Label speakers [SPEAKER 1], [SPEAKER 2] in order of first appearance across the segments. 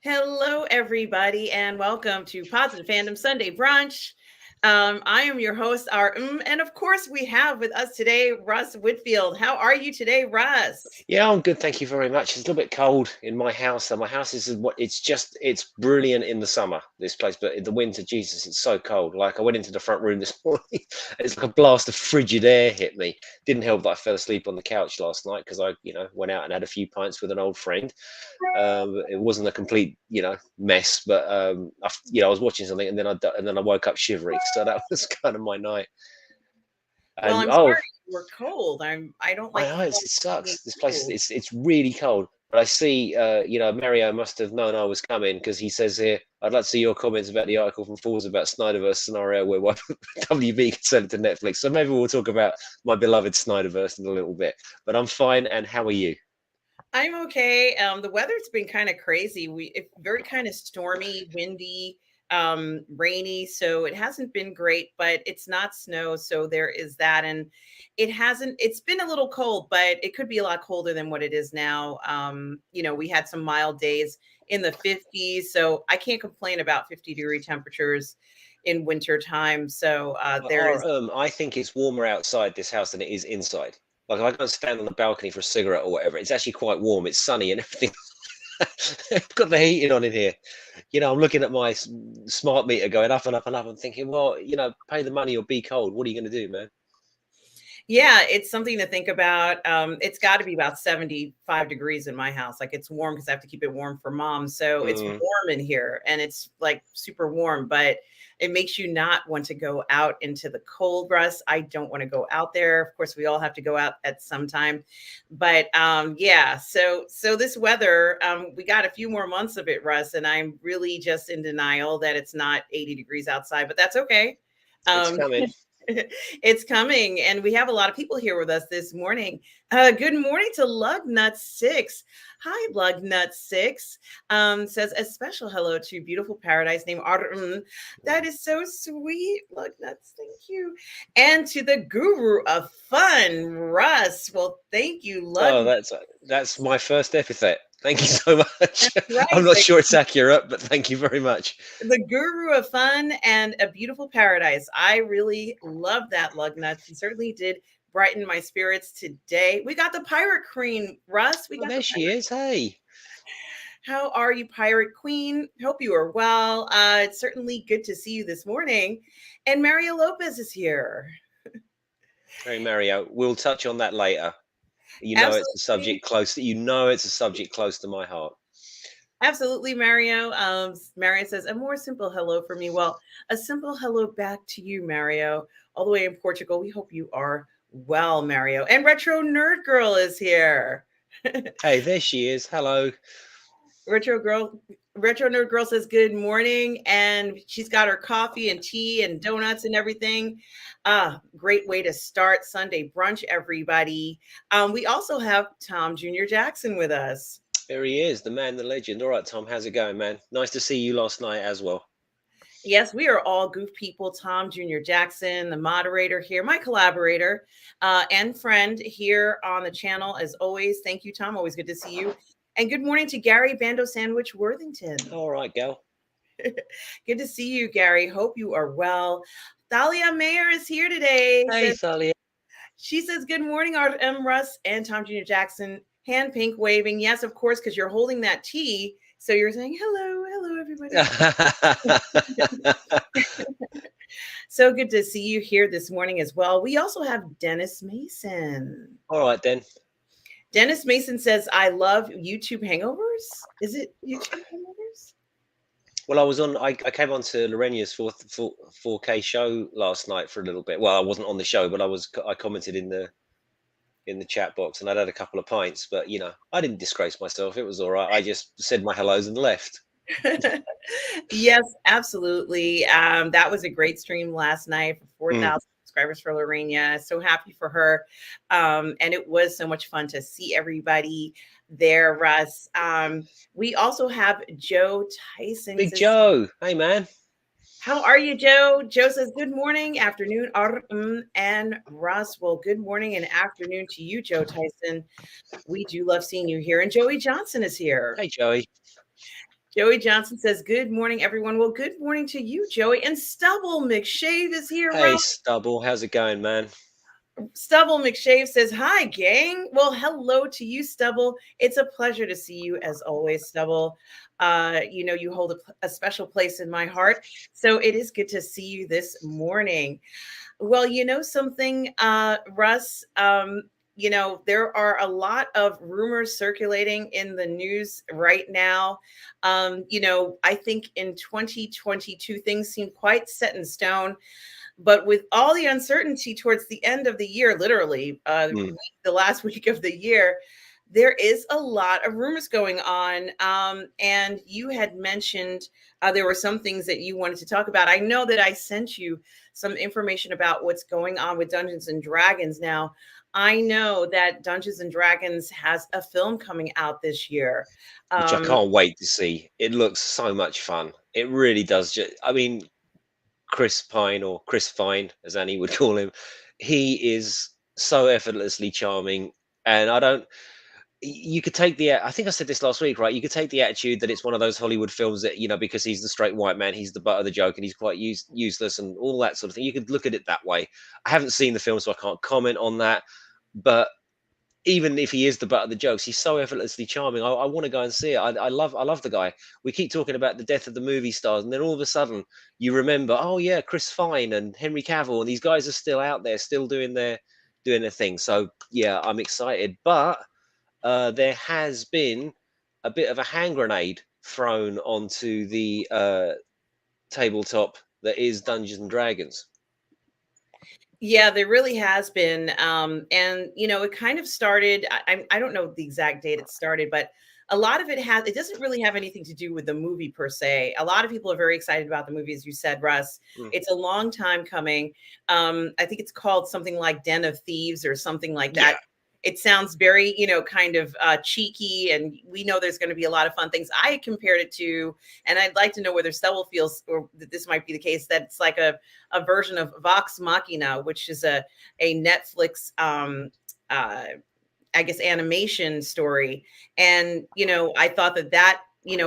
[SPEAKER 1] Hello, everybody, and welcome to Positive Fandom Sunday Brunch. I am your host, and of course, we have with us today Russ Whitfield. How are you today, Russ?
[SPEAKER 2] Yeah, I'm good. Thank you very much. It's a little bit cold in my house. And my house is what it's brilliant in the summer, this place, but in the winter, Jesus, it's so cold. Like I went into the front room this morning, it's like a blast of frigid air hit me. Didn't help that I fell asleep on the couch last night because I went out and had a few pints with an old friend. It wasn't a complete, mess, but I was watching something and then I woke up shivering. So that was kind of my night.
[SPEAKER 1] Well,
[SPEAKER 2] And
[SPEAKER 1] I'm
[SPEAKER 2] oh,
[SPEAKER 1] sorry you were cold. I don't
[SPEAKER 2] I
[SPEAKER 1] like
[SPEAKER 2] know
[SPEAKER 1] the
[SPEAKER 2] it
[SPEAKER 1] being
[SPEAKER 2] sucks. This place is
[SPEAKER 1] cold.
[SPEAKER 2] it's really cold. But I see, Mario must have known I was coming because he says here, "I'd like to see your comments about the article from Falls about Snyderverse scenario where WB can sell it to Netflix." So maybe we'll talk about my beloved Snyderverse in a little bit. But I'm fine. And how are you?
[SPEAKER 1] I'm okay. The weather's been kind of crazy. It's very kind of stormy, windy, rainy, so it hasn't been great, but it's not snow, so there is that. And it's been a little cold, but it could be a lot colder than what it is now. We had some mild days in the 50s, so I can't complain about 50-degree temperatures in winter time. So there is.
[SPEAKER 2] I think it's warmer outside this house than it is inside. Like if I go and stand on the balcony for a cigarette or whatever, it's actually quite warm. It's sunny and everything. I've got the heating on in here. I'm looking at my smart meter going up and up and up. I'm thinking, well, pay the money or be cold. What are you going to do, man?
[SPEAKER 1] Yeah, it's something to think about. It's got to be about 75 degrees in my house. Like it's warm because I have to keep it warm for mom. So it's
[SPEAKER 2] Mm.
[SPEAKER 1] warm in here and it's like super warm, but it makes you not want to go out into the cold, Russ. I don't want to go out there. Of course, we all have to go out at some time. But yeah, so this weather, we got a few more months of it, Russ, and I'm really just in denial that it's not 80 degrees outside, but that's okay.
[SPEAKER 2] It's
[SPEAKER 1] Um,
[SPEAKER 2] coming.
[SPEAKER 1] It's coming, and we have a lot of people here with us this morning. Good morning to Lugnut6. Hi, Lugnut6. Says a special hello to beautiful paradise named Arun. That is so sweet, Lugnuts. Thank you. And to the guru of fun, Russ. Well, thank you,
[SPEAKER 2] Oh,
[SPEAKER 1] Lug.
[SPEAKER 2] that's my first epithet. Thank you so much. I'm
[SPEAKER 1] Right.
[SPEAKER 2] not sure it's accurate, but thank you very much.
[SPEAKER 1] The guru of fun and a beautiful paradise. I really love that, Lugnuts. You certainly did brighten my spirits today. We got the pirate queen, Russ. We
[SPEAKER 2] Oh,
[SPEAKER 1] got
[SPEAKER 2] there
[SPEAKER 1] the
[SPEAKER 2] she
[SPEAKER 1] pirate.
[SPEAKER 2] is. Hey.
[SPEAKER 1] How are you, pirate queen? Hope you are well. It's certainly good to see you this morning. And Mario Lopez is here.
[SPEAKER 2] Hey, Mario. We'll touch on that later. It's a
[SPEAKER 1] Absolutely.
[SPEAKER 2] subject close. It's a subject close to my heart.
[SPEAKER 1] Absolutely, Mario. Mario says, a more simple hello for me. Well, a simple hello back to you, Mario, all the way in Portugal. We hope you are well, Mario. And Retro Nerd Girl is here.
[SPEAKER 2] Hey, there she is. Hello.
[SPEAKER 1] Retro Girl, Retro Nerd Girl says, good morning. And she's got her coffee and tea and donuts and everything. Great way to start Sunday brunch, everybody. We also have Tom Jr. Jackson with us.
[SPEAKER 2] There he is, the man, the legend. All right, Tom, how's it going, man? Nice to see you last night as well.
[SPEAKER 1] Yes, we are all goof people. Tom Jr. Jackson, the moderator here, my collaborator and friend here on the channel, as always. Thank you, Tom. Always good to see you. And good morning to Gary Bando Sandwich Worthington.
[SPEAKER 2] All right, gal.
[SPEAKER 1] Good to see you, Gary. Hope you are well. Thalia Mayer is here today.
[SPEAKER 2] Hey, Thalia.
[SPEAKER 1] She says, good morning, Russ and Tom Jr. Jackson. Hand pink waving. Yes, of course, because you're holding that tea. So you're saying, hello, everybody. So good to see you here this morning as well. We also have Dennis Mason.
[SPEAKER 2] All right, then.
[SPEAKER 1] Dennis Mason says, I love YouTube hangovers. Is it YouTube hangovers?
[SPEAKER 2] Well, I came on to Lorenia's 4K show last night for a little bit. Well, I wasn't on the show, but I commented in the chat box, and I'd had a couple of pints, but I didn't disgrace myself. It was all right. I just said my hellos and left.
[SPEAKER 1] Yes, absolutely. That was a great stream last night for 4,000 subscribers for Lorena. So happy for her. And it was so much fun to see everybody there, Russ. We also have Joe Tyson.
[SPEAKER 2] Big Joe. Hey, man.
[SPEAKER 1] How are you, Joe? Joe says, good morning, afternoon, and Russ. Well, good morning and afternoon to you, Joe Tyson. We do love seeing you here. And Joey Johnson is here.
[SPEAKER 2] Hey, Joey.
[SPEAKER 1] Joey Johnson says, "Good morning, everyone." Well, good morning to you, Joey. And Stubble McShave is here,
[SPEAKER 2] Hey, Stubble, how's it going, man?
[SPEAKER 1] Stubble McShave says, "Hi, gang." Well, hello to you, Stubble. It's a pleasure to see you as always, Stubble. You hold a special place in my heart. So it is good to see you this morning. Well, you know something, Russ, there are a lot of rumors circulating in the news right now. I think in 2022, things seem quite set in stone. But with all the uncertainty towards the end of the year, literally
[SPEAKER 2] Mm.
[SPEAKER 1] the last week of the year, there is a lot of rumors going on. And you had mentioned there were some things that you wanted to talk about. I know that I sent you some information about what's going on with Dungeons and Dragons now. I know that Dungeons and Dragons has a film coming out this year.
[SPEAKER 2] Which I
[SPEAKER 1] Um,
[SPEAKER 2] can't wait to see. It looks so much fun. It really does. I mean, Chris Pine, or Chris Fine, as Annie would call him, he is so effortlessly charming. And I don't, you could take the, I think I said this last week, right? You could take the attitude that it's one of those Hollywood films that, because he's the straight white man, he's the butt of the joke and he's quite useless and all that sort of thing. You could look at it that way. I haven't seen the film, so I can't comment on that. But even if he is the butt of the jokes, he's so effortlessly charming. I want to go and see it. I love the guy. We keep talking about the death of the movie stars, and then all of a sudden you remember, oh yeah, Chris Fine and Henry Cavill, and these guys are still out there, still doing their thing. So yeah, I'm excited. But there has been a bit of a hand grenade thrown onto the tabletop that is Dungeons and Dragons.
[SPEAKER 1] Yeah, there really has been. And it kind of started. I don't know the exact date it started, but a lot of it doesn't really have anything to do with the movie per se. A lot of people are very excited about the movie, as you said, Russ.
[SPEAKER 2] Mm.
[SPEAKER 1] It's a long time coming. I think it's called something like Den of Thieves or something like that.
[SPEAKER 2] Yeah.
[SPEAKER 1] It sounds very, kind of cheeky, and we know there's going to be a lot of fun things. I compared it to, and I'd like to know whether Stubble feels, or that this might be the case, that it's like a version of Vox Machina, which is a Netflix I guess animation story. And I thought that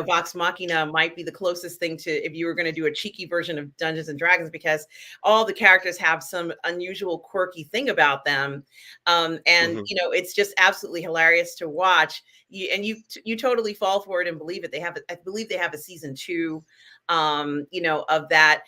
[SPEAKER 1] Vox Machina might be the closest thing to, if you were going to do a cheeky version of Dungeons and Dragons, because all the characters have some unusual, quirky thing about them. And
[SPEAKER 2] Hmm.
[SPEAKER 1] it's just absolutely hilarious to watch. You totally fall for it and believe it. I believe they have a season 2 of that.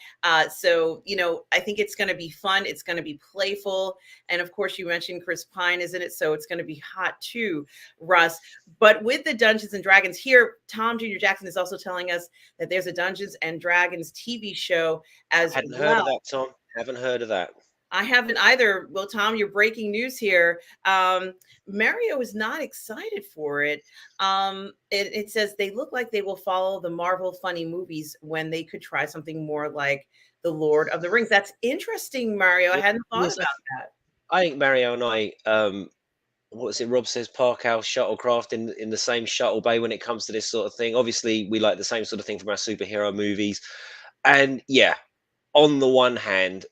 [SPEAKER 1] So I think it's going to be fun. It's going to be playful. And of course, you mentioned Chris Pine is in it, so it's going to be hot too, Russ. But with the Dungeons and Dragons here, Tom Jr. Jackson is also telling us that there's a Dungeons and Dragons TV show as
[SPEAKER 2] Hadn't heard
[SPEAKER 1] well.
[SPEAKER 2] of that, Tom. Haven't heard of that.
[SPEAKER 1] I haven't either. Well, Tom, you're breaking news here. Mario is not excited for it. It says they look like they will follow the Marvel funny movies when they could try something more like The Lord of the Rings. That's interesting, Mario. I
[SPEAKER 2] Yeah,
[SPEAKER 1] hadn't thought
[SPEAKER 2] yes,
[SPEAKER 1] about that.
[SPEAKER 2] I think Mario and I, what was it? Rob says park our shuttlecraft in the same shuttle bay when it comes to this sort of thing. Obviously, we like the same sort of thing from our superhero movies, and yeah, on the one hand,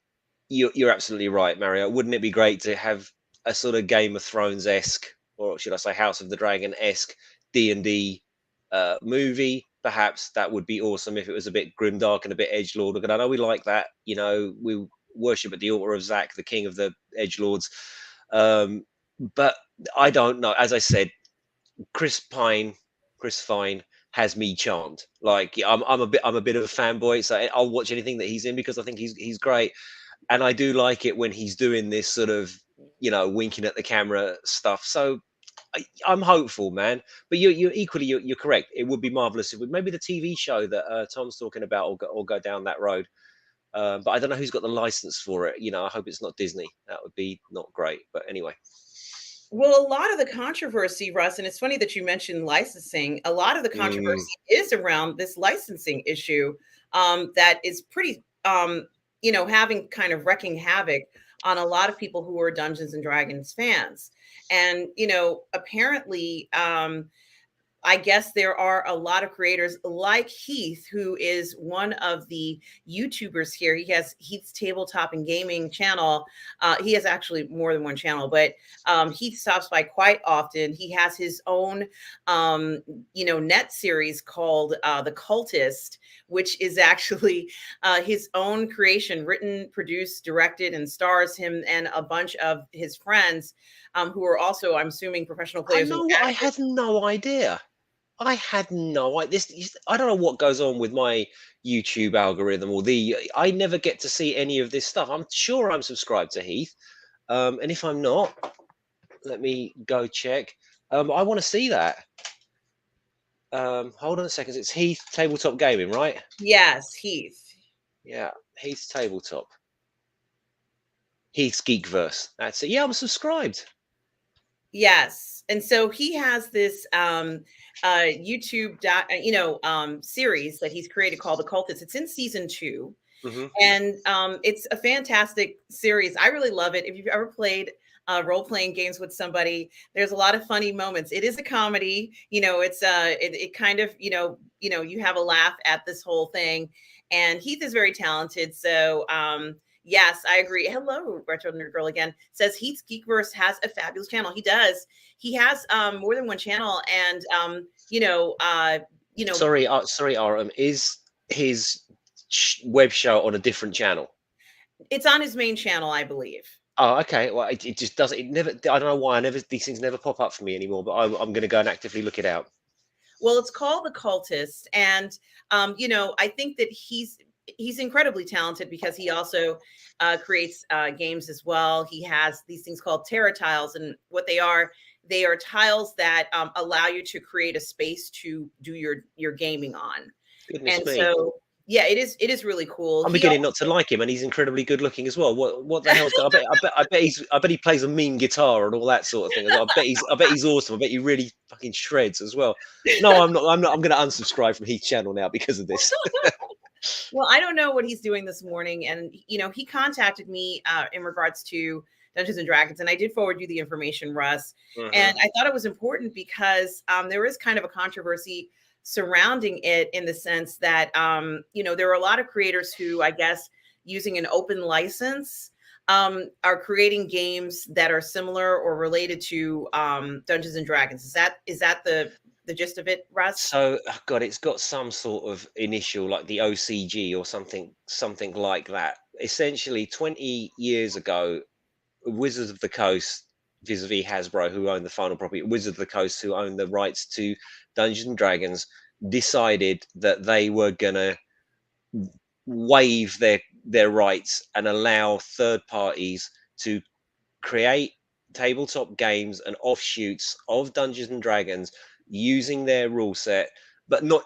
[SPEAKER 2] you're absolutely right, Mario. Wouldn't it be great to have a sort of Game of Thrones esque, or should I say House of the Dragon esque D&D movie? Perhaps that would be awesome if it was a bit grimdark and a bit edge lord. And I know we like that. We worship at the altar of Zach, the king of the edge lords. Um, but I don't know. As I said, Chris Pine, Chris Fine has me charmed. Like I'm a bit of a fanboy, so I'll watch anything that he's in because I think he's great. And I do like it when he's doing this sort of winking at the camera stuff. So I'm hopeful, man. But you're correct. It would be marvelous if maybe the TV show that Tom's talking about or go down that road. But I don't know who's got the license for it. I hope it's not Disney. That would be not great. But anyway.
[SPEAKER 1] Well, a lot of the controversy, Russ, and it's funny that you mentioned licensing. A lot of the
[SPEAKER 2] Mm,
[SPEAKER 1] controversy is around this licensing issue that is pretty, having kind of wrecking havoc on a lot of people who are Dungeons and Dragons fans. And apparently, I guess there are a lot of creators like Heath, who is one of the YouTubers here. He has Heath's Tabletop and Gaming channel. He has actually more than one channel, but Heath stops by quite often. He has his own, net series called The Cultist, which is actually his own creation, written, produced, directed, and stars him and a bunch of his friends, who are also, I'm assuming, professional
[SPEAKER 2] I
[SPEAKER 1] players and
[SPEAKER 2] know what, I
[SPEAKER 1] actors.
[SPEAKER 2] had no idea. I had no idea. I don't know what goes on with my YouTube algorithm or I never get to see any of this stuff. I'm sure I'm subscribed to Heath. And if I'm not, let me go check. I want to see that. Hold on a second. It's Heath Tabletop Gaming, right?
[SPEAKER 1] Yes, Heath.
[SPEAKER 2] Yeah, Heath's Tabletop. Heath's Geekverse. That's it. Yeah, I'm subscribed.
[SPEAKER 1] Yes. And so he has this YouTube series that he's created called The Cultist. It's in season 2.
[SPEAKER 2] Hmm.
[SPEAKER 1] And it's a fantastic series. I really love it. If you've ever played role-playing games with somebody, there's a lot of funny moments. It is a comedy. It kind of, you have a laugh at this whole thing. And Heath is very talented. So yes, I agree. Hello, Retro Nerd Girl again. Says Heath's Geekverse has a fabulous channel. He does. He has more than one channel, and
[SPEAKER 2] Sorry, RM. Is his web show on a different channel?
[SPEAKER 1] it's on his main channel, I believe.
[SPEAKER 2] Oh, okay. Well, it just doesn't. It never. I don't know why. These things never pop up for me anymore. But I'm going to go and actively look it out.
[SPEAKER 1] Well, it's called The Cultist, and I think that he's incredibly talented because he also creates games as well. He has these things called Terra tiles, and what they are tiles that allow you to create a space to do your gaming on.
[SPEAKER 2] Goodness
[SPEAKER 1] And
[SPEAKER 2] me.
[SPEAKER 1] so, yeah, it is really cool.
[SPEAKER 2] I'm
[SPEAKER 1] He
[SPEAKER 2] beginning not to like him, and he's incredibly good looking as well. What the hell's going? I bet he plays a mean guitar and all that sort of thing. I bet he's awesome. I bet he really fucking shreds as well. No, I'm not. I'm going to unsubscribe from Heath's channel now because of this.
[SPEAKER 1] Well, I don't know what he's doing this morning, and he contacted me in regards to Dungeons and Dragons, and I did forward you the information, Russ.
[SPEAKER 2] Hmm.
[SPEAKER 1] And I thought it was important because there is kind of a controversy surrounding it, in the sense that there are a lot of creators who, I guess, using an open license, are creating games that are similar or related to Dungeons and Dragons. Is that the gist of it, Russ?
[SPEAKER 2] So, oh God, it's got some sort of initial like the OCG or something like that. Essentially, 20 years ago, Wizards of the Coast, vis-a-vis Hasbro, who own the final property, Wizards of the Coast, who own the rights to Dungeons and Dragons, decided that they were gonna waive their rights and allow third parties to create tabletop games and offshoots of Dungeons and Dragons using their rule set, but not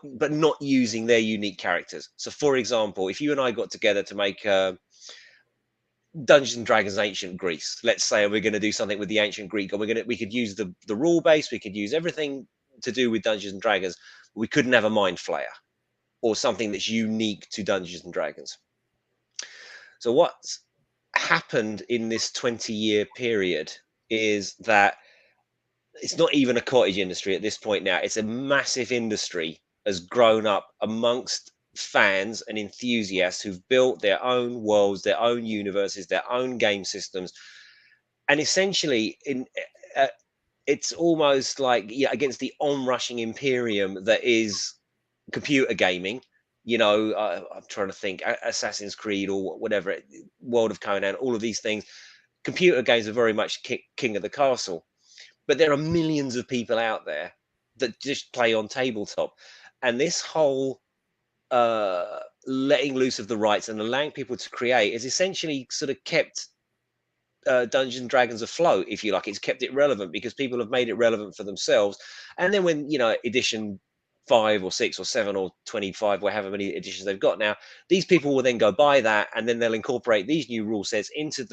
[SPEAKER 2] using their unique characters. So, for example, if you and I got together to make Dungeons and Dragons Ancient Greece, let's say, we're going to do something with the ancient Greek, and we could use the rule base, we could use everything to do with Dungeons and Dragons. We couldn't have a mind flayer or something that's unique to Dungeons and Dragons. So what's happened in this 20-year period is that it's not even a cottage industry at this point now. It's a massive industry, has grown up amongst fans and enthusiasts who've built their own worlds, their own universes, their own game systems. And essentially, uh, it's almost like, yeah, against the onrushing imperium that is computer gaming. I'm trying to think, Assassin's Creed or whatever, World of Conan, all of these things. Computer games are very much king of the castle, but there are millions of people out there that just play on tabletop, and this whole letting loose of the rights and allowing people to create is essentially sort of kept Dungeons and Dragons afloat, if you like. It's kept it relevant because people have made it relevant for themselves. And then when edition 5 or 6 or 7 or 25, however many editions they've got now, these people will then go buy that, and then they'll incorporate these new rule sets into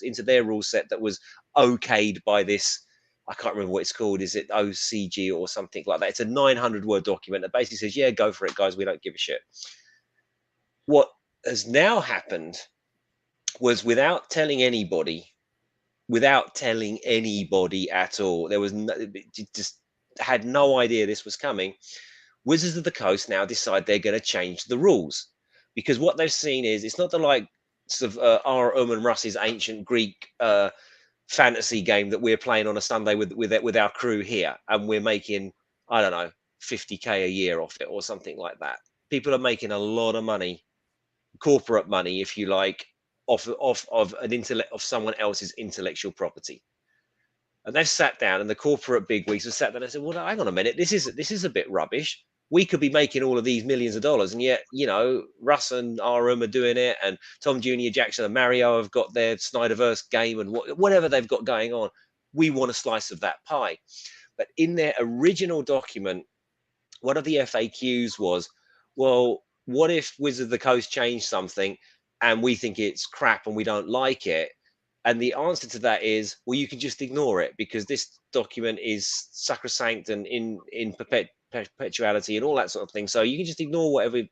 [SPEAKER 2] into their rule set that was okayed by this. I can't remember what it's called. Is it OCG or something like that? It's a 900-word document that basically says, "Yeah, go for it, guys. We don't give a shit." What has now happened was, without telling anybody at all. There was no, just. had no idea this was coming. Wizards of the Coast now decide they're going to change the rules, because what they've seen is it's not the like sort of and Russ's ancient Greek fantasy game that we're playing on a Sunday with our crew here, and we're making, I don't know, 50k a year off it or something like that. People are making a lot of money, corporate money, if you like, off of an intellect of someone else's intellectual property. And they've sat down, and the corporate bigwigs have sat down and said, "Well, hang on a minute, this is a bit rubbish. We could be making all of these millions of dollars, and yet, Russ and RM are doing it, and Tom Jr., Jackson, and Mario have got their Snyderverse game, and whatever they've got going on. We want a slice of that pie." But in their original document, one of the FAQs was, "Well, what if Wizard of the Coast changed something, and we think it's crap and we don't like it?" And the answer to that is, well, you can just ignore it, because this document is sacrosanct and in perpetuality and all that sort of thing. So you can just ignore whatever.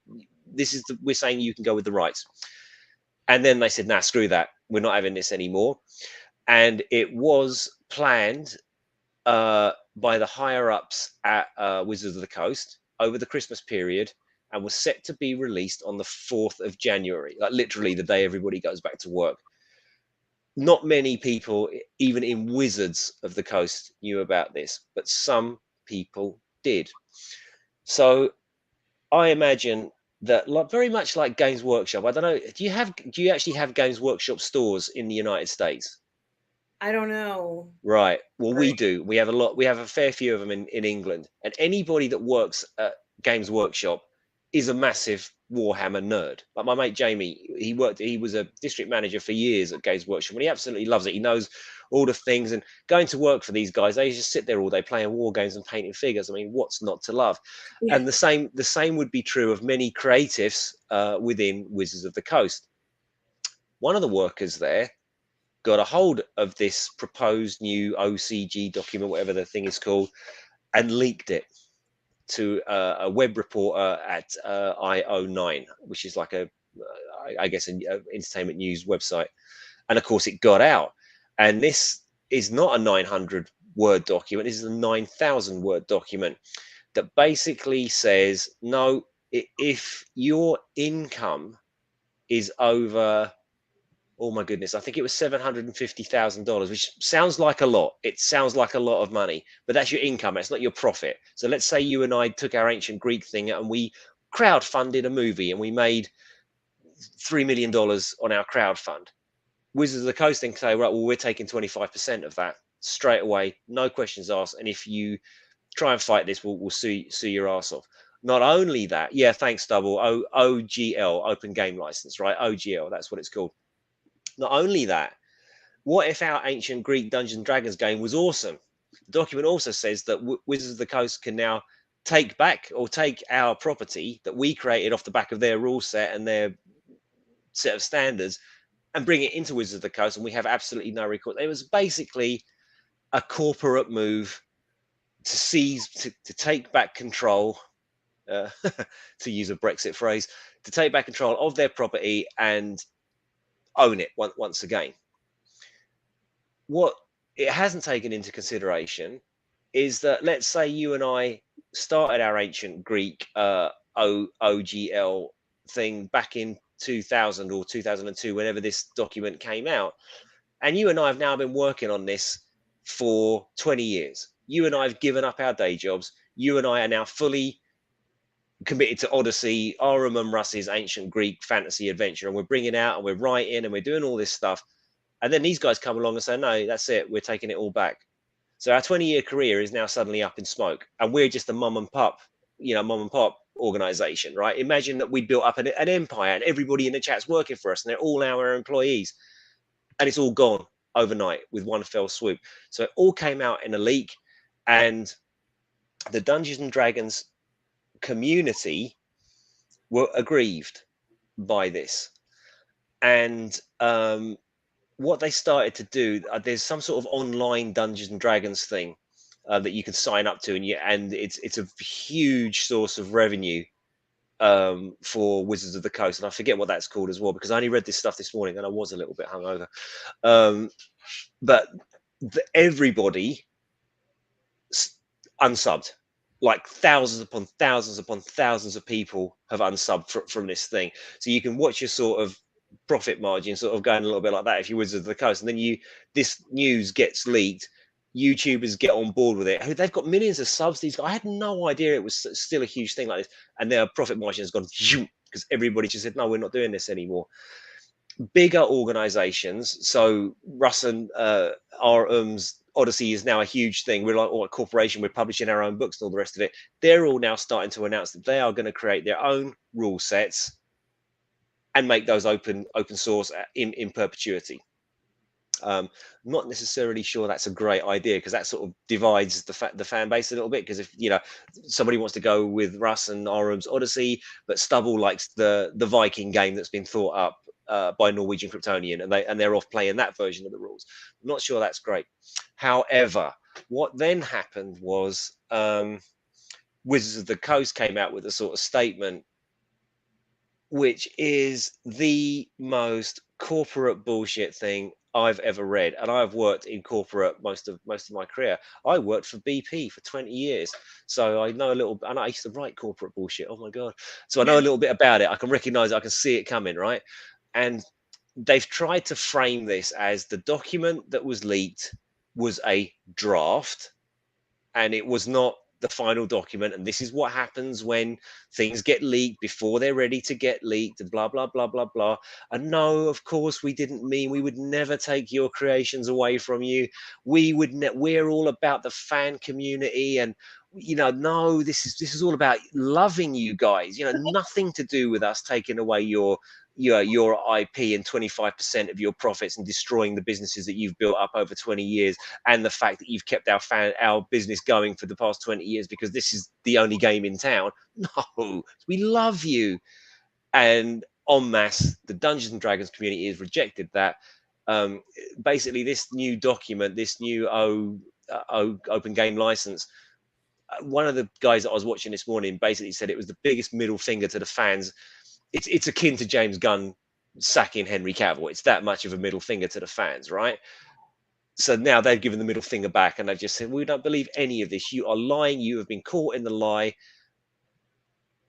[SPEAKER 2] We're saying you can go with the rights. And then they said, "Nah, screw that. We're not having this anymore." And it was planned by the higher ups at Wizards of the Coast over the Christmas period, and was set to be released on the 4th of January, like literally the day everybody goes back to work. Not many people, even in Wizards of the Coast, knew about this, but some people did. So I imagine that, like, very much like Games Workshop. I don't know. Do you actually have Games Workshop stores in the United States?
[SPEAKER 1] I don't know.
[SPEAKER 2] Right. Well, we
[SPEAKER 1] Right.
[SPEAKER 2] do. We have a lot. We have a fair few of them in England. And anybody that works at Games Workshop is a massive Warhammer nerd. Like my mate Jamie, he was a district manager for years at Games Workshop, and he absolutely loves it. He knows all the things, and going to work for these guys, they just sit there all day playing war games and painting figures. I mean, what's not to love?
[SPEAKER 1] Yeah.
[SPEAKER 2] And the same would be true of many creatives within Wizards of the Coast. One of the workers there got a hold of this proposed new OCG document, whatever the thing is called, and leaked it to a web reporter at IO9, which is like I guess, an entertainment news website. And of course, it got out. And this is not a 900 word document. This is a 9,000 word document that basically says, no, if your income is over, oh my goodness, I think it was $750,000, which sounds like a lot. It sounds like a lot of money, but that's your income. It's not your profit. So let's say you and I took our ancient Greek thing and we crowdfunded a movie and we made $3 million on our crowdfund. Wizards of the Coast then say, right, well, we're taking 25% of that straight away, no questions asked. And if you try and fight this, we'll sue your ass off. Not only that, yeah, thanks, Double. OGL, Open Game License, right? OGL, that's what it's called. Not only that, what if our ancient Greek Dungeons and Dragons game was awesome? The document also says that Wizards of the Coast can now take our property that we created off the back of their rule set and their set of standards and bring it into Wizards of the Coast, and we have absolutely no recourse. It was basically a corporate move to take back control, to use a Brexit phrase, to take back control of their property and own it once again. What it hasn't taken into consideration is that, let's say you and I started our ancient Greek OGL thing back in 2000 or 2002, whenever this document came out, and you and I have now been working on this for 20 years. You and I have given up our day jobs. You and I are now fully committed to Odysee, Mmmm Russ's ancient Greek fantasy adventure, and we're bringing out and we're writing and we're doing all this stuff. And then these guys come along and say, no, that's it. We're taking it all back. So our 20-year career is now suddenly up in smoke, and we're just a mom and pop organization, right? Imagine that we built up an empire and everybody in the chat's working for us and they're all our employees, and it's all gone overnight with one fell swoop. So it all came out in a leak, and the Dungeons and Dragons community were aggrieved by this. And what they started to do, there's some sort of online Dungeons and Dragons thing that you can sign up to, and it's a huge source of revenue for Wizards of the Coast. And I forget what that's called as well, because I only read this stuff this morning and I was a little bit hungover. But everybody unsubbed. Like thousands upon thousands of people have unsubbed from this thing. So you can watch your sort of profit margin sort of going a little bit like that if you Wizards of the Coast, and then this news gets leaked. YouTubers get on board with it. They've got millions of subs. These guys, I had no idea it was still a huge thing like this, and their profit margin has gone because everybody just said, "No, we're not doing this anymore." Bigger organizations, so Russ and RM's Odysee is now a huge thing. We're like a corporation, we're publishing our own books and all the rest of it. They're all now starting to announce that they are going to create their own rule sets and make those open source in perpetuity. Not necessarily sure that's a great idea, because that sort of divides the fan base a little bit. Because if somebody wants to go with Russ and RM's Odysee, but Stubble likes the Viking game that's been thought up by Norwegian Kryptonian, and they're off playing that version of the rules. I'm not sure that's great. However, what then happened was Wizards of the Coast came out with a sort of statement, which is the most corporate bullshit thing I've ever read. And I've worked in corporate most of my career. I worked for BP for 20 years. So I know a little, and I used to write corporate bullshit. Oh my God. So I know a little bit about it. I can recognize it. I can see it coming, right? And they've tried to frame this as the document that was leaked was a draft, and it was not the final document, and this is what happens when things get leaked before they're ready to get leaked, and blah blah blah blah blah. And no, of course we didn't mean, we would never take your creations away from you. We're all about the fan community, and no, this is all about loving you guys, nothing to do with us taking away your IP and 25% of your profits and destroying the businesses that you've built up over 20 years, and the fact that you've kept our business going for the past 20 years because this is the only game in town. No, we love you. And en masse, the Dungeons and Dragons community has rejected that. Basically, this new document, this new open game license, one of the guys that I was watching this morning basically said it was the biggest middle finger to the fans. It's akin to James Gunn sacking Henry Cavill. It's that much of a middle finger to the fans, right? So now they've given the middle finger back, and they've just said, we don't believe any of this. You are lying. You have been caught in the lie.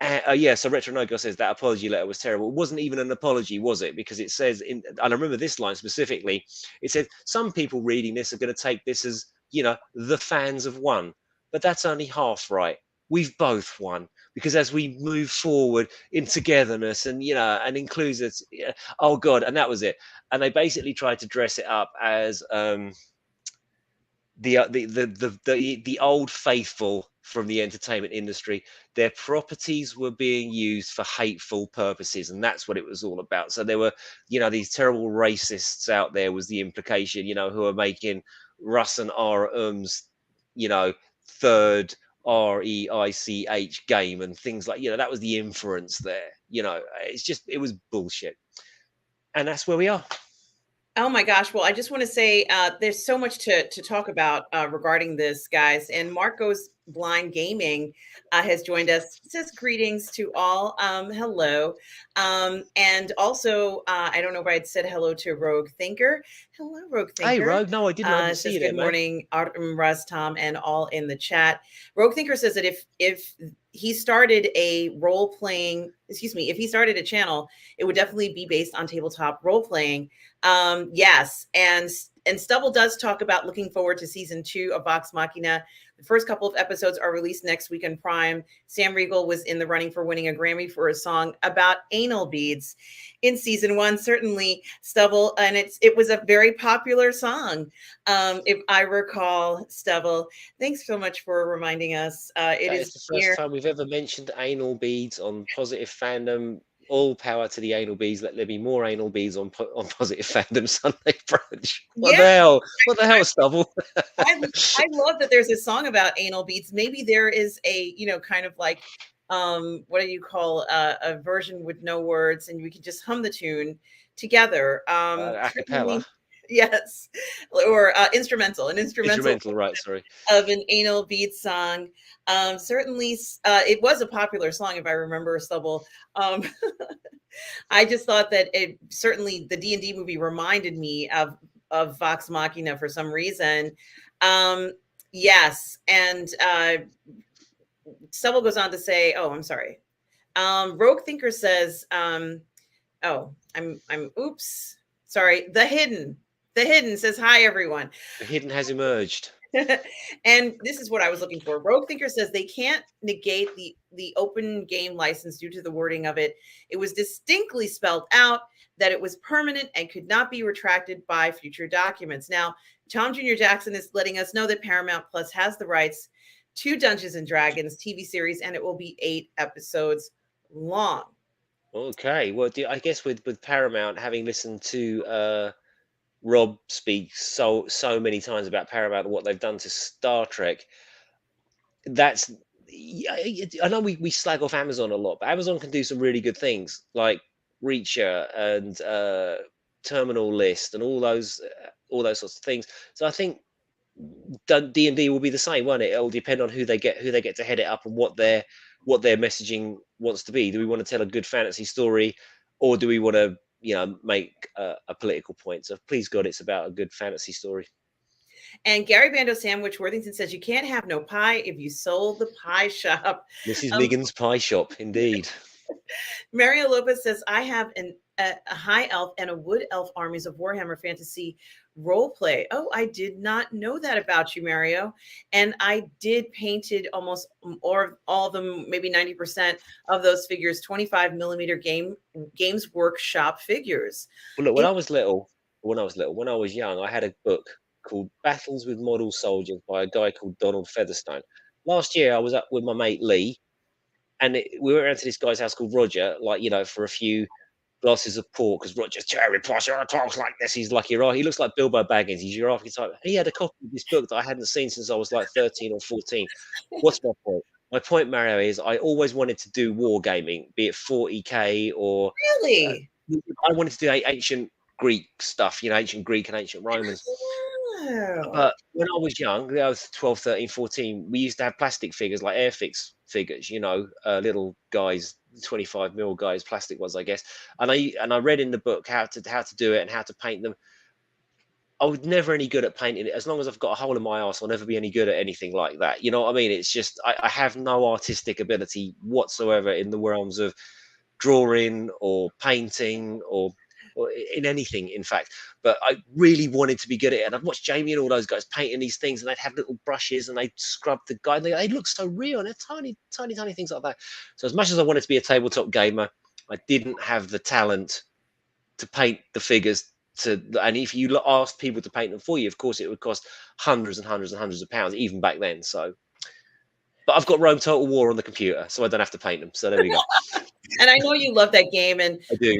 [SPEAKER 2] Yeah, so Retro Nogo says that apology letter was terrible. It wasn't even an apology, was it? Because it says, and I remember this line specifically, it said, some people reading this are going to take this as, the fans have won. But that's only half right. We've both won, because as we move forward in togetherness and and inclusiveness, oh God, and that was it. And they basically tried to dress it up as the old faithful from the entertainment industry. Their properties were being used for hateful purposes, and that's what it was all about. So there were these terrible racists out there, was the implication, who are making Russ and RM's third REICH game and things like, that was the inference there. It was bullshit, and that's where we are.
[SPEAKER 1] Oh my gosh. Well, I just want to say there's so much to talk about regarding this, guys. And Marco's Blind Gaming has joined us. He says greetings to all. Hello. And also, I don't know if I had said hello to Rogue Thinker. Hello, Rogue Thinker.
[SPEAKER 2] Hey, Rogue. No, I didn't. I didn't see you there,
[SPEAKER 1] good morning, Artem, Russ, Tom, and all in the chat. Rogue Thinker says that if he started a if he started a channel, it would definitely be based on tabletop role playing. Yes, and Stubble does talk about looking forward to season 2 of Vox Machina. The first couple of episodes are released next week on Prime. Sam Riegel was in the running for winning a Grammy for a song about anal beads in season 1. Certainly, Stubble, and it was a very popular song, if I recall. Stubble, thanks so much for reminding us. It is
[SPEAKER 2] the first time we've ever mentioned anal beads on Positive Fandom. All power to the anal beads. Let there be more anal beads on Positive Fandom Sunday brunch. What the hell? What the hell, Stubble?
[SPEAKER 1] I love that there's a song about anal beads. Maybe there is a kind of like what do you call a version with no words, and we could just hum the tune together.
[SPEAKER 2] A cappella.
[SPEAKER 1] Yes, or instrumental,
[SPEAKER 2] Right? Sorry.
[SPEAKER 1] Of an anal bead song. Certainly, it was a popular song, if I remember, Stubble. I just thought that it certainly, the D&D movie reminded me of Vox Machina for some reason. Yes, and Stubble goes on to say, "Oh, I'm sorry." Rogue Thinker says, "Oh, I'm oops, sorry." The hidden says, "Hi, everyone."
[SPEAKER 2] The hidden has emerged.
[SPEAKER 1] And this is what I was looking for. Rogue Thinker says they can't negate the open game license due to the wording of it. It was distinctly spelled out that it was permanent and could not be retracted by future documents. Now, Tom Jr. Jackson is letting us know that Paramount Plus has the rights to Dungeons and Dragons TV series, and it will be 8 episodes long.
[SPEAKER 2] Okay, well, I guess with Paramount, having listened to Rob speak so many times about Paramount and what they've done to Star Trek, that's yeah, I know we slag off Amazon a lot, but Amazon can do some really good things like Reacher and Terminal List and all those sorts of things. So I think D&D will be the same, won't it? It'll depend on who they get to head it up and what their messaging wants to be. Do we want to tell a good fantasy story, or do we want to make a political point? So please God, it's about a good fantasy story.
[SPEAKER 1] And Gary Bando Sandwich Worthington says you can't have no pie if you sold the pie shop.
[SPEAKER 2] Mrs.
[SPEAKER 1] Um,
[SPEAKER 2] Liggins' Pie Shop, indeed.
[SPEAKER 1] Mario Lopez says, I have a high elf and a wood elf armies of Warhammer Fantasy role play. Oh, I did not know that about you, Mario. And I did painted almost or all of them, maybe 90% of those figures, 25 millimeter Games Workshop figures.
[SPEAKER 2] Well, look,
[SPEAKER 1] It,
[SPEAKER 2] when I was young, I had a book called Battles with Model Soldiers by a guy called Donald Featherstone. Last year, I was up with my mate Lee, and we went around to this guy's house called Roger, like for a few glasses of port, because Roger's Cherry Potter talks like this. He's like he looks like Bilbo Baggins. He's your archetype. He had a copy of this book that I hadn't seen since I was like 13 or 14. What's my point? My point, Mario, is I always wanted to do wargaming, be it 40k or uh,
[SPEAKER 1] really?
[SPEAKER 2] I wanted to do ancient Greek stuff, ancient Greek and ancient Romans.
[SPEAKER 1] Oh.
[SPEAKER 2] But when I was young, I was 12, 13, 14, we used to have plastic figures like Airfix figures, little guys, 25 mil guys, plastic ones, I guess. And I read in the book how to do it and how to paint them. I was never any good at painting it. As long as I've got a hole in my arse, I'll never be any good at anything like that. You know what I mean? It's just I have no artistic ability whatsoever in the realms of drawing or painting or in anything, in fact. But I really wanted to be good at it. And I've watched Jamie and all those guys painting these things, and they'd have little brushes and they'd scrub the guy. They look so real, and they're tiny, tiny, tiny things like that. So as much as I wanted to be a tabletop gamer, I didn't have the talent to paint the figures. And if you asked people to paint them for you, of course, it would cost hundreds and hundreds and hundreds of pounds, even back then. So, but I've got Rome Total War on the computer, so I don't have to paint them. So there we go.
[SPEAKER 1] And I know you love that game. And
[SPEAKER 2] I do.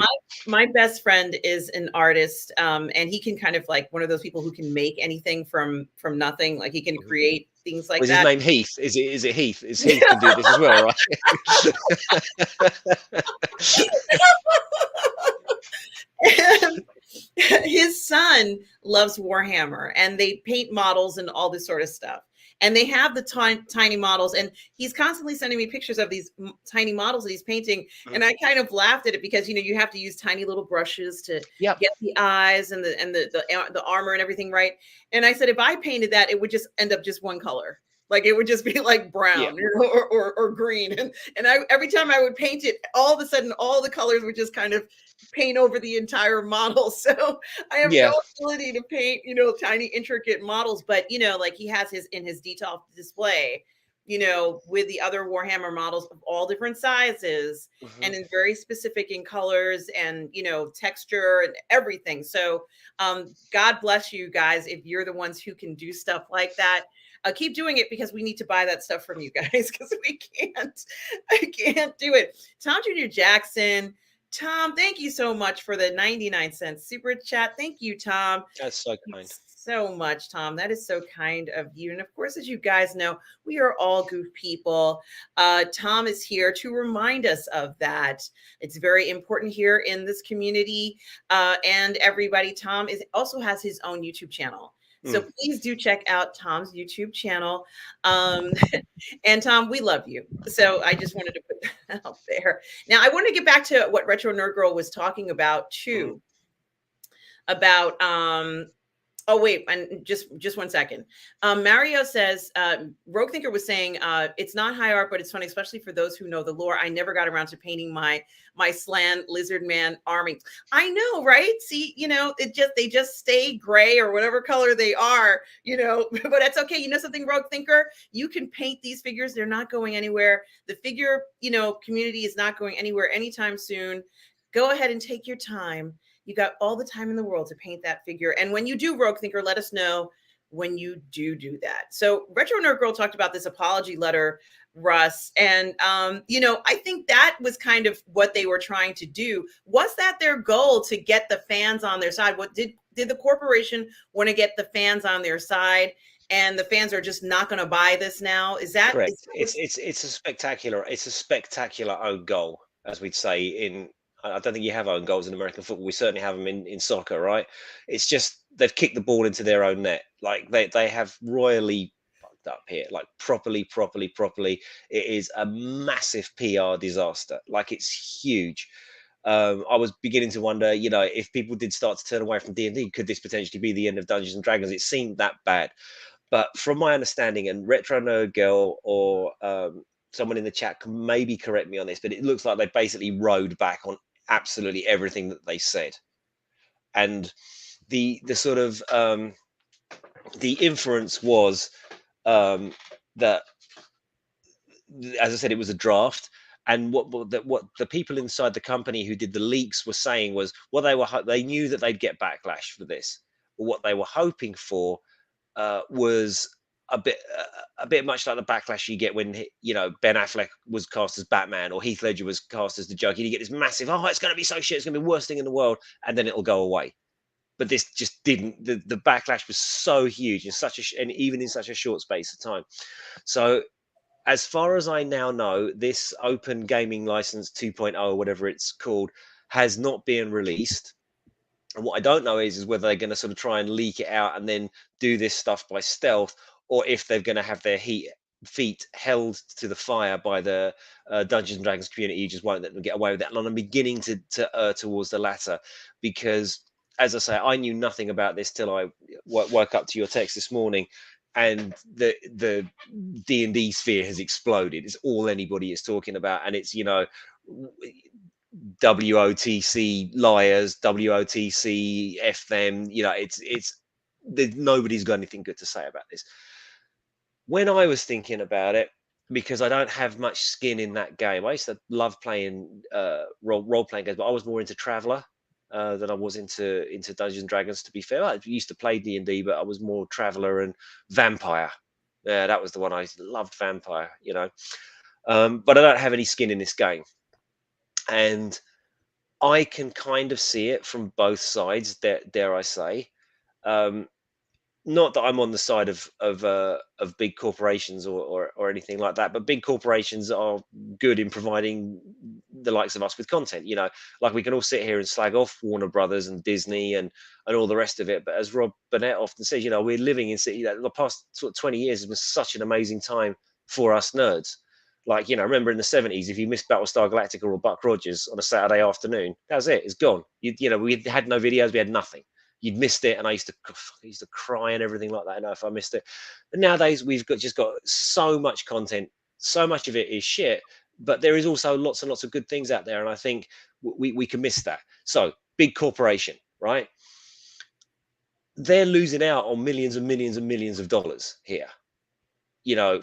[SPEAKER 1] my best friend is an artist, and he can kind of like one of those people who can make anything from nothing. Like he can create things like
[SPEAKER 2] Was his
[SPEAKER 1] that.
[SPEAKER 2] name Heath? Is it Heath? Is Heath can do this as well, right?
[SPEAKER 1] And his son loves Warhammer, and they paint models and all this sort of stuff. And they have the tiny models, and he's constantly sending me pictures of these tiny models that he's painting. And I kind of laughed at it because you have to use tiny little brushes to
[SPEAKER 2] Yep.
[SPEAKER 1] get the eyes and the armor and everything right. And I said, if I painted that, it would just end up just one color. Like it would just be like brown,
[SPEAKER 2] Yeah.
[SPEAKER 1] or green. And every time I would paint it, all of a sudden all the colors would just kind of paint over the entire model. So I have
[SPEAKER 2] Yeah.
[SPEAKER 1] no ability to paint, tiny intricate models, but like he has his in his detail display, with the other Warhammer models of all different sizes and in very specific in colors and texture and everything. So God bless you guys if you're the ones who can do stuff like that. Keep doing it because we need to buy that stuff from you guys because I can't do it. Tom Jr. Jackson, Tom, thank you so much for the 99 cents super chat. Thank you, Tom.
[SPEAKER 2] That's so kind.
[SPEAKER 1] So much, Tom. That is so kind of you. And of course, as you guys know, we are all goof people. Tom is here to remind us of that. It's very important here in this community. And everybody, Tom also has his own YouTube channel. So please do check out Tom's YouTube channel. And Tom, we love you. So I just wanted to put that out there. Now, I want to get back to what Retro Nerd Girl was talking about too. About Oh wait, and just 1 second. Mario says Rogue Thinker was saying it's not high art, but it's fun, especially for those who know the lore. I never got around to painting my Slan Lizard Man army. I know, right? See, they just stay gray or whatever color they are, but that's okay. You know something, Rogue Thinker? You can paint these figures. They're not going anywhere. The figure, community is not going anywhere anytime soon. Go ahead and take your time. You got all the time in the world to paint that figure. And when you do, Rogue Thinker, let us know when you do that. So Retro Nerd Girl talked about this apology letter, Russ. And, I think that was kind of what they were trying to do. Was that their goal, to get the fans on their side? What did the corporation want to get the fans on their side? And the fans are just not going to buy this now. Is that
[SPEAKER 2] Correct.
[SPEAKER 1] is that
[SPEAKER 2] It's a spectacular own goal, as we'd say in. I don't think you have own goals in American football. We certainly have them in soccer, right? It's just they've kicked the ball into their own net. Like they have royally fucked up here. Like properly. It is a massive PR disaster. Like it's huge. I was beginning to wonder, if people did start to turn away from D&D, could this potentially be the end of Dungeons and Dragons? It seemed that bad. But from my understanding, and Retro Nerd Girl or someone in the chat can maybe correct me on this, but it looks like they basically rode back on absolutely everything that they said. And the sort of the inference was that, as I said, it was a draft. And what the people inside the company who did the leaks were saying was, well, they knew that they'd get backlash for this. But what they were hoping for was a bit much like the backlash you get when Ben Affleck was cast as Batman or Heath Ledger was cast as the Joker. You get this massive, oh, it's going to be so shit, it's going to be the worst thing in the world, and then it'll go away. But this just didn't. The backlash was so huge in and even in such a short space of time. So as far as I now know, this Open Gaming License 2.0, whatever it's called, has not been released. And what I don't know is whether they're going to sort of try and leak it out and then do this stuff by stealth, or if they're going to have their feet held to the fire by the Dungeons and Dragons community. You just won't let them get away with that. And I'm beginning to err towards the latter, because, as I say, I knew nothing about this till I woke up to your text this morning, and the D&D sphere has exploded. It's all anybody is talking about, and it's WOTC liars, WOTC F them. Nobody's got anything good to say about this. When I was thinking about it, because I don't have much skin in that game, I used to love playing role playing games, but I was more into Traveller than I was into Dungeons and Dragons. To be fair, I used to play D&D, but I was more Traveller and Vampire. Yeah, that was the one I loved, Vampire. But I don't have any skin in this game, and I can kind of see it from both sides. Dare I say? Not that I'm on the side of big corporations or anything like that, but big corporations are good in providing the likes of us with content. Like we can all sit here and slag off Warner Brothers and Disney and all the rest of it. But as Rob Burnett often says, we're living in the past sort of 20 years has been such an amazing time for us nerds. Like, remember in the 70s, if you missed Battlestar Galactica or Buck Rogers on a Saturday afternoon, that was it. It's gone. We had no videos, we had nothing. You'd missed it, and I used to cry and everything like that. If I missed it, but nowadays we've just got so much content. So much of it is shit, but there is also lots and lots of good things out there, and I think we can miss that. So big corporation, right? They're losing out on millions and millions and millions of dollars here.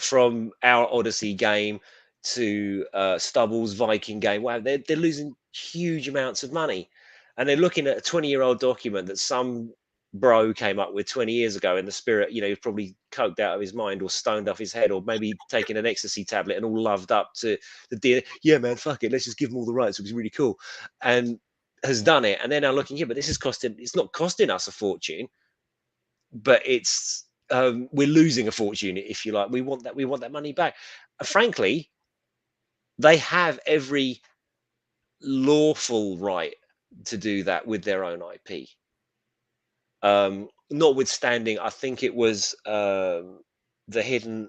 [SPEAKER 2] From our Odysee game to Stubble's Viking game. Wow, they're losing huge amounts of money. And they're looking at a 20-year-old document that some bro came up with 20 years ago in the spirit, he's probably coked out of his mind or stoned off his head or maybe taken an ecstasy tablet and all loved up to the deal. Yeah, man, fuck it. Let's just give them all the rights. It was really cool. And has done it. And they're now looking here, but it's not costing us a fortune, but we're losing a fortune, if you like. We want that money back. Frankly, they have every lawful right to do that with their own IP. Notwithstanding, I think it was the hidden,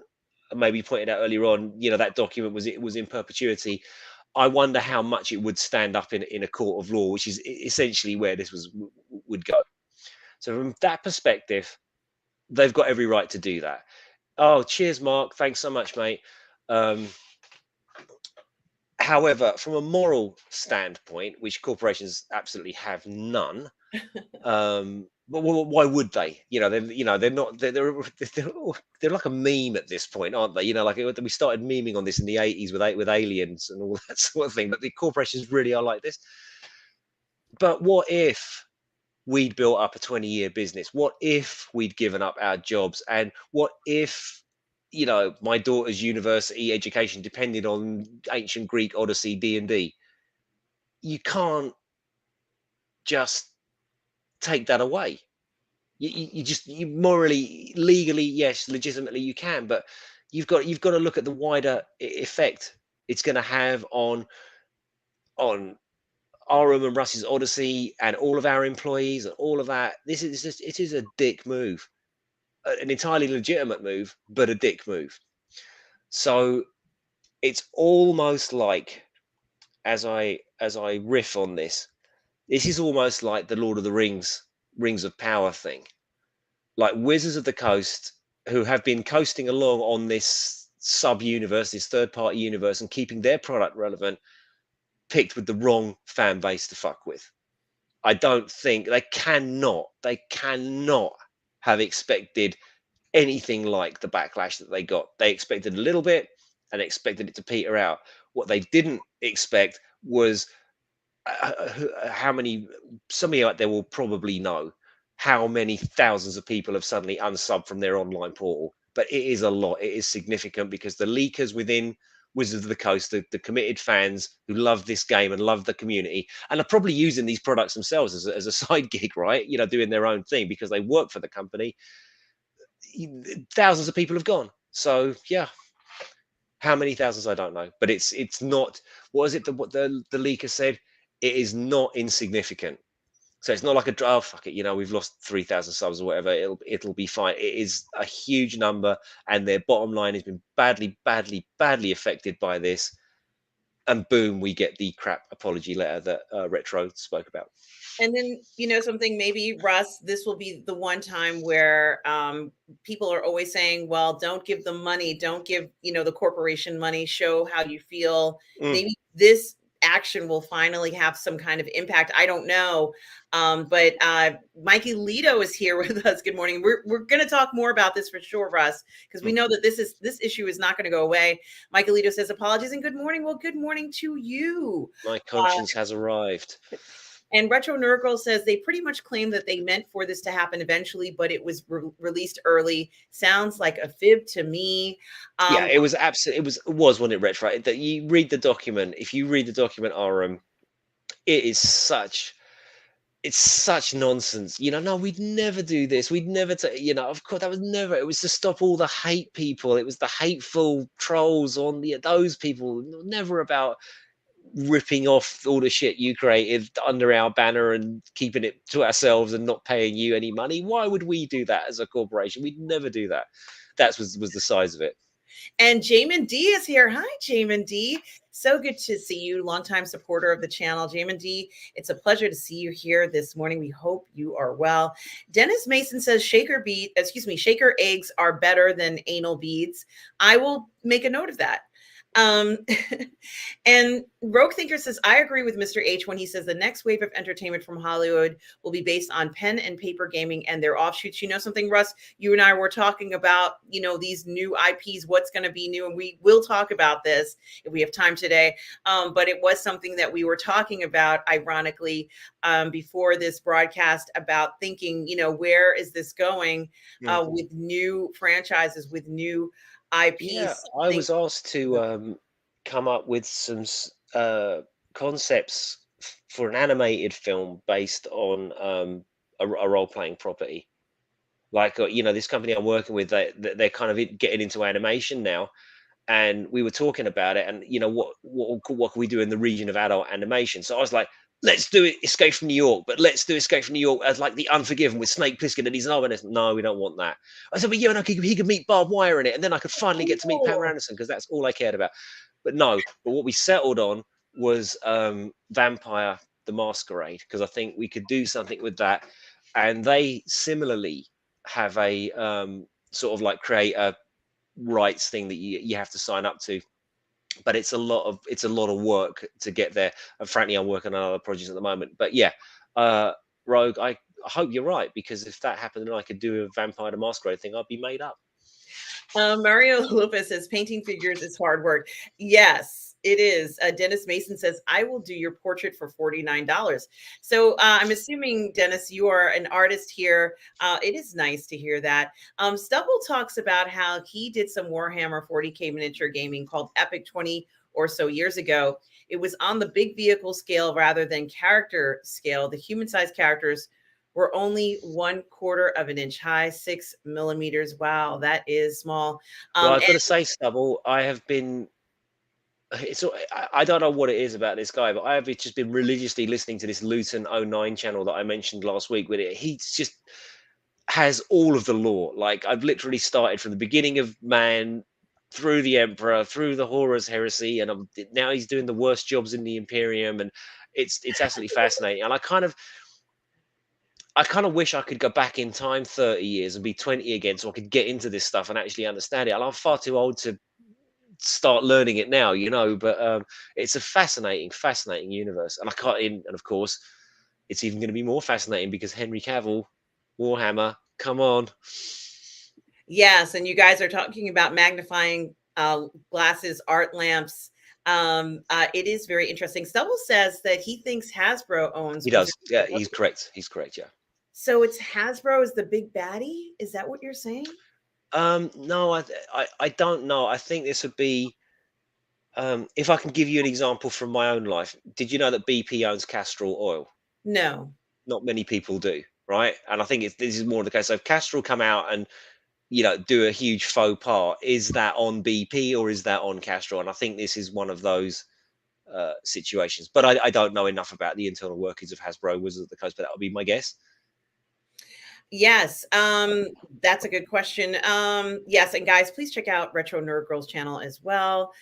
[SPEAKER 2] maybe pointed out earlier on, that document was in perpetuity. I wonder how much it would stand up in a court of law, which is essentially where this would go. So from that perspective, they've got every right to do that. Oh, cheers, Mark. Thanks so much, mate. Um, However, from a moral standpoint, which corporations absolutely have none, but why would they? They're not. They're like a meme at this point, aren't they? Like we started memeing on this in the '80s with aliens and all that sort of thing. But the corporations really are like this. But what if we'd built up a 20-year business? What if we'd given up our jobs? And what if, my daughter's university education depended on ancient Greek Odyssey D&D? You can't just take that away. You morally, legally, yes, legitimately you can, but you've got to look at the wider effect it's going to have on Arum and Russ's Odyssey and all of our employees and all of that. It is a dick move, an entirely legitimate move, but a dick move. So it's almost like, as I riff on this is almost like the Lord of the Rings of Power thing, like Wizards of the Coast, who have been coasting along on this sub universe, this third party universe, and keeping their product relevant, picked with the wrong fan base to fuck with. I don't think they cannot have expected anything like the backlash that they got. They expected a little bit and expected it to peter out. What they didn't expect was how many, some of you out there will probably know how many thousands of people have suddenly unsubbed from their online portal. But it is a lot. It is significant because the leakers within Wizards of the Coast, the committed fans who love this game and love the community, and are probably using these products themselves as a side gig, right? Doing their own thing because they work for the company. Thousands of people have gone. So yeah, how many thousands I don't know, but it's not. What is it? What the leaker said? It is not insignificant. So it's not like oh fuck it, we've lost 3,000 subs or whatever. It'll be fine. It is a huge number, and their bottom line has been badly, badly, badly affected by this. And boom, we get the crap apology letter that Retro spoke about.
[SPEAKER 1] And then, something, maybe, Russ, this will be the one time where people are always saying, well, don't give them money. Don't give, the corporation money. Show how you feel. Maybe this action will finally have some kind of impact. I don't know. But Mikey Lito is here with us. Good morning. We're going to talk more about this for sure, Russ, because we know that this issue is not going to go away. Mikey Lito says, apologies and good morning. Well, good morning to you.
[SPEAKER 2] My conscience has arrived.
[SPEAKER 1] And Retro Nurgle says they pretty much claim that they meant for this to happen eventually, but it was released early. Sounds like a fib to me.
[SPEAKER 2] Yeah, it was absolutely. It was when it Retro. That you read the document. If you read the document, it is such. It's such nonsense. No, we'd never do this. We'd never, of course, that was never. It was to stop all the hate people. It was the hateful trolls on those people. Never about ripping off all the shit you created under our banner and keeping it to ourselves and not paying you any money. Why would we do that as a corporation? We'd never do that. That was the size of it.
[SPEAKER 1] And Jamin D is here. Hi, Jamin D. So good to see you, longtime supporter of the channel. Jamin D, it's a pleasure to see you here this morning. We hope you are well. Dennis Mason says shaker eggs are better than anal beads. I will make a note of that. And Rogue Thinker says, I agree with Mr. H when he says the next wave of entertainment from Hollywood will be based on pen and paper gaming and their offshoots. You know something, Russ? You and I were talking about, these new IPs, what's going to be new. And we will talk about this if we have time today. But it was something that we were talking about, ironically, before this broadcast, about thinking, where is this going with new franchises, with new IPs.
[SPEAKER 2] Yeah, I was asked to come up with some concepts for an animated film based on a role-playing property. Like, this company I'm working with, they're kind of getting into animation now, and we were talking about it, and what can we do in the region of adult animation? So I was like, let's do it, Escape from New York, but let's do Escape from New York as like the Unforgiven with Snake Plissken and his arm. No, we don't want that. I said, but yeah, no, he could meet Barbed Wire in it, and then I could finally get to meet Pamela Anderson because that's all I cared about. But no, but what we settled on was Vampire the Masquerade, because I think we could do something with that. and they similarly have a sort of like create a rights thing that you have to sign up to, but it's a lot of work to get there. And frankly, I'm working on other projects at the moment. But yeah, Rogue, I hope you're right, because if that happened and I could do a Vampire the Masquerade thing, I'd be made up.
[SPEAKER 1] Mario Lopez says painting figures is hard work. Yes, it is. Dennis Mason says, I will do your portrait for $49. So I'm assuming, Dennis, you are an artist here. It is nice to hear that. Stubble talks about how he did some Warhammer 40K miniature gaming called Epic 20 or so years ago. It was on the big vehicle scale rather than character scale. The human sized characters were only 1/4 of an inch high, 6 millimeters. Wow, that is small.
[SPEAKER 2] Well, I've got to
[SPEAKER 1] And
[SPEAKER 2] say, Stubble, I have been. I don't know what it is about this guy, but I have just been religiously listening to this Luton09 channel that I mentioned last week. With it, he's just has all of the lore. Like, I've literally started from the beginning of man, through the Emperor, through the Horus Heresy, and now he's doing the worst jobs in the Imperium, and it's absolutely fascinating. And I kind of wish I could go back in time 30 years and be 20 again, so I could get into this stuff and actually understand it. And I'm far too old to start learning it now, but it's a fascinating universe. And I can't and of course it's even going to be more fascinating because Henry Cavill, Warhammer, come on.
[SPEAKER 1] yes, and you guys are talking about magnifying glasses, art lamps. It is very interesting. Stubble says that he thinks Hasbro owns
[SPEAKER 2] He
[SPEAKER 1] Wizard
[SPEAKER 2] does. Yeah,
[SPEAKER 1] of the
[SPEAKER 2] he's correct. He's correct. Yeah.
[SPEAKER 1] So it's Hasbro is the big baddie? Is that what you're saying?
[SPEAKER 2] No, I don't know. I think this would be, if I can give you an example from my own life. Did you know that BP owns Castrol Oil?
[SPEAKER 1] No.
[SPEAKER 2] Not many people do, right? And I think this is more the case. So if Castrol come out and do a huge faux pas, is that on BP or is that on Castrol? And I think this is one of those situations. But I don't know enough about the internal workings of Hasbro Wizards of the Coast, but that would be my guess.
[SPEAKER 1] Yes, that's a good question. Yes, and guys, please check out Retro Nerd Girl's channel as well.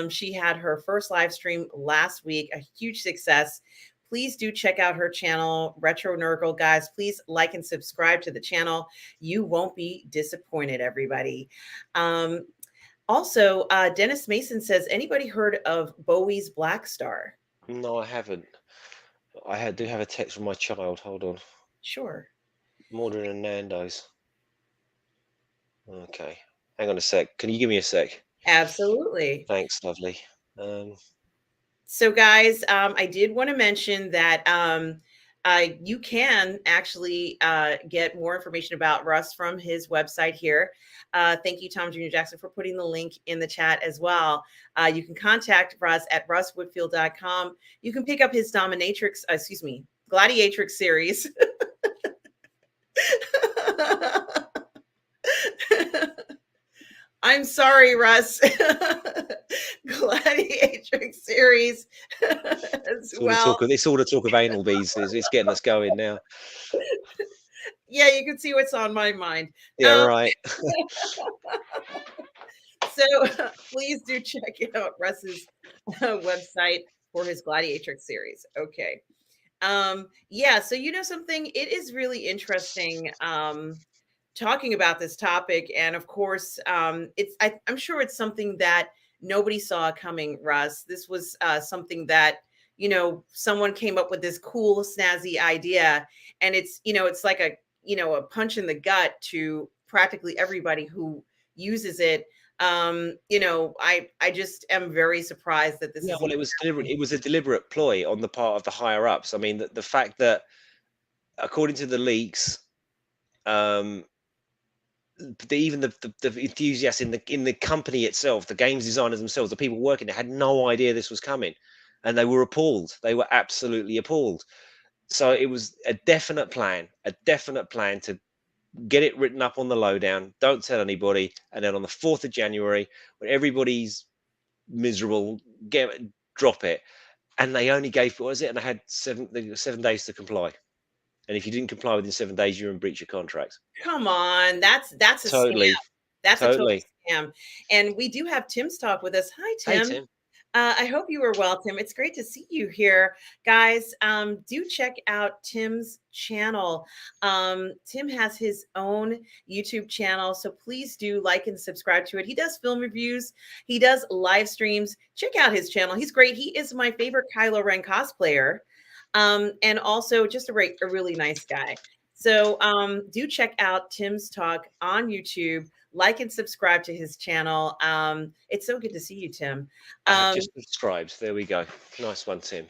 [SPEAKER 1] She had her first live stream last week, a huge success. Please do check out her channel, Retro Nerd Girl. Guys, please like and subscribe to the channel. You won't be disappointed, everybody. Also, Dennis Mason says, anybody heard of Bowie's Black Star?
[SPEAKER 2] No, I haven't. Do have a text from my child. Hold on.
[SPEAKER 1] Sure.
[SPEAKER 2] I'm ordering a Nando's. Okay. Hang on a sec. Can you give me a sec?
[SPEAKER 1] Absolutely.
[SPEAKER 2] Thanks, lovely.
[SPEAKER 1] So, guys, I did want to mention that you can actually get more information about Russ from his website here. Thank you, Tom Jr. Jackson, for putting the link in the chat as well. You can contact Russ at russwhitfield.com. You can pick up his Gladiatrix series. I'm sorry, Russ. Gladiatrix series as well.
[SPEAKER 2] It's all the talk of anal bees. It's getting us going now.
[SPEAKER 1] Yeah, you can see what's on my mind.
[SPEAKER 2] Yeah, right.
[SPEAKER 1] So please do check out Russ's website for his Gladiatrix series. Okay. Yeah, so something, it is really interesting talking about this topic. And of course, I'm sure it's something that nobody saw coming, Russ. This was something that, someone came up with this cool, snazzy idea. And it's like a punch in the gut to practically everybody who uses it. I just am very surprised that this is.
[SPEAKER 2] Well, it was deliberate. It was a deliberate ploy on the part of the higher ups. I mean, the fact that, according to the leaks, even the enthusiasts in the company itself, the games designers themselves, the people working there, had no idea this was coming, and they were appalled. They were absolutely appalled. So it was a definite plan to get it written up on the lowdown. Don't tell anybody, and then on the 4th of January, when everybody's miserable, drop it. And they only gave, what was it? And they had 7 days to comply. And if you didn't comply within 7 days, you're in breach of contract.
[SPEAKER 1] Come on, that's a
[SPEAKER 2] Totally.
[SPEAKER 1] scam. That's
[SPEAKER 2] Totally.
[SPEAKER 1] a total scam. And we do have Tim's talk with us. Hi, Tim.
[SPEAKER 2] Hey, Tim.
[SPEAKER 1] I hope you are well, Tim. It's great to see you here, guys. Do check out Tim's channel. Tim has his own YouTube channel, so please do like and subscribe to it. He does film reviews, he does live streams. Check out his channel. He's great. He is my favorite Kylo Ren cosplayer, and also just a really nice guy. So do check out Tim's Talk on YouTube. Like and subscribe to his channel. It's so good to see you, Tim.
[SPEAKER 2] I have
[SPEAKER 1] Um,
[SPEAKER 2] just subscribed. There we go. Nice one, Tim.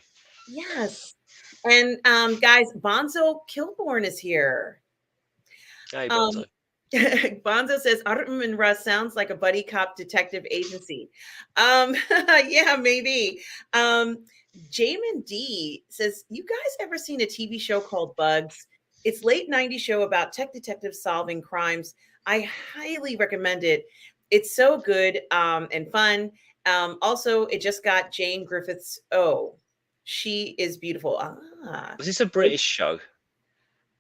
[SPEAKER 1] yes. And guys, Bonzo Kilborn is here.
[SPEAKER 2] Hey,
[SPEAKER 1] Um,
[SPEAKER 2] Bonzo.
[SPEAKER 1] Bonzo says Artem and Russ sounds like a buddy cop detective agency. Yeah, maybe. Jamin D says, you guys ever seen a TV show called Bugs? It's late 90s show about tech detectives solving crimes. I highly recommend it. It's so good and fun. Also, it just got Jane Griffiths. Oh, she is beautiful. Ah,
[SPEAKER 2] Was this a British show?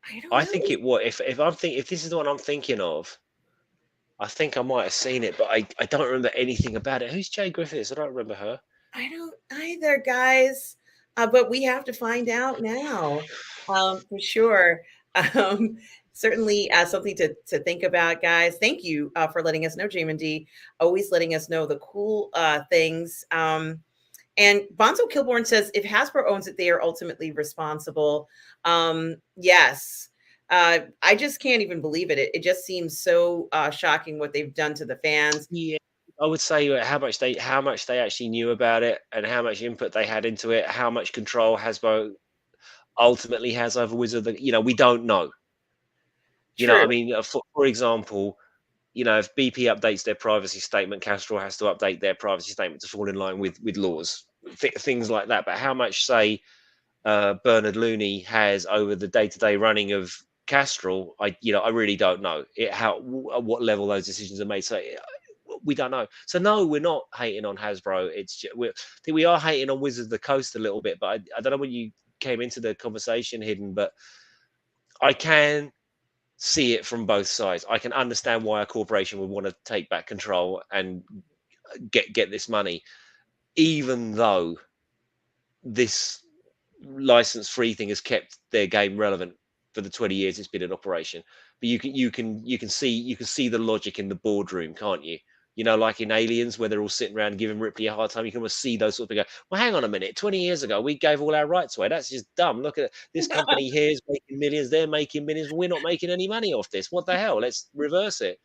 [SPEAKER 1] I don't
[SPEAKER 2] I
[SPEAKER 1] know.
[SPEAKER 2] think it was. If this is the one I'm thinking of, I think I might have seen it, but I don't remember anything about it. Who's Jay Griffiths? I don't remember her.
[SPEAKER 1] I don't either, guys. But we have to find out now, for sure. Um, Certainly something to think about, guys. Thank you for letting us know, Jamin D. Always letting us know the cool things. And Bonzo Kilborn says if Hasbro owns it, they are ultimately responsible. Yes. I just can't even believe it. It just seems so shocking what they've done to the fans.
[SPEAKER 2] Yeah, I would say how much they actually knew about it and how much input they had into it, how much control Hasbro ultimately has over Wizard. We don't know. I
[SPEAKER 1] True.
[SPEAKER 2] mean, for example, if BP updates their privacy statement, Castrol has to update their privacy statement to fall in line with laws, things like that. But how much say Bernard Looney has over the day-to-day running of Castrol, I really don't know at what level those decisions are made. So we don't know. So no, we're not hating on Hasbro. I think we are hating on Wizards of the Coast a little bit. But I don't know when you came into the conversation, Hidden, but I can see it from both sides. I can understand why a corporation would want to take back control and get this money, even though this license free thing has kept their game relevant for the 20 years it's been in operation. But you can see the logic in the boardroom, can't you? Like in Aliens, where they're all sitting around giving Ripley a hard time. You can almost see those sort of people go, well, hang on a minute. 20 years ago, we gave all our rights away. That's just dumb. Look at this company here is making millions. They're making millions. We're not making any money off this. What the hell? Let's reverse it.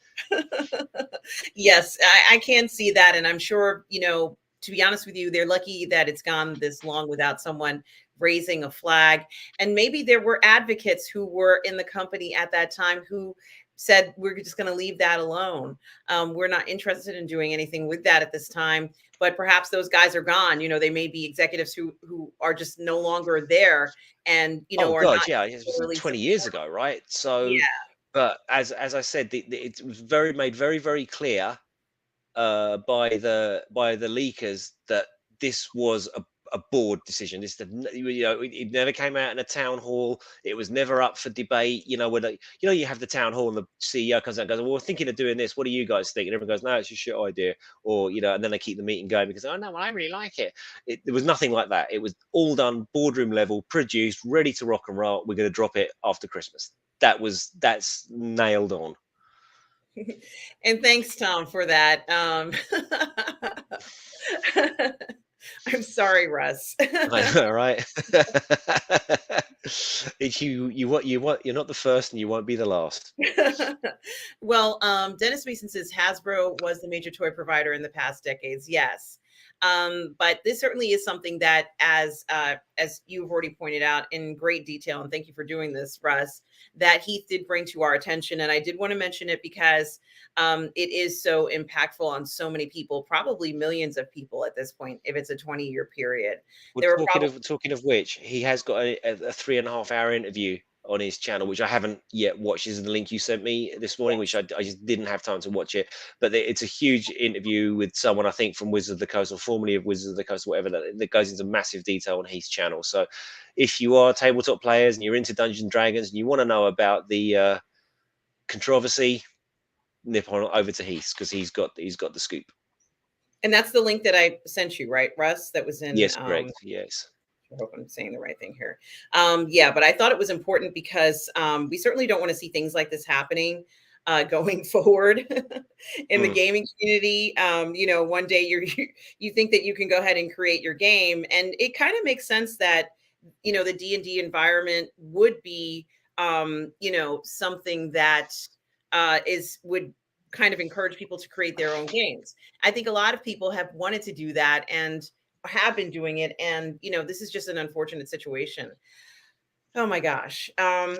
[SPEAKER 1] Yes, I can see that. And I'm sure, to be honest with you, they're lucky that it's gone this long without someone raising a flag. And maybe there were advocates who were in the company at that time who said, we're just going to leave that alone. We're not interested in doing anything with that at this time. But perhaps those guys are gone. They may be executives who are just no longer there and,
[SPEAKER 2] Oh
[SPEAKER 1] are
[SPEAKER 2] God,
[SPEAKER 1] not
[SPEAKER 2] yeah, it was
[SPEAKER 1] necessarily
[SPEAKER 2] 20 years
[SPEAKER 1] supportive.
[SPEAKER 2] ago, right? So,
[SPEAKER 1] Yeah,
[SPEAKER 2] but as I said, it was made very very clear by the leakers that this was a board decision. It never came out in a town hall. It was never up for debate. When you have the town hall and the CEO comes out and goes, "Well, we're thinking of doing this. What do you guys think?" And everyone goes, "No, it's a shit idea." Or and then they keep the meeting going because, "Oh no, well, I really like it." There was nothing like that. It was all done boardroom level, produced, ready to rock and roll. We're going to drop it after Christmas. That's nailed on.
[SPEAKER 1] and thanks, Tom, for that. I'm sorry, Russ.
[SPEAKER 2] I know, right? It's you're not the first and you won't be the last.
[SPEAKER 1] Well, Dennis Mason says Hasbro was the major toy provider in the past decades. Yes. But this certainly is something that, as you've already pointed out in great detail, and thank you for doing this, Russ, that Heath did bring to our attention. And I did want to mention it because it is so impactful on so many people, probably millions of people at this point, if it's a 20-year period.
[SPEAKER 2] Well,
[SPEAKER 1] There were
[SPEAKER 2] talking of which, he has got a 3.5 hour interview on his channel, which I haven't yet watched. This is the link you sent me this morning, which I just didn't have time to watch it. But it's a huge interview with someone I think from Wizards of the Coast or formerly of Wizards of the Coast, or whatever, that goes into massive detail on his channel. So if you are tabletop players and you're into Dungeons and Dragons and you want to know about the controversy, nip on over to Heath because he's got the scoop.
[SPEAKER 1] And that's the link that I sent you, right, Russ? That was in
[SPEAKER 2] Yes, correct. Yes.
[SPEAKER 1] I hope I'm saying the right thing here. Yeah, but I thought it was important because we certainly don't want to see things like this happening going forward in the
[SPEAKER 2] Mm.
[SPEAKER 1] gaming community. You know, one day you think that you can go ahead and create your game, and it kind of makes sense that you know the D&D environment would be you know something that is would kind of encourage people to create their own games. I think a lot of people have wanted to do that and have been doing it, and you know this is just an unfortunate situation. Oh my gosh. Uh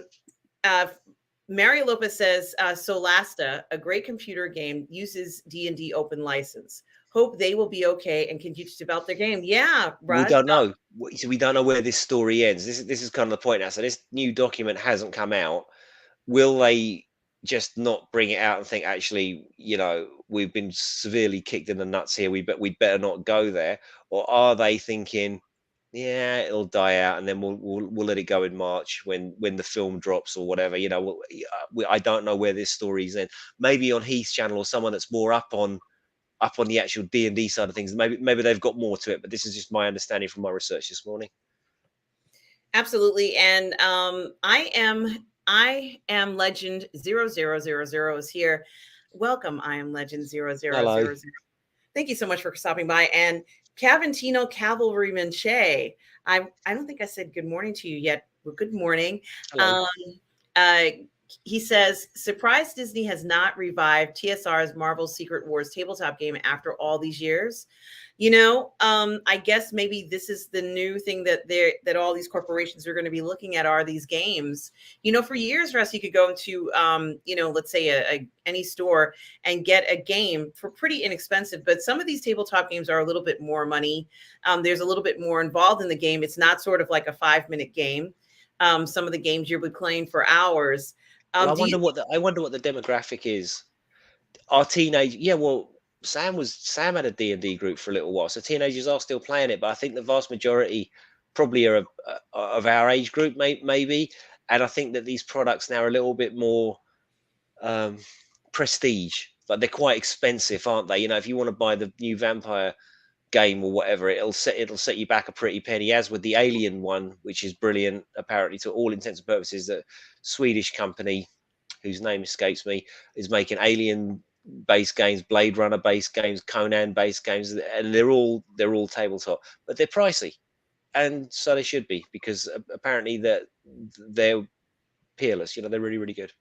[SPEAKER 1] Mary Lopez says Solasta, a great computer game, uses D&D open license. Hope they will be okay and continue to develop their game. Yeah,
[SPEAKER 2] We
[SPEAKER 1] Russ.
[SPEAKER 2] don't know. So we don't know where this story ends. This is kind of the point now. So this new document hasn't come out. Will they just not bring it out and think, actually, you know, we've been severely kicked in the nuts here. We'd better not go there, or are they thinking, yeah, it'll die out, and then we'll let it go in March when the film drops or whatever. You know, I don't know where this story's in. Maybe on Heath's channel or someone that's more up on the actual D&D side of things. Maybe they've got more to it, but this is just my understanding from my research this morning.
[SPEAKER 1] Absolutely. And I am Legend 0000 is here. Welcome, I am Legend
[SPEAKER 2] Hello.
[SPEAKER 1] 0000. Thank you so much for stopping by. And Cavantino Cavalryman Che, I don't think I said good morning to you yet. Well, good morning.
[SPEAKER 2] Hello.
[SPEAKER 1] Um, uh, he says, surprised Disney has not revived TSR's Marvel Secret Wars tabletop game after all these years. You know, I guess maybe this is the new thing that that all these corporations are going to be looking at are these games. You know, for years, Russ, you could go into, you know, let's say any store and get a game for pretty inexpensive. But some of these tabletop games are a little bit more money. There's a little bit more involved in the game. It's not sort of like a 5-minute game. Some of the games you'll be playing for hours.
[SPEAKER 2] Well,
[SPEAKER 1] Do you
[SPEAKER 2] I wonder what the demographic is. Our teenage, yeah. Well, Sam had a D&D group for a little while, so teenagers are still playing it. But I think the vast majority probably are of our age group, maybe. And I think that these products now are a little bit more um, prestige. Like they're quite expensive, aren't they? You know, if you want to buy the new Vampire game or whatever, it'll set you back a pretty penny. As with the Alien one, which is brilliant, apparently to all intents and purposes, that Swedish company whose name escapes me is making Alien based games, Blade Runner based games, Conan based games, and they're all tabletop, but they're pricey, and so they should be because apparently they're peerless. You know, they're really really good.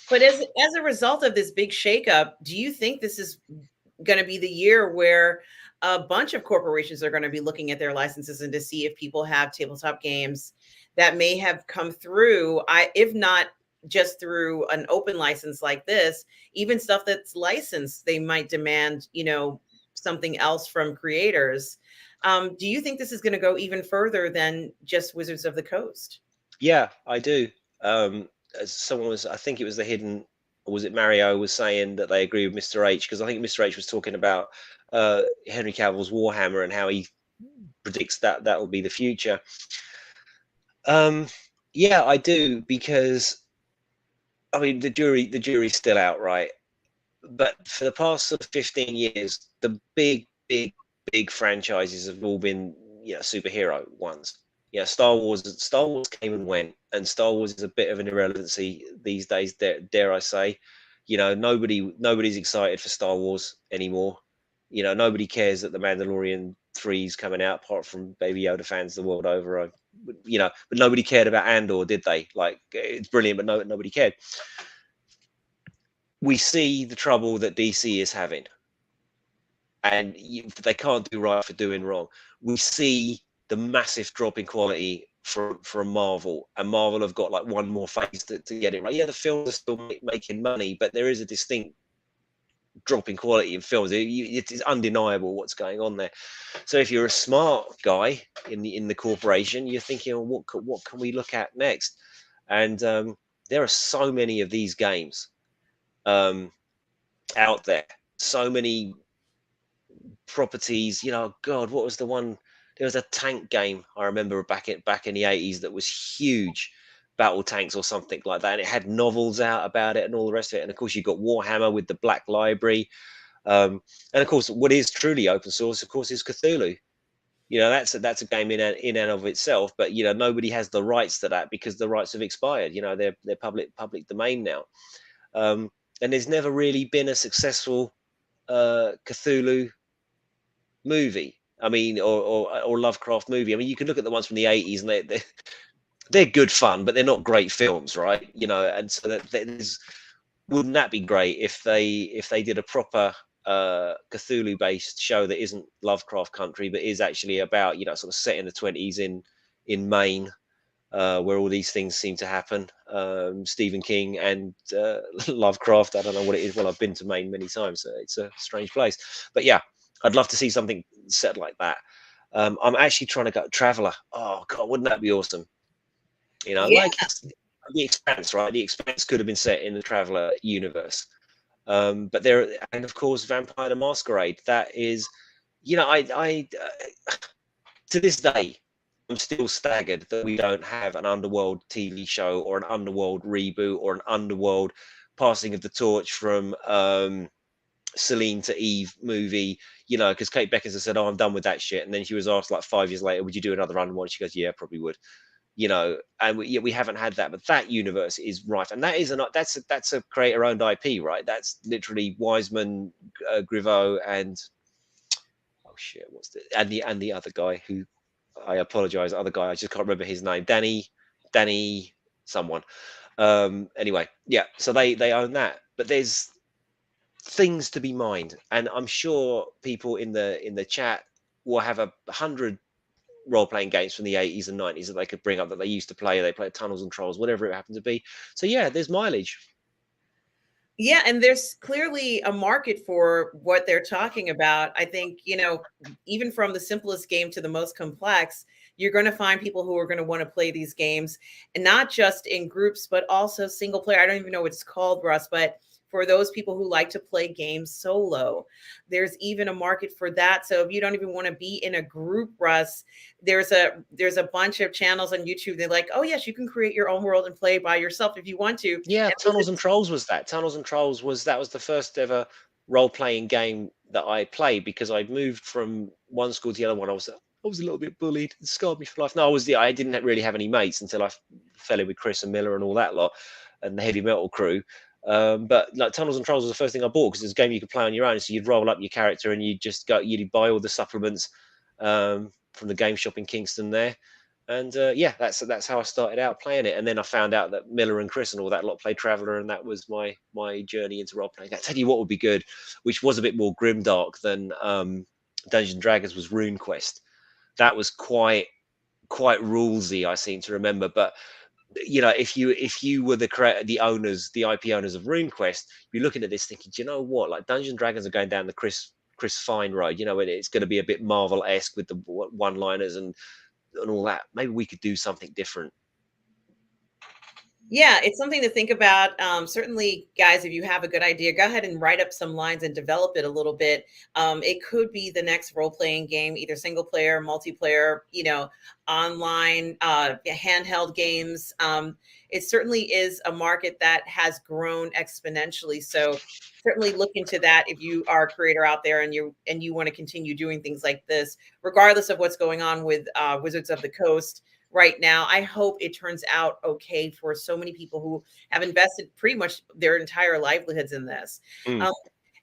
[SPEAKER 1] But as a result of this big shakeup, do you think this is going to be the year where a bunch of corporations are going to be looking at their licenses and to see if people have tabletop games that may have come through, if not just through an open license like this, even stuff that's licensed, they might demand, you know, something else from creators. Do you think this is going to go even further than just Wizards of the Coast?
[SPEAKER 2] Yeah, I do. As someone was, I think it was the hidden, or was it Mario was saying that they agree with Mr. H, because I think Mr. H was talking about Henry Cavill's Warhammer and how he predicts that that will be the future. Um, yeah, I do, because I mean the jury's still out, right? But for the past sort of 15 years, the big franchises have all been, you know, superhero ones. Yeah, Star Wars came and went, and Star Wars is a bit of an irrelevancy these days, dare I say. You know, nobody's excited for Star Wars anymore. You know, nobody cares that the Mandalorian 3 is coming out, apart from Baby Yoda fans the world over. You know, but nobody cared about Andor, did they? Like, it's brilliant, but nobody cared. We see the trouble that DC is having, and they can't do right for doing wrong. We see the massive drop in quality from Marvel, and Marvel have got like one more phase to get it right. Yeah, the films are still making money, but there is a distinct drop in quality in films. It is undeniable what's going on there. So if you're a smart guy in the corporation, you're thinking, well, what can we look at next? And there are so many of these games um, out there. So many properties. You know, God, what was the one? There was a tank game I remember back in the 80s that was huge, battle tanks or something like that, and it had novels out about it and all the rest of it. And of course, you got Warhammer with the Black Library. And of course, what is truly open source, of course, is Cthulhu. You know, that's a game in and of itself, but you know, nobody has the rights to that because the rights have expired. You know, they're public domain now. And there's never really been a successful Cthulhu movie. I mean, or Lovecraft movie. I mean, you can look at the ones from the 80s, and they're good fun, but they're not great films, right? You know, and so there's, wouldn't that be great if they did a proper Cthulhu based show that isn't Lovecraft country, but is actually about, you know, sort of set in the 20s in Maine, where all these things seem to happen. Stephen King and Lovecraft. I don't know what it is. Well, I've been to Maine many times, so it's a strange place. But yeah, I'd love to see something set like that. I'm actually trying to go Traveller. Oh God, wouldn't that be awesome? You know,
[SPEAKER 1] Yeah.
[SPEAKER 2] like it's the Expanse, right? The Expanse could have been set in the Traveller universe. But there, and of course, Vampire the Masquerade. That is, you know, to this day, I'm still staggered that we don't have an Underworld TV show or an Underworld reboot or an Underworld passing of the torch from Celine to Eve movie. You know, because Kate Beckinsale said, "Oh, I'm done with that shit," and then she was asked like 5 years later, "Would you do another Underworld?" She goes, "Yeah, probably would." You know, and we haven't had that, but that universe is rife, and that is that's a creator owned IP, right? That's literally Wiseman, Griveau, and oh shit, what's the and the other guy who, I apologize, other guy, I just can't remember his name. Danny, someone. Anyway, yeah. So they own that, but there's things to be mined, and I'm sure people in the chat will have 100 role-playing games from the 80s and 90s that they could bring up that they used to play. They played Tunnels and Trolls, whatever it happened to be. So yeah, there's mileage.
[SPEAKER 1] Yeah, and there's clearly a market for what they're talking about. I think, you know, even from the simplest game to the most complex, you're going to find people who are going to want to play these games, and not just in groups, but also single player. I don't even know what it's called, Russ, but for those people who like to play games solo, there's even a market for that. So if you don't even want to be in a group, Russ, there's a bunch of channels on YouTube. They're like, oh yes, you can create your own world and play by yourself if you want to.
[SPEAKER 2] Yeah,
[SPEAKER 1] And
[SPEAKER 2] Tunnels and Trolls was that. Tunnels and Trolls was that was the first ever role-playing game that I played because I moved from one school to the other one. I was a little bit bullied. It scarred me for life. No, I didn't really have any mates until I fell in with Chris and Miller and all that lot and the heavy metal crew. But like Tunnels and Trolls was the first thing I bought because it's a game you could play on your own. So you'd roll up your character and you'd buy all the supplements from the game shop in Kingston there. And yeah, that's how I started out playing it. And then I found out that Miller and Chris and all that lot played Traveller, and that was my journey into role playing. I tell you what would be good, which was a bit more grimdark than Dungeons and Dragons, was RuneQuest. That was quite rulesy, I seem to remember. But you know, if you were the owners, the IP owners of RuneQuest, you're looking at this thinking, do you know what? Like Dungeons and Dragons are going down the Chris Fine road. You know, and it's going to be a bit Marvel-esque with the one-liners and all that. Maybe we could do something different.
[SPEAKER 1] yeah, it's something to think about. Certainly, guys, if you have a good idea, go ahead and write up some lines and develop it a little bit. It could be the next role playing game, either single player, multiplayer, you know, online, handheld games. It certainly is a market that has grown exponentially. So, certainly look into that if you are a creator out there and you want to continue doing things like this, regardless of what's going on with Wizards of the Coast right now. I hope it turns out okay for so many people who have invested pretty much their entire livelihoods in this.
[SPEAKER 2] Mm.
[SPEAKER 1] Um,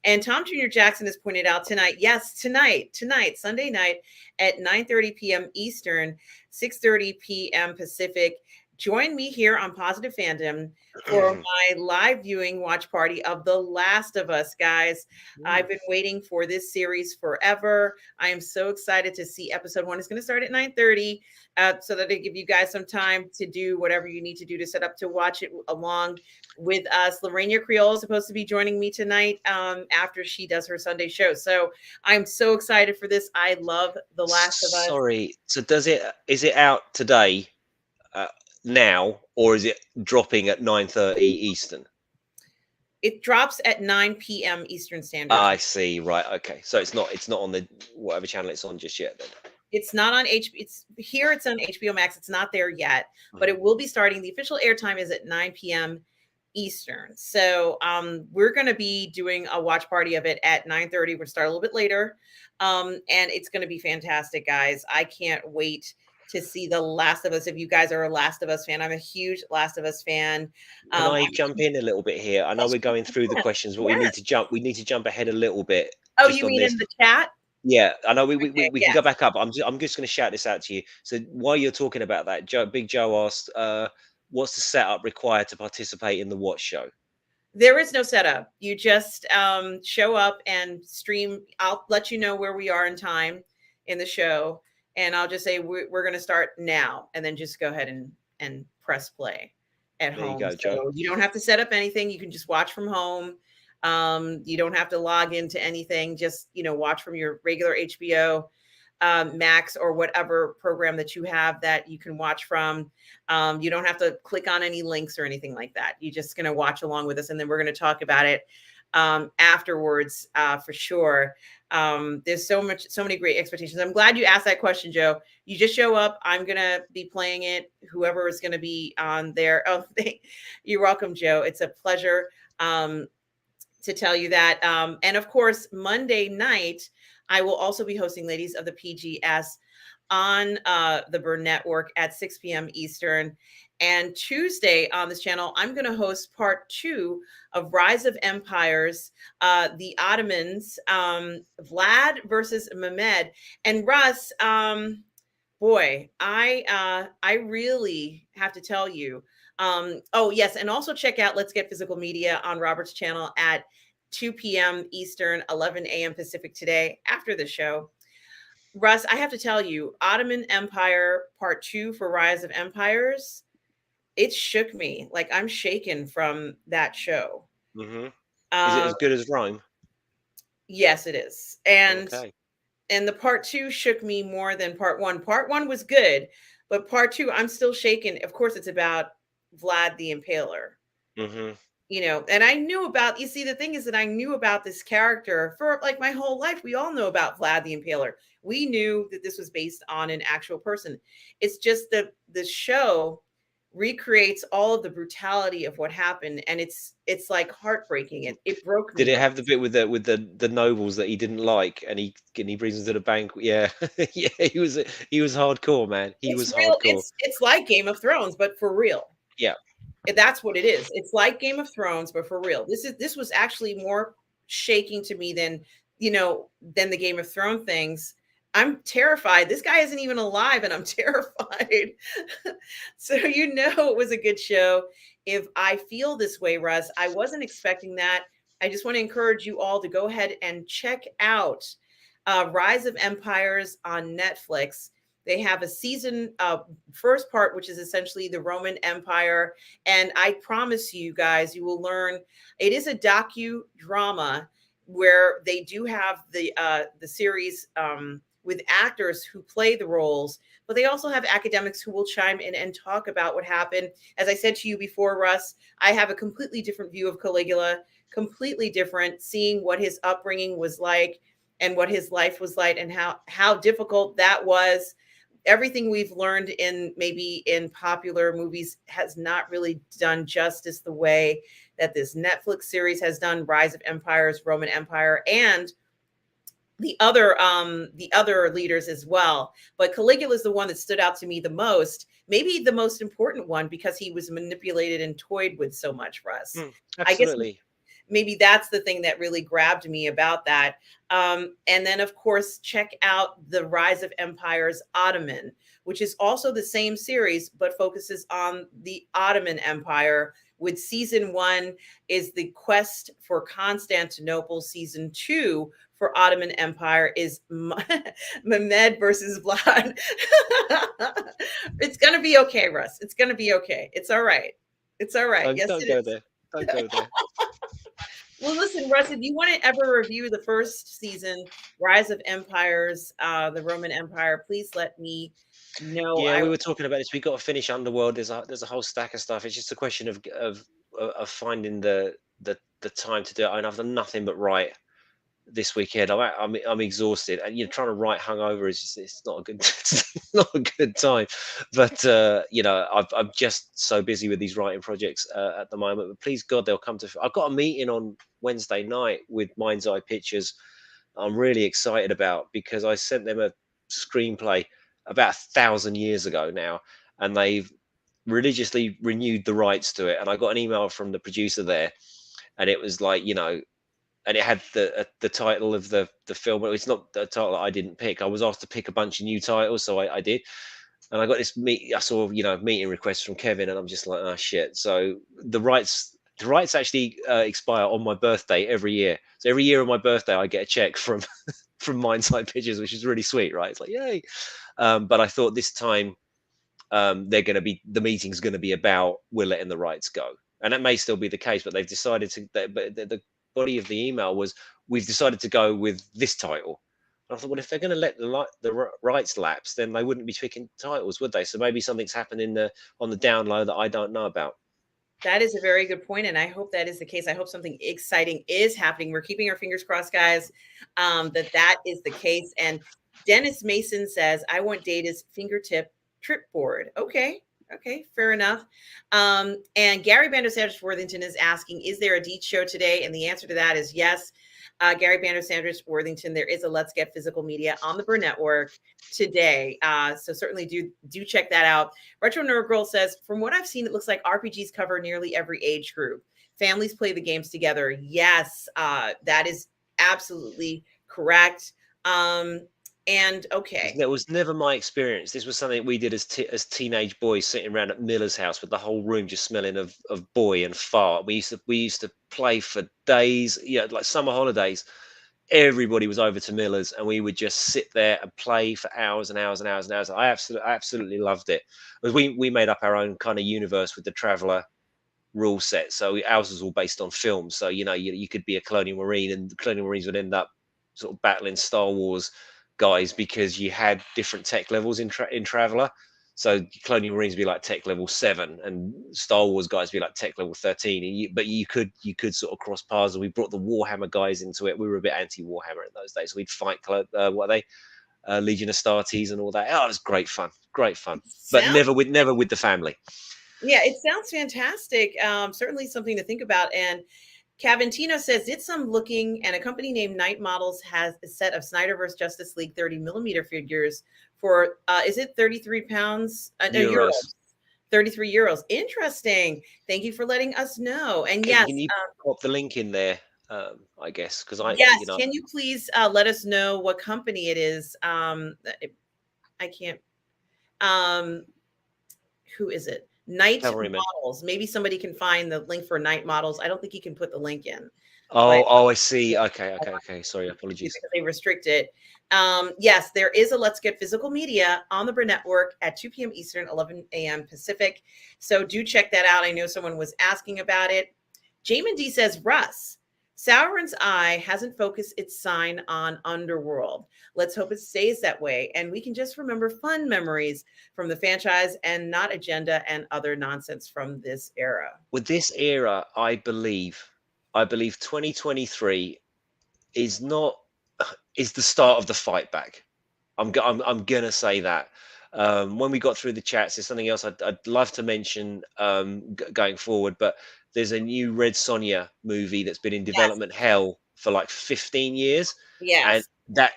[SPEAKER 1] and Tom Jr. Jackson has pointed out tonight, yes, tonight, Sunday night at 9:30 p.m. Eastern, 6:30 p.m. Pacific. Join me here on Positive Fandom for my live viewing watch party of The Last of Us, guys. I've been waiting for this series forever. I am so excited to see episode 1. It's going to start at 9:30, so that they give you guys some time to do whatever you need to do to set up to watch it along with us. Lorena Creole is supposed to be joining me tonight after she does her Sunday show. So I'm so excited for this. I love The Last of Us.
[SPEAKER 2] Sorry. So is it out today, uh, now, or is it dropping at 9:30 Eastern?
[SPEAKER 1] It drops at 9 p.m. Eastern Standard Time.
[SPEAKER 2] I see. Right. Okay. So it's not on the whatever channel it's on just yet then.
[SPEAKER 1] It's not on It's here. It's on HBO Max. It's not there yet, but it will be starting. The official airtime is at 9 p.m. Eastern. So we're going to be doing a watch party of it at 9:30. We'll start a little bit later. And it's going to be fantastic, guys. I can't wait to see The Last of Us. If you guys are a Last of Us fan, I'm a huge Last of Us fan.
[SPEAKER 2] Can I
[SPEAKER 1] I'm
[SPEAKER 2] jump in a little bit here? I know we're going through the questions, but we
[SPEAKER 1] yes.
[SPEAKER 2] need to jump. We need to jump ahead a little bit
[SPEAKER 1] Oh,
[SPEAKER 2] just
[SPEAKER 1] you
[SPEAKER 2] on
[SPEAKER 1] mean
[SPEAKER 2] this.
[SPEAKER 1] in the chat?
[SPEAKER 2] Yeah, I know
[SPEAKER 1] Okay,
[SPEAKER 2] we can go
[SPEAKER 1] yes.
[SPEAKER 2] back up. I'm just going to shout this out to you. So while you're talking about that, Big Joe asked, "What's the setup required to participate in the Watch Show?"
[SPEAKER 1] There is no setup. You just show up and stream. I'll let you know where we are in time in the show, and I'll just say we're going to start now, and then just go ahead and press play at
[SPEAKER 2] There you
[SPEAKER 1] home.
[SPEAKER 2] go, Joe.
[SPEAKER 1] So you don't have to set up anything. You can just watch from home. You don't have to log into anything. Just watch from your regular HBO Max or whatever program that you have that you can watch from. You don't have to click on any links or anything like that. You're just going to watch along with us, and then we're going to talk about it afterwards for sure. There's so many great expectations. I'm glad you asked that question, Joe. You just show up. I'm going to be playing it. Whoever is going to be on there. Oh, you're welcome, Joe. It's a pleasure. To tell you that. And of course, Monday night, I will also be hosting Ladies of the PGS on the Burn Network at 6 p.m. Eastern. And Tuesday on this channel, I'm going to host part 2 of Rise of Empires, the Ottomans, Vlad versus Mehmed. And Russ, boy, I really have to tell you. Oh yes, and also check out Let's Get Physical Media on Robert's channel at 2 p.m. Eastern, 11 a.m. Pacific today after the show. Russ, I have to tell you, Ottoman Empire Part 2 for Rise of Empires, it shook me. Like I'm shaken from that show.
[SPEAKER 2] Hmm. Is it
[SPEAKER 1] Um,
[SPEAKER 2] as good as Rome?
[SPEAKER 1] yes, it is. And
[SPEAKER 2] Okay.
[SPEAKER 1] the part 2 shook me more than part 1. Part 1 was good, but part 2 I'm still shaken. Of course it's about Vlad the Impaler.
[SPEAKER 2] Hmm.
[SPEAKER 1] And I knew about, you see, the thing is that I knew about this character for like my whole life. We all know about Vlad the Impaler. We knew that this was based on an actual person. It's just that the show recreates all of the brutality of what happened, and it's like heartbreaking. It broke
[SPEAKER 2] Did
[SPEAKER 1] me,
[SPEAKER 2] it
[SPEAKER 1] right?
[SPEAKER 2] have the bit with the nobles that he didn't like, and he brings them to the bank? Yeah, yeah. He was hardcore, man. He
[SPEAKER 1] It's
[SPEAKER 2] was
[SPEAKER 1] real.
[SPEAKER 2] hardcore.
[SPEAKER 1] It's like Game of Thrones, but for real.
[SPEAKER 2] Yeah.
[SPEAKER 1] That's what it is. It's like Game of Thrones, but for real. This was actually more shaking to me than the Game of Thrones things. I'm terrified. This guy isn't even alive, and I'm terrified. So it was a good show. If I feel this way, Russ, I wasn't expecting that. I just want to encourage you all to go ahead and check out Rise of Empires on Netflix. They have a season first part, which is essentially the Roman Empire. And I promise you guys, you will learn. It is a docu-drama where they do have the series with actors who play the roles, but they also have academics who will chime in and talk about what happened. As I said to you before, Russ, I have a completely different view of Caligula, completely different, seeing what his upbringing was like and what his life was like and how difficult that was. Everything we've learned in popular movies has not really done justice the way that this Netflix series has done. Rise of Empires, Roman Empire, and the other leaders as well. But Caligula is the one that stood out to me the most, maybe the most important one, because he was manipulated and toyed with so much. Russ, I guess
[SPEAKER 2] Absolutely.
[SPEAKER 1] maybe that's the thing that really grabbed me about that. And then, of course, check out the Rise of Empires Ottoman, which is also the same series, but focuses on the Ottoman Empire. With season 1 is the quest for Constantinople. Season 2 for Ottoman Empire is Mehmed versus Vlad. It's going to be okay, Russ. It's going to be okay. It's all right. It's all right. Yes,
[SPEAKER 2] Don't
[SPEAKER 1] it
[SPEAKER 2] go
[SPEAKER 1] is.
[SPEAKER 2] there. Don't go there.
[SPEAKER 1] Well, listen, Russ, if you want to ever review the first season, Rise of Empires, the Roman Empire, please let me know.
[SPEAKER 2] Yeah,
[SPEAKER 1] I
[SPEAKER 2] we were talking about this. We got to finish Underworld. There's a whole stack of stuff. It's just a question of finding the time to do it. And I've done nothing but write this weekend. I'm exhausted, and trying to write hungover is just, it's not a good it's not a good time. But I'm just so busy with these writing projects at the moment. But please God, they'll come to. I've got a meeting on Wednesday night with Mind's Eye Pictures. I'm really excited about, because I sent them a screenplay about 1,000 years ago now, and they've religiously renewed the rights to it. And I got an email from the producer there, and it was like, and it had the title of the film. But it's not the title that I didn't pick. I was asked to pick a bunch of new titles, so I did. And I got this I saw meeting requests from Kevin, and I'm just like, oh shit. So the rights actually expire on my birthday every year. So every year on my birthday, I get a check from from Mindside Pictures, which is really sweet, right? It's like, yay. But I thought this time, the meeting's going to be about we're letting the rights go, and that may still be the case, but they've decided to. But the body of the email was, we've decided to go with this title. And I thought, well, if they're going to let the rights lapse, then they wouldn't be picking titles, would they? So maybe something's happened on the down low that I don't know about.
[SPEAKER 1] That is a very good point, and I hope that is the case. I hope something exciting is happening. We're keeping our fingers crossed, guys, that is the case. And Dennis Mason says, "I want Data's fingertip trip board." Okay, okay, fair enough. And Gary Bando Sanders Worthington is asking, "Is there a Deet show today?" And the answer to that is yes. Gary Bando Sanders Worthington, there is a Let's Get Physical Media on the Burr Network today. So certainly do check that out. Retro Nerd Girl says, from what I've seen, it looks like RPGs cover nearly every age group. Families play the games together. Yes, that is absolutely correct. And okay.
[SPEAKER 2] That was never my experience. This was something we did as teenage boys, sitting around at Miller's house with the whole room just smelling of boy and fart. We used to play for days, like summer holidays. Everybody was over to Miller's, and we would just sit there and play for hours and hours and hours and hours. I absolutely loved it. Because we made up our own kind of universe with the Traveller rule set. So ours was all based on films. So you could be a Colonial Marine, and the Colonial Marines would end up sort of battling Star Wars guys, because you had different tech levels in Traveller. So Colonial Marines would be like tech level 7, and Star Wars guys would be like tech level 13. But you could sort of cross paths. And we brought the Warhammer guys into it. We were a bit anti Warhammer in those days, so we'd fight what are they, Legion Astartes and all that. Oh, it was great fun, but
[SPEAKER 1] Sounds
[SPEAKER 2] never with the family.
[SPEAKER 1] Yeah, it sounds fantastic. Certainly something to think about. And Cavantino says, did some looking, and a company named Night Models has a set of Snyderverse Justice League 30mm figures for, is it 33 pounds? No,
[SPEAKER 2] Euros.
[SPEAKER 1] euros. 33 euros. Interesting. Thank you for letting us know. And
[SPEAKER 2] Can,
[SPEAKER 1] yes,
[SPEAKER 2] can you pop the link in there? I guess, because
[SPEAKER 1] yes. Can you please let us know what company it is? I can't. Um, who is it? Night
[SPEAKER 2] Cavalryman.
[SPEAKER 1] Models. Maybe somebody can find the link for Night Models. I don't think you can put the link in. But
[SPEAKER 2] Oh, I see. Okay. Sorry, apologies.
[SPEAKER 1] because they restrict it. Yes, there is a Let's Get Physical Media on the Burr Network at 2 p.m. Eastern, 11 a.m. Pacific. So do check that out. I know someone was asking about it. Jamin D says, Russ, Sauron's eye hasn't focused its sign on Underworld. Let's hope it stays that way, and we can just remember fun memories from the franchise and not agenda and other nonsense from this era.
[SPEAKER 2] With this era, I believe 2023 is the start of the fight back. I'm gonna say that. When we got through the chats, there's something else I'd love to mention going forward. But there's a new Red Sonja movie that's been in
[SPEAKER 1] Yes,
[SPEAKER 2] development hell for like 15 years, and
[SPEAKER 1] yes.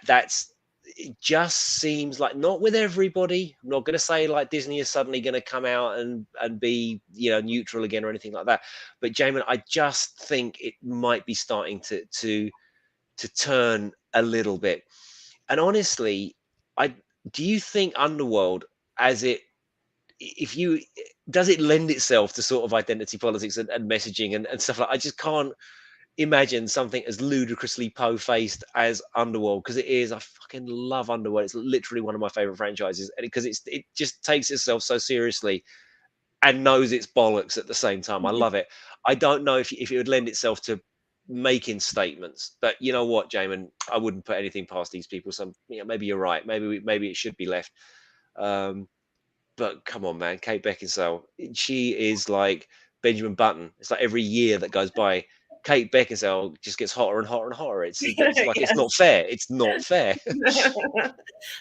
[SPEAKER 2] that's it just seems like, not with everybody. I'm not going to say like Disney is suddenly going to come out and be neutral again or anything like that. But Jamin, I just think it might be starting to turn a little bit. And honestly, I do you think Underworld, as it if you does it lend itself to sort of identity politics and messaging and stuff like, I just can't imagine something as ludicrously po-faced as Underworld, because it is. I fucking love Underworld. It's literally one of my favorite franchises, and because it just takes itself so seriously and knows its bollocks at the same time. I love it. I don't know if it would lend itself to making statements, but you know what, Jamin, I wouldn't put anything past these people. So maybe you're right. Maybe it should be left. Um, but come on, man, Kate Beckinsale, she is like Benjamin Button. It's like every year that goes by, Kate Beckinsale just gets hotter and hotter and hotter. It's like it's not
[SPEAKER 1] Yes.
[SPEAKER 2] fair. It's not fair.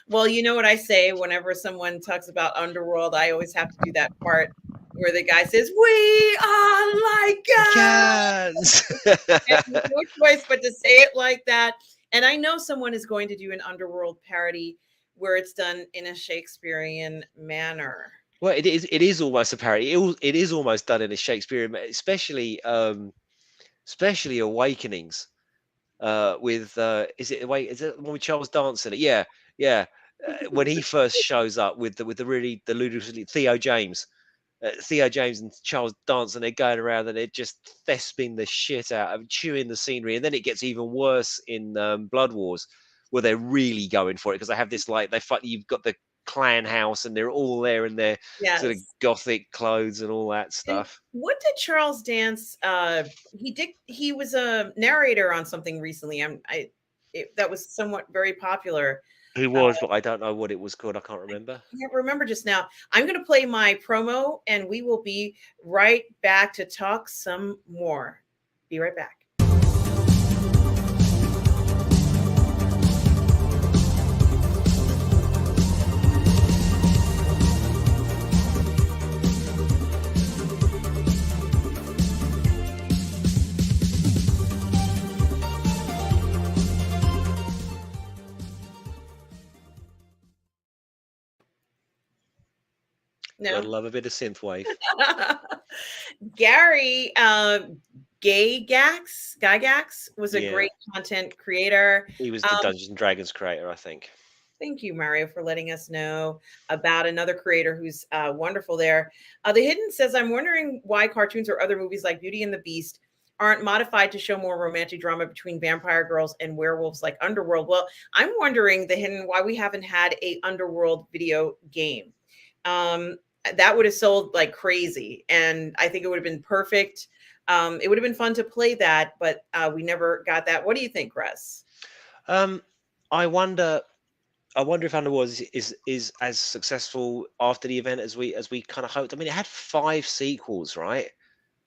[SPEAKER 1] Well, you know what I say whenever someone talks about Underworld, I always have to do that part where the guy says, "We are like
[SPEAKER 2] Yes.
[SPEAKER 1] and no choice but to say it like that. And I know someone is going to do an Underworld parody where it's done in a Shakespearean manner.
[SPEAKER 2] Well, it is. It is almost a parody. It is almost done in a Shakespearean, especially Awakenings. With is it wait? Is it the one with Charles Dance in it? Yeah, yeah. When he first shows up with the ludicrously Theo James and Charles Dance, and they're going around and they're just thesping the shit out of chewing the scenery, and then it gets even worse in Blood Wars, where they're really going for it because they have this like you've got the clan house and they're all there in their sort of
[SPEAKER 1] Yes.
[SPEAKER 2] gothic clothes and all that
[SPEAKER 1] And
[SPEAKER 2] stuff.
[SPEAKER 1] what did Charles Dance he was a narrator on something recently. That was somewhat very popular.
[SPEAKER 2] He
[SPEAKER 1] Uh,
[SPEAKER 2] was, but I don't know what it was called. I can't
[SPEAKER 1] I
[SPEAKER 2] remember.
[SPEAKER 1] can't remember just now. I'm going to play my promo and we will be right back to talk some more. Be right back.
[SPEAKER 2] Gotta
[SPEAKER 1] No.
[SPEAKER 2] love a bit of synthwave.
[SPEAKER 1] Gary Gygax was a
[SPEAKER 2] Yeah,
[SPEAKER 1] great content creator.
[SPEAKER 2] he was the
[SPEAKER 1] Um,
[SPEAKER 2] Dungeons and Dragons creator, I think.
[SPEAKER 1] Thank you, Mario, for letting us know about another creator who's wonderful there. The Hidden says, I'm wondering why cartoons or other movies like Beauty and the Beast aren't modified to show more romantic drama between vampire girls and werewolves like Underworld. Well, I'm wondering, The Hidden, why we haven't had a Underworld video game. That would have sold like crazy. And I think it would have been perfect. It would have been fun to play that, but we never got that. What do you think, Russ?
[SPEAKER 2] Um, I wonder. I wonder if Underworld is as successful after the event as we kind of hoped. I mean, it had 5 sequels, right?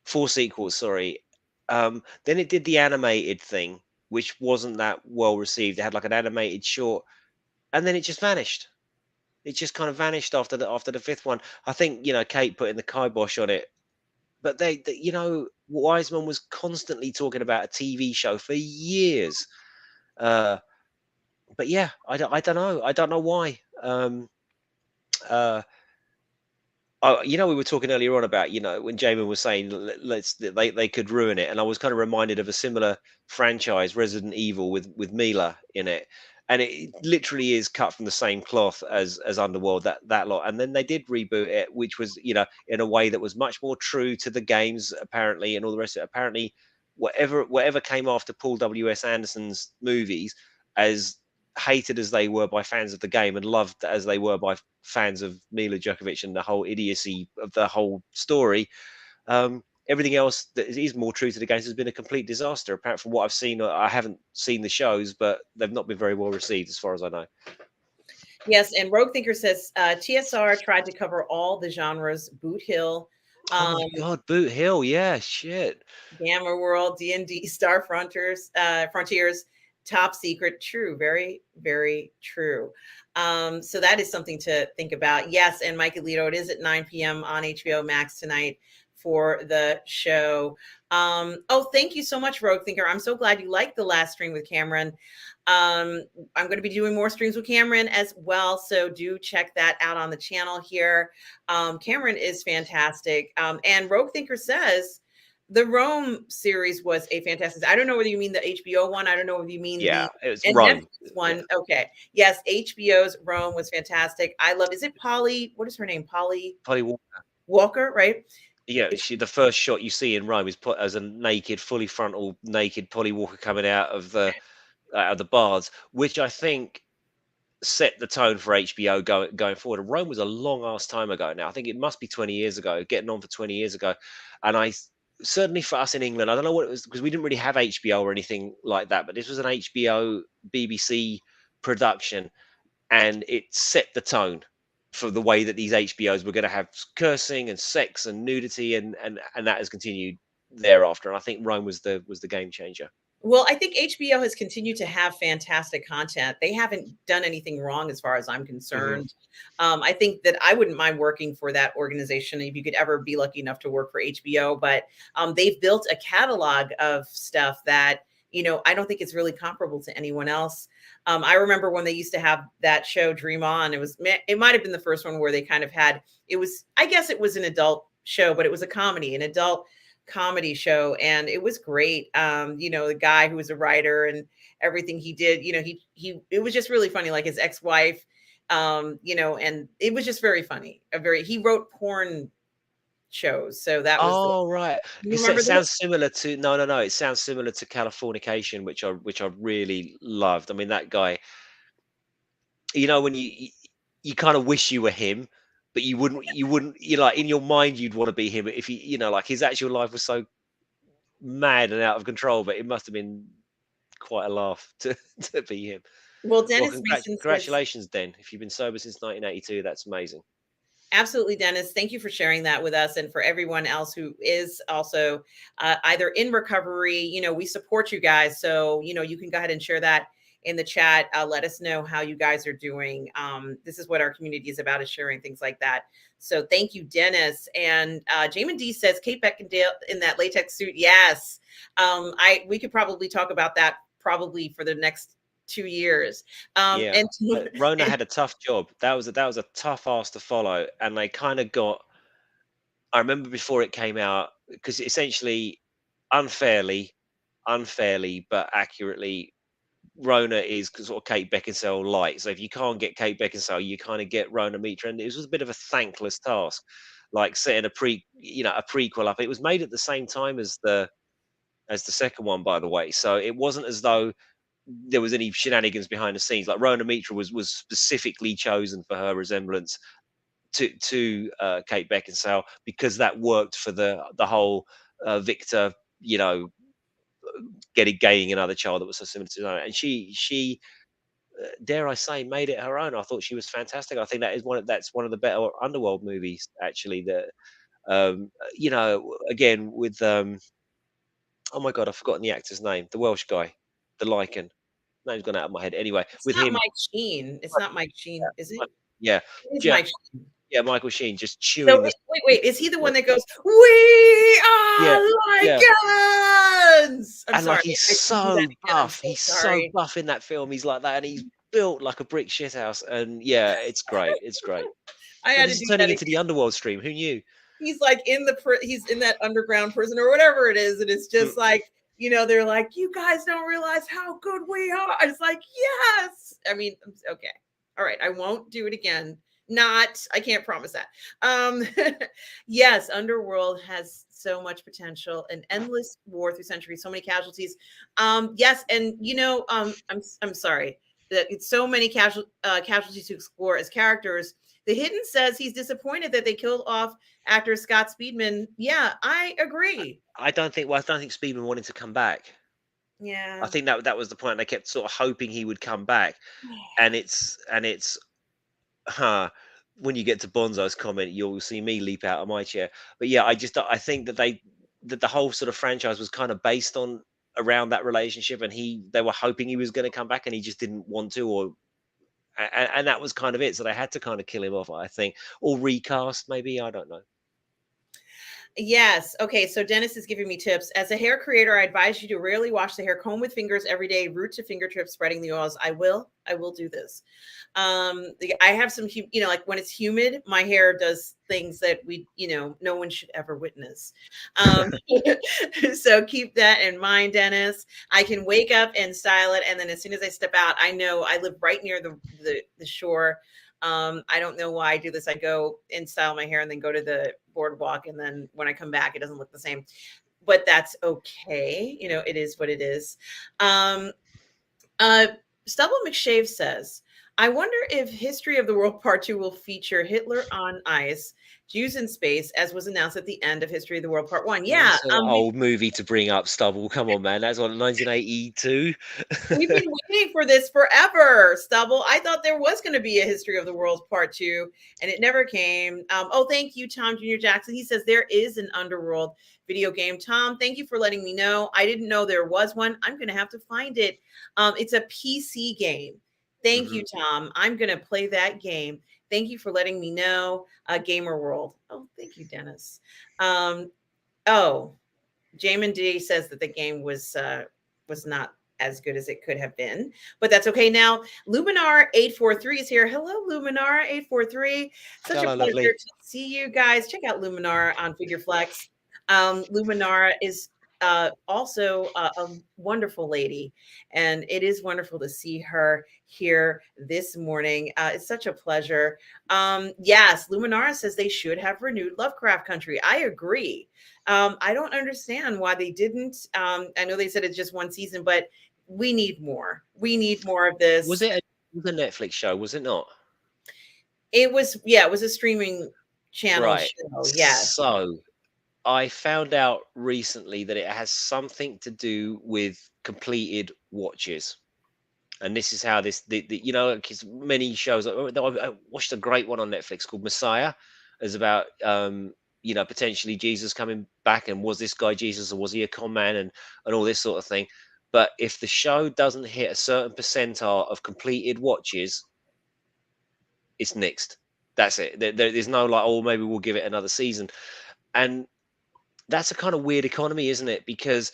[SPEAKER 2] 4 sequels, sorry. Then it did the animated thing, which wasn't that well received. It had like an animated short, and then it just vanished. It just kind of vanished after the fifth one. I think Kate putting the kibosh on it, but Wiseman was constantly talking about a TV show for years. Uh, but yeah, I don't know. I don't know why. Uh, we were talking earlier on about when Jamin was saying let's they could ruin it, and I was kind of reminded of a similar franchise, Resident Evil, with Mila in it, and it literally is cut from the same cloth as Underworld, that lot, and then they did reboot it, which was in a way that was much more true to the games apparently, and all the rest of it. Apparently, whatever came after Paul W.S. Anderson's movies, as hated as they were by fans of the game and loved as they were by fans of Mila Djokovic and the whole idiocy of the whole story, everything else that is more true to the games has been a complete disaster. Apparently, from what I've seen, I haven't seen the shows, but they've not been very well received as far as I know.
[SPEAKER 1] Yes, and Rogue Thinker says TSR tried to cover all the genres: Boot Hill,
[SPEAKER 2] Oh
[SPEAKER 1] um,
[SPEAKER 2] my God, Boot Hill, yeah, shit.
[SPEAKER 1] Gamma World, D&D, Star Frontiers, Top Secret. True, very, very true. So that is something to think about. Yes, and Mike Alito, it is at 9 p.m. on HBO Max tonight for the show. Oh, thank you so much, Rogue Thinker. I'm so glad you liked the last stream with Cameron. I'm going to be doing more streams with Cameron as well, so do check that out on the channel here. Cameron is fantastic. And Rogue Thinker says the Rome series was a fantastic. I don't know whether you mean the HBO one. I don't know whether you mean
[SPEAKER 2] Yeah,
[SPEAKER 1] the
[SPEAKER 2] it was
[SPEAKER 1] and
[SPEAKER 2] Rome.
[SPEAKER 1] Netflix one.
[SPEAKER 2] Yeah.
[SPEAKER 1] Okay. Yes, HBO's Rome was fantastic. I love, is it Polly? What is her name? Polly
[SPEAKER 2] Polly Walker.
[SPEAKER 1] Walker, right?
[SPEAKER 2] Yeah, the first shot you see in Rome is put as a naked, fully frontal, naked Polly Walker coming out of the baths, which I think set the tone for HBO going forward. And Rome was a long ass time ago now. I think it must be 20 years ago, getting on for 20 years ago. And certainly for us in England, I don't know what it was because we didn't really have HBO or anything like that, but this was an HBO BBC production, and it set the tone for the way that these HBOs were going to have cursing and sex and nudity, and that has continued thereafter. And I think Rome was the game changer.
[SPEAKER 1] Well, I think HBO has continued to have fantastic content. They haven't done anything wrong as far as I'm
[SPEAKER 2] Hmm.
[SPEAKER 1] concerned. I think that I wouldn't mind working for that organization if you could ever be lucky enough to work for HBO. But they've built a catalog of stuff that, I don't think it's really comparable to anyone else. I remember when they used to have that show Dream On. It might have been the first one where they kind of had, I guess it was an adult show, but it was a comedy, an adult comedy show, and it was great. The guy who was a writer and everything he did, he it was just really funny, like his ex-wife, and it was just very funny. He wrote porn shows, so that was
[SPEAKER 2] Oh, right.
[SPEAKER 1] you
[SPEAKER 2] Because it
[SPEAKER 1] remember
[SPEAKER 2] sounds
[SPEAKER 1] this?
[SPEAKER 2] similar to no. It sounds similar to Californication, which I really loved. I mean, that guy. When you kind of wish you were him, but you wouldn't. You like in your mind you'd want to be him if like his actual life was so mad and out of control. But it must have been quite a laugh to to be him.
[SPEAKER 1] Well,
[SPEAKER 2] Well,
[SPEAKER 1] Dennis Mason says,
[SPEAKER 2] congratulations, Den. If you've been sober since 1982, that's amazing.
[SPEAKER 1] absolutely, Dennis. Thank you for sharing that with us and for everyone else who is also either in recovery. We support you guys. So, you can go ahead and share that in the chat. Let us know how you guys are doing. This is what our community is about, is sharing things like that. So thank you, Dennis. And Jamin D says, Kate Beckinsale in that latex suit. Yes. We could probably talk about that probably for the next 2 years.
[SPEAKER 2] Yeah,
[SPEAKER 1] And,
[SPEAKER 2] Rona
[SPEAKER 1] and
[SPEAKER 2] had a tough job. That was a tough ask to follow, and they kind of got. I remember before it came out because essentially, unfairly, but accurately, Rona is sort of Kate Beckinsale light. So if you can't get Kate Beckinsale, you kind of get Rona Mitra, and it was a bit of a thankless task, like setting a prequel up. It was made at the same time as the second one, by the way. So it wasn't as though there was any shenanigans behind the scenes. Like Rona Mitra was specifically chosen for her resemblance to Kate Beckinsale because that worked for the whole Victor, getting gaining another child that was so similar to her. And she dare I say made it her own. I thought she was fantastic. I think that's one of the better underworld movies actually. That again with oh my god, I've forgotten the actor's name, the Welsh guy, the Lycan. Name's gone out of my head. Anyway,
[SPEAKER 1] it's
[SPEAKER 2] with
[SPEAKER 1] not
[SPEAKER 2] him,
[SPEAKER 1] Mike Sheen. It's not Mike Sheen, is it?
[SPEAKER 2] yeah,
[SPEAKER 1] It is
[SPEAKER 2] yeah,
[SPEAKER 1] Mike Sheen.
[SPEAKER 2] yeah, Michael Sheen just
[SPEAKER 1] So
[SPEAKER 2] chewing this.
[SPEAKER 1] wait. Is he the one that goes, "We
[SPEAKER 2] Yeah,
[SPEAKER 1] are
[SPEAKER 2] yeah.
[SPEAKER 1] Lycans"? I'm
[SPEAKER 2] And like
[SPEAKER 1] sorry.
[SPEAKER 2] he's
[SPEAKER 1] I shouldn't do that
[SPEAKER 2] so
[SPEAKER 1] again. I'm
[SPEAKER 2] buff.
[SPEAKER 1] so
[SPEAKER 2] He's so
[SPEAKER 1] sorry.
[SPEAKER 2] buff in that film. He's like that, and he's built like a brick shithouse. And yeah, it's great. It's great.
[SPEAKER 1] I
[SPEAKER 2] And
[SPEAKER 1] had
[SPEAKER 2] this
[SPEAKER 1] to
[SPEAKER 2] is
[SPEAKER 1] do
[SPEAKER 2] turning
[SPEAKER 1] that
[SPEAKER 2] into the
[SPEAKER 1] again.
[SPEAKER 2] underworld stream. Who knew?
[SPEAKER 1] He's like he's in that underground prison or whatever it is, and it's
[SPEAKER 2] Mm.
[SPEAKER 1] just like, they're like, "You guys don't realize how good we are." It's like, yes. I mean, okay, all right. I won't do it again. Not, I can't promise that. Um, yes, Underworld has so much potential, an endless war through centuries, so many casualties. Yes, and I'm sorry that it's so many casualties to explore as characters. The Hidden says he's disappointed that they killed off actor Scott Speedman. Yeah, I agree.
[SPEAKER 2] I don't think. Well, I don't think Speedman wanted to come back. I
[SPEAKER 1] Yeah.
[SPEAKER 2] think that was the point. They kept sort of hoping he would come back, and it's huh. When you get to Bonzo's comment, you'll see me leap out of my chair. But yeah, I think that the whole sort of franchise was kind of based on around that relationship, and they were hoping he was going to come back, and he just didn't want to, or and that was kind of it. So they had to kind of kill him off, I think, or recast maybe. I don't know.
[SPEAKER 1] Yes. Okay. So Dennis is giving me tips. As a hair creator, I advise you to rarely wash the hair, comb with fingers every day, root to fingertips, spreading the oils. I will. I will do this. I have some, like when it's humid, my hair does things that no one should ever witness. Um, so keep that in mind, Dennis. I can wake up and style it, and then as soon as I step out, I know I live right near the shore. I don't know why I do this. I go and style my hair and then go to the boardwalk. And then when I come back, it doesn't look the same, but that's okay. It is what it is. Um, uh, Stubble McShave says, I wonder if History of the World Part 2 will feature Hitler on ice, Jews in space, as was announced at the end of History of the World Part 1. Yeah,
[SPEAKER 2] That's an old movie to bring up, Stubble. Come on, man. That's what 1982.
[SPEAKER 1] we've been waiting for this forever, Stubble. I thought there was going to be a History of the World Part 2, and it never came. Oh, thank you, Tom Jr. Jackson. He says there is an Underworld video game. Tom, thank you for letting me know. I didn't know there was one. I'm going to have to find it. It's a PC game. Thank you, Tom. I'm going to play that game. Thank you for letting me know. Gamer World. Oh, thank you, Dennis. Oh, Jamin D says that the game was not as good as it could have been, but that's okay. Now, Luminar 843 is here. Hello, Luminar 843. Such a
[SPEAKER 2] Hello,
[SPEAKER 1] pleasure
[SPEAKER 2] lovely.
[SPEAKER 1] to see you guys. Check out Luminar on Figure Flex. Luminar is also a wonderful lady, and it is wonderful to see her here this morning. It's such a pleasure. Yes, Luminara says they should have renewed Lovecraft Country. I agree. I don't understand why they didn't. I know they said it's just one season, but we need more. We need more of
[SPEAKER 2] Was
[SPEAKER 1] this.
[SPEAKER 2] it a Netflix show? Was it not?
[SPEAKER 1] It was, yeah, it was a streaming channel
[SPEAKER 2] Right.
[SPEAKER 1] show. Yes.
[SPEAKER 2] So I found out recently that it has something to do with completed watches. And this is how you know, because many shows, I watched a great one on Netflix called Messiah. It's about, you know, potentially Jesus coming back, and was this guy Jesus, or was he a con man, and all this sort of thing. But if the show doesn't hit a certain percentile of completed watches, it's nixed. That's it. There's no like, oh, maybe we'll give it another season. And that's a kind of weird economy, isn't it? Because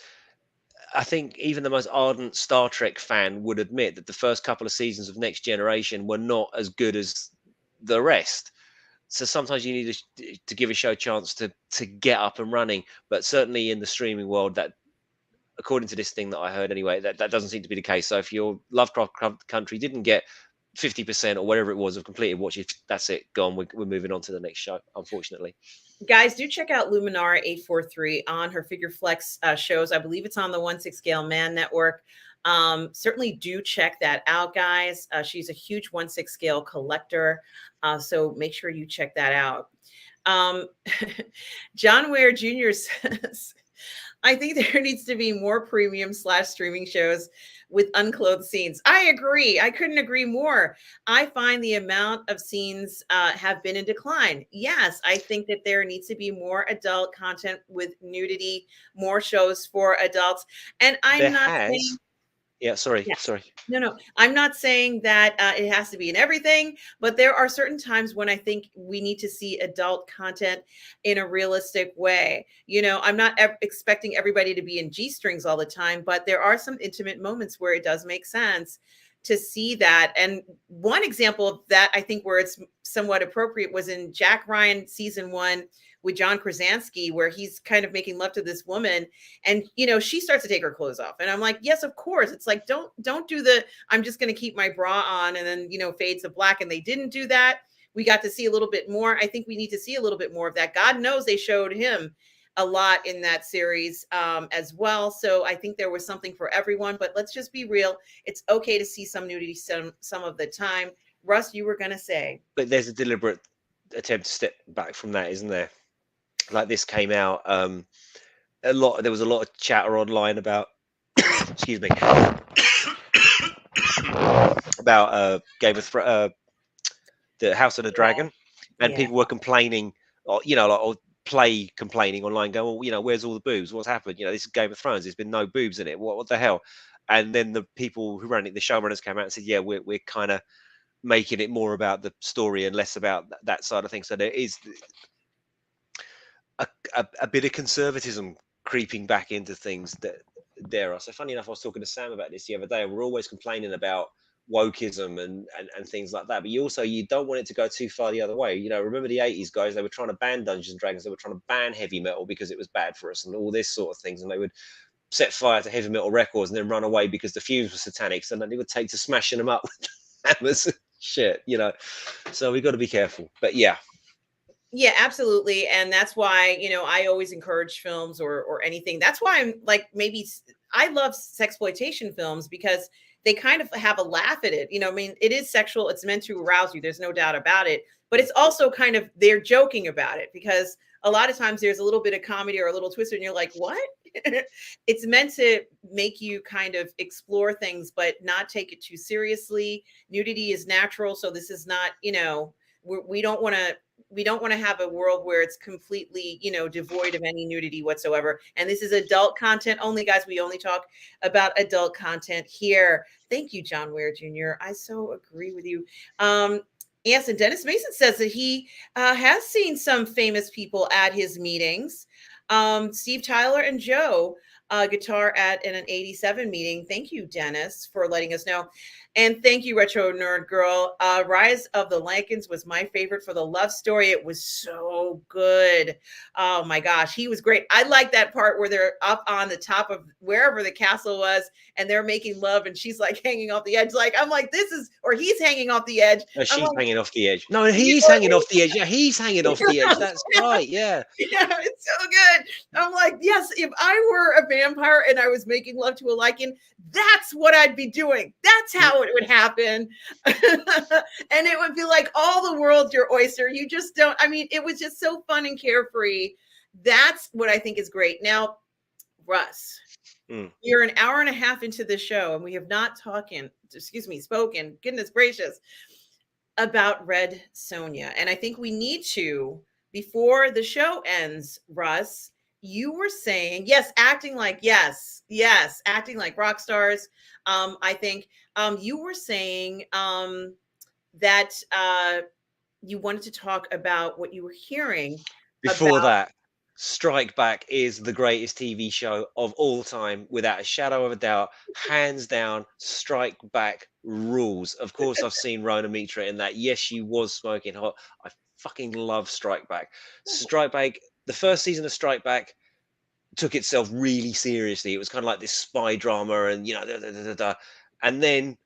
[SPEAKER 2] I think even the most ardent Star Trek fan would admit that the first couple of seasons of Next Generation were not as good as the rest. So sometimes you need to give a show a chance to get up and running. But certainly in the streaming world, that, according to this thing that I heard anyway, that doesn't seem to be the case. So if your Lovecraft Country didn't get 50% or whatever it was of completed watches, that's it, gone. We're moving on to the next show, unfortunately.
[SPEAKER 1] Guys, do check out Luminara 843 on her Figure Flex shows. I believe it's on the 1/6 Scale Man Network. Certainly do check that out, guys. She's a huge 1/6 Scale collector. So make sure you check that out. Um, John Ware Jr. says, I think there needs to be more premium / streaming shows with unclothed scenes. I agree. I couldn't agree more. I find the amount of scenes have been in decline. Yes, I think that there needs to be more adult content with nudity, more shows for adults. And
[SPEAKER 2] There
[SPEAKER 1] I'm not saying,
[SPEAKER 2] has, yeah, sorry,
[SPEAKER 1] yeah.
[SPEAKER 2] sorry.
[SPEAKER 1] No. I'm not saying that it has to be in everything, but there are certain times when I think we need to see adult content in a realistic way. You know, I'm not expecting everybody to be in G strings all the time, but there are some intimate moments where it does make sense to see that. And one example of that, I think, where it's somewhat appropriate was in Jack Ryan season 1 with John Krasinski, where he's kind of making love to this woman, and she starts to take her clothes off, and I'm like, yes, of course. It's like, don't do the I'm just going to keep my bra on and then fades to black, and they didn't do that. We got to see a little bit more. I think we need to see a little bit more of that. God knows they showed him a lot in that series as well, so I think there was something for everyone. But let's just be real, it's okay to see some nudity some of the time. Russ, you were going to say.
[SPEAKER 2] But there's a deliberate attempt to step back from that, isn't there? Like, this came out, there was a lot of chatter online about excuse me, about Game of the House of the Dragon, and
[SPEAKER 1] Yeah.
[SPEAKER 2] people were complaining, or play complaining online, going, well, where's all the boobs? What's happened? This is Game of Thrones. There's been no boobs in it. What the hell? And then the people who ran it, the showrunners, came out and said, yeah, we're kind of making it more about the story and less about that side of things. So there is a bit of conservatism creeping back into things that there are. So funny enough, I was talking to Sam about this the other day, and we're always complaining about wokeism and things like that, but you don't want it to go too far the other way. Remember the 80s, guys? They were trying to ban Dungeons and Dragons, they were trying to ban heavy metal because it was bad for us and all this sort of things, and they would set fire to heavy metal records and then run away because the fumes were satanic, so then it would take to smashing them up with hammers and shit. So we've got to be careful. But yeah.
[SPEAKER 1] Yeah, absolutely. And that's why, I always encourage films or anything. That's why I'm like, I love sexploitation films, because they kind of have a laugh at it. You know, I mean, it is sexual. It's meant to arouse you. There's no doubt about it. But it's also kind of, they're joking about it because a lot of times there's a little bit of comedy or a little twist and you're like, what? It's meant to make you kind of explore things, but not take it too seriously. Nudity is natural. So this is not, you know, we don't want to, we don't want to have a world where it's completely, you know, devoid of any nudity whatsoever. And this is adult content only, guys. We only talk about adult content here. Thank you, John Ware Jr. I so agree with you. Yes, and Dennis Mason says that he has seen some famous people at his meetings. Steve Tyler and Joe, guitar at an 87 meeting. Thank you, Dennis, for letting us know. And thank you, Retro Nerd Girl. Rise of the Lycans was my favorite for the love story. It was so good. Oh my gosh, he was great. I like that part where they're up on the top of wherever the castle was and they're making love and she's like hanging off the edge. Like, I'm like, this is, or he's hanging off the edge.
[SPEAKER 2] No,
[SPEAKER 1] I'm
[SPEAKER 2] she's
[SPEAKER 1] like,
[SPEAKER 2] hanging off the edge. No,
[SPEAKER 1] you
[SPEAKER 2] he's hanging off the edge. Yeah, he's hanging off the edge. That's right. Yeah.
[SPEAKER 1] yeah, it's so good. I'm like, yes, if I were a vampire and I was making love to a lichen, that's what I'd be doing. That's how it would happen. And it would be like all the world's your oyster. You just don't, I mean, it was just so fun and carefree. That's what I think is great. Now, Russ, you're an hour and a half into the show and we have not spoken, goodness gracious, about Red Sonja. And I think we need to, before the show ends, Russ, you were saying, yes, acting like, yes, acting like rock stars. I think you were saying that you wanted to talk about what you were hearing.
[SPEAKER 2] Before that, Strike Back is the greatest TV show of all time, without a shadow of a doubt. Hands down, Strike Back rules. Of course, I've seen Rona Mitra in that. Yes, she was smoking hot. I fucking love Strike Back. Strike Back, the first season of Strike Back took itself really seriously. It was kind of like this spy drama and, you know, and then,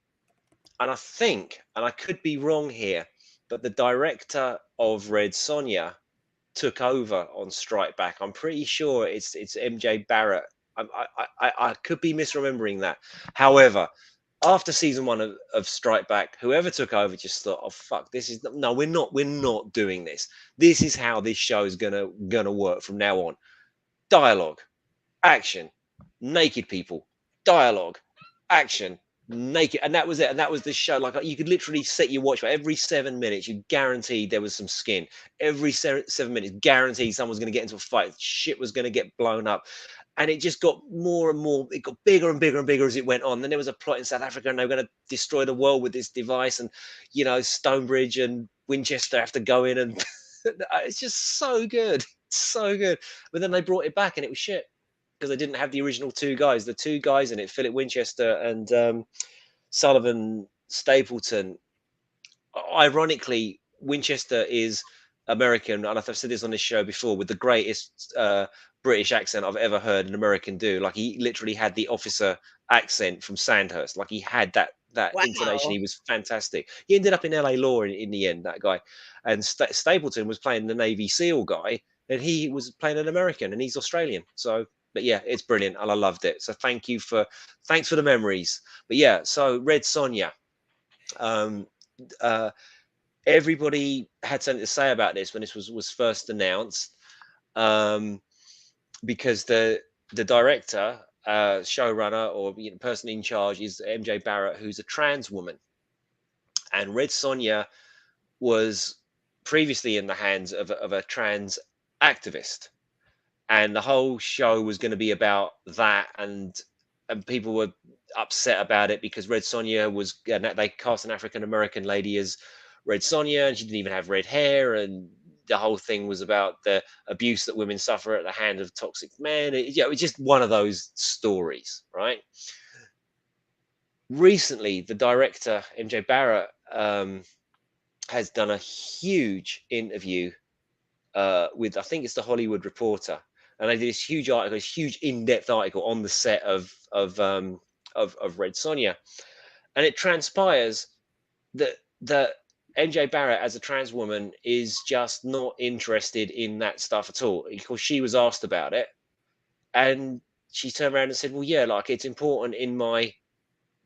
[SPEAKER 2] and I think, and I could be wrong here, but the director of Red Sonja took over on Strike Back. I'm pretty sure it's MJ Barrett. I could be misremembering that. However, after season one of Strike Back, whoever took over just thought, oh fuck, this is no, we're not doing this. This is how this show is gonna work from now on. Dialogue, action, naked people, dialogue, action, naked, and that was it. And that was the show. Like, you could literally set your watch for every 7 minutes. You guaranteed there was some skin. Every 7 minutes, guaranteed someone was going to get into a fight. Shit was going to get blown up. And it just got more and more. It got bigger and bigger and bigger as it went on. Then there was a plot in South Africa, and they were going to destroy the world with this device. And, you know, Stonebridge and Winchester have to go in, and it's just so good, so good. But then they brought it back, and it was shit, because they didn't have the original two guys. The two guys in it, Philip Winchester and Sullivan Stapleton. Ironically, Winchester is American, and I've said this on this show before, with the greatest British accent I've ever heard an American do. Like, he literally had the officer accent from Sandhurst. Like, he had that
[SPEAKER 1] wow.
[SPEAKER 2] intonation. He was fantastic. He ended up in LA Law in the end, that guy. And Stapleton was playing the Navy SEAL guy, and he was playing an American, and he's Australian. So, but yeah, it's brilliant, and I loved it. So thanks for the memories. But yeah, so Red Sonja. Everybody had something to say about this when this was first announced, because the director, showrunner, or, you know, person in charge is MJ Barrett, who's a trans woman, and Red Sonja was previously in the hands of a trans activist, and the whole show was going to be about that, and people were upset about it because Red Sonja was, they cast an African American lady as Red Sonja, and she didn't even have red hair, and the whole thing was about the abuse that women suffer at the hand of toxic men. It was just one of those stories, right? Recently, the director MJ Barrett has done a huge interview with, I think it's the Hollywood Reporter, and they did this huge article, this huge in-depth article on the set of Red Sonja, and it transpires that MJ Barrett, as a trans woman, is just not interested in that stuff at all. Because she was asked about it, and she turned around and said, "Well, yeah, like, it's important in my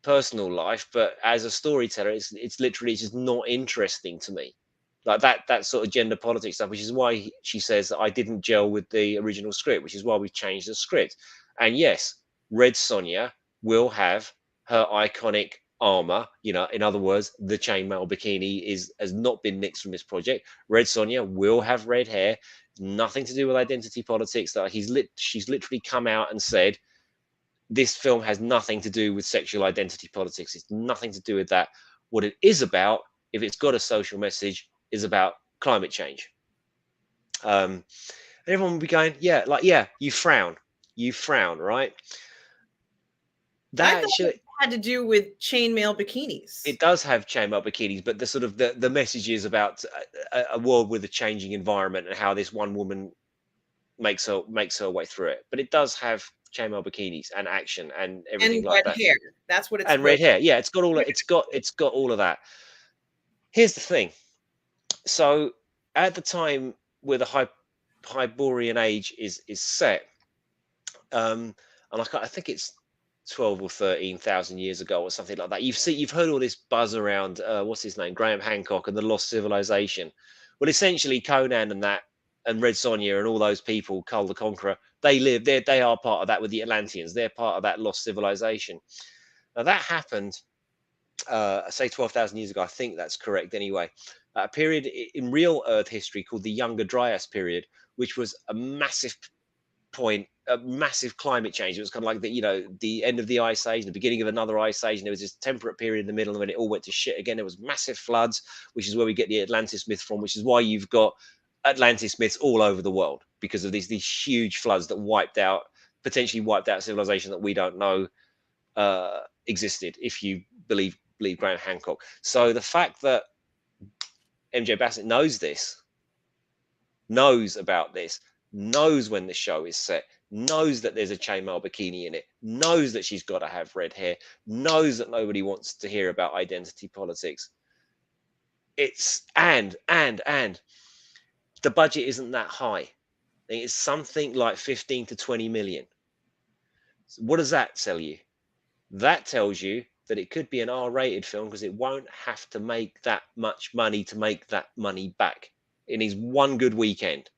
[SPEAKER 2] personal life, but as a storyteller, it's literally just not interesting to me. Like that sort of gender politics stuff, which is why she says that I didn't gel with the original script, which is why we've changed the script. And yes, Red Sonja will have her iconic armor. You know, in other words, the chainmail bikini has not been nixed from this project. Red Sonja will have red hair. Nothing to do with identity politics. That she's literally come out and said this film has nothing to do with sexual identity politics. It's nothing to do with that. What it is about, if it's got a social message, is about climate change. And everyone will be going, yeah, like, yeah, you frown, right?
[SPEAKER 1] I
[SPEAKER 2] That
[SPEAKER 1] thought
[SPEAKER 2] actually,
[SPEAKER 1] it had to do with chainmail bikinis.
[SPEAKER 2] it does have chainmail bikinis, but the sort of the message is about a world with a changing environment and how this one woman makes her way through it. But it does have chainmail bikinis and action and everything
[SPEAKER 1] And
[SPEAKER 2] like
[SPEAKER 1] red
[SPEAKER 2] that,
[SPEAKER 1] hair. That's what it's
[SPEAKER 2] and red
[SPEAKER 1] supposed
[SPEAKER 2] hair. Yeah, it's got all of that. Here's the thing. So at the time where the Hyborian age is set, and I think it's 12 or 13,000 years ago or something like that. You've heard all this buzz around what's his name, Graham Hancock and the Lost Civilization. Well, essentially Conan and that and Red Sonja and all those people, Kull the Conqueror, they are part of that with the Atlanteans. They're part of that lost civilization. Now that happened, say 12,000 years ago. I think that's correct. Anyway, a period in real Earth history called the Younger Dryas period, which was a massive point, a massive climate change. It was kind of like the end of the ice age, the beginning of another ice age, and there was this temperate period in the middle, and then it all went to shit again. There was massive floods, which is where we get the Atlantis myth from, which is why you've got Atlantis myths all over the world because of these huge floods that potentially wiped out civilization that we don't know existed. If you believe Graham Hancock, so the fact that MJ Bassett knows about this, knows when the show is set, knows that there's a chainmail bikini in it, knows that she's got to have red hair, knows that nobody wants to hear about identity politics. It's and the budget isn't that high. I think it's something like 15 to 20 million. So what does that tell you? That tells you that it could be an R-rated film because it won't have to make that much money to make that money back. It needs one good weekend.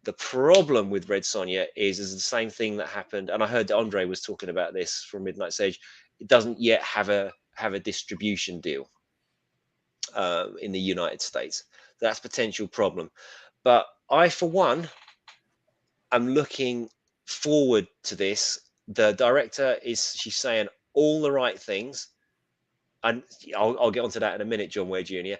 [SPEAKER 2] The problem with Red Sonja is the same thing that happened, and I heard Andre was talking about this from Midnight Sage. It doesn't yet have a distribution deal in the United States. That's a potential problem. But I, for one, am looking forward to this. The director she's saying all the right things, and I'll get onto that in a minute, John Ware Jr.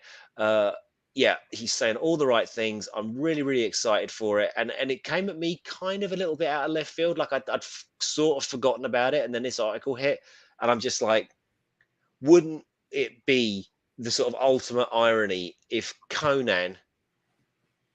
[SPEAKER 2] Yeah, he's saying all the right things. I'm really, really excited for it, and it came at me kind of a little bit out of left field, like I'd sort of forgotten about it, and then this article hit, and I'm just like, wouldn't it be the sort of ultimate irony if Conan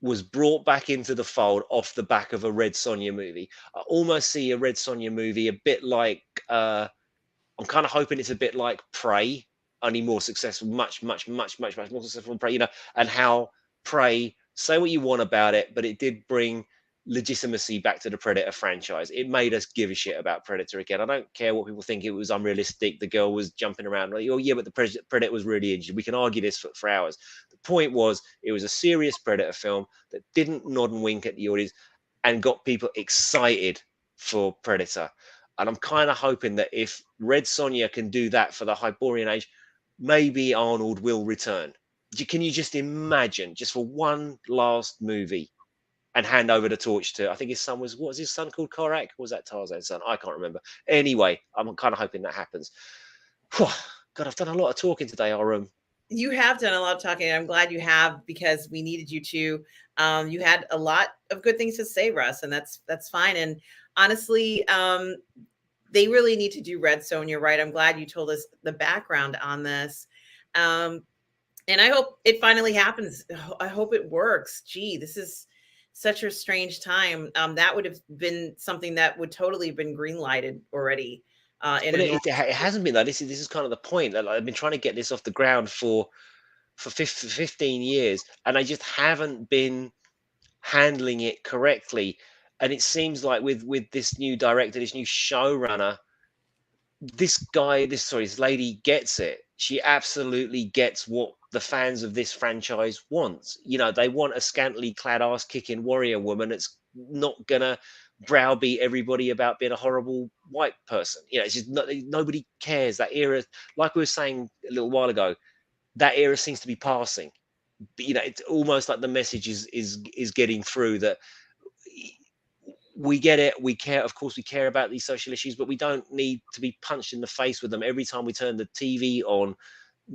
[SPEAKER 2] was brought back into the fold off the back of a Red Sonja movie? I almost see a Red Sonja movie a bit like I'm kind of hoping it's a bit like Prey, only more successful, much more successful than Prey, and how Prey, say what you want about it, but it did bring legitimacy back to the Predator franchise. It made us give a shit about Predator again. I don't care what people think, it was unrealistic. The girl was jumping around. Like, oh yeah, but the Predator was really injured. We can argue this for hours. The point was, it was a serious Predator film that didn't nod and wink at the audience and got people excited for Predator. And I'm kind of hoping that if Red Sonja can do that for the Hyborian age, maybe Arnold will return. Can you just imagine, just for one last movie, and hand over the torch to, I think his son what was his son called? Korak? Or was that Tarzan's son? I can't remember. Anyway, I'm kind of hoping that happens. Whew, God, I've done a lot of talking today, Arum.
[SPEAKER 1] You have done a lot of talking. I'm glad you have, because we needed you to. You had a lot of good things to say, Russ, and that's fine. And honestly, they really need to do Red Sonja right. I'm glad you told us the background on this. And I hope it finally happens. I hope it works. Gee, this is such a strange time. That would have been something that would totally have been green lighted already. In
[SPEAKER 2] Well,
[SPEAKER 1] a normal.
[SPEAKER 2] it hasn't been though. This is kind of the point that I've been trying to get this off the ground for 15 years, and I just haven't been handling it correctly. And it seems like with this new director, this new showrunner, this lady gets it. She absolutely gets what the fans of this franchise want. You know, they want a scantily clad ass kicking warrior woman that's not gonna browbeat everybody about being a horrible white person. You know, it's just nobody cares. That era, like we were saying a little while ago, that era seems to be passing. But, you know, it's almost like the message is getting through that we get it, we care, of course we care about these social issues, but we don't need to be punched in the face with them every time we turn the TV on.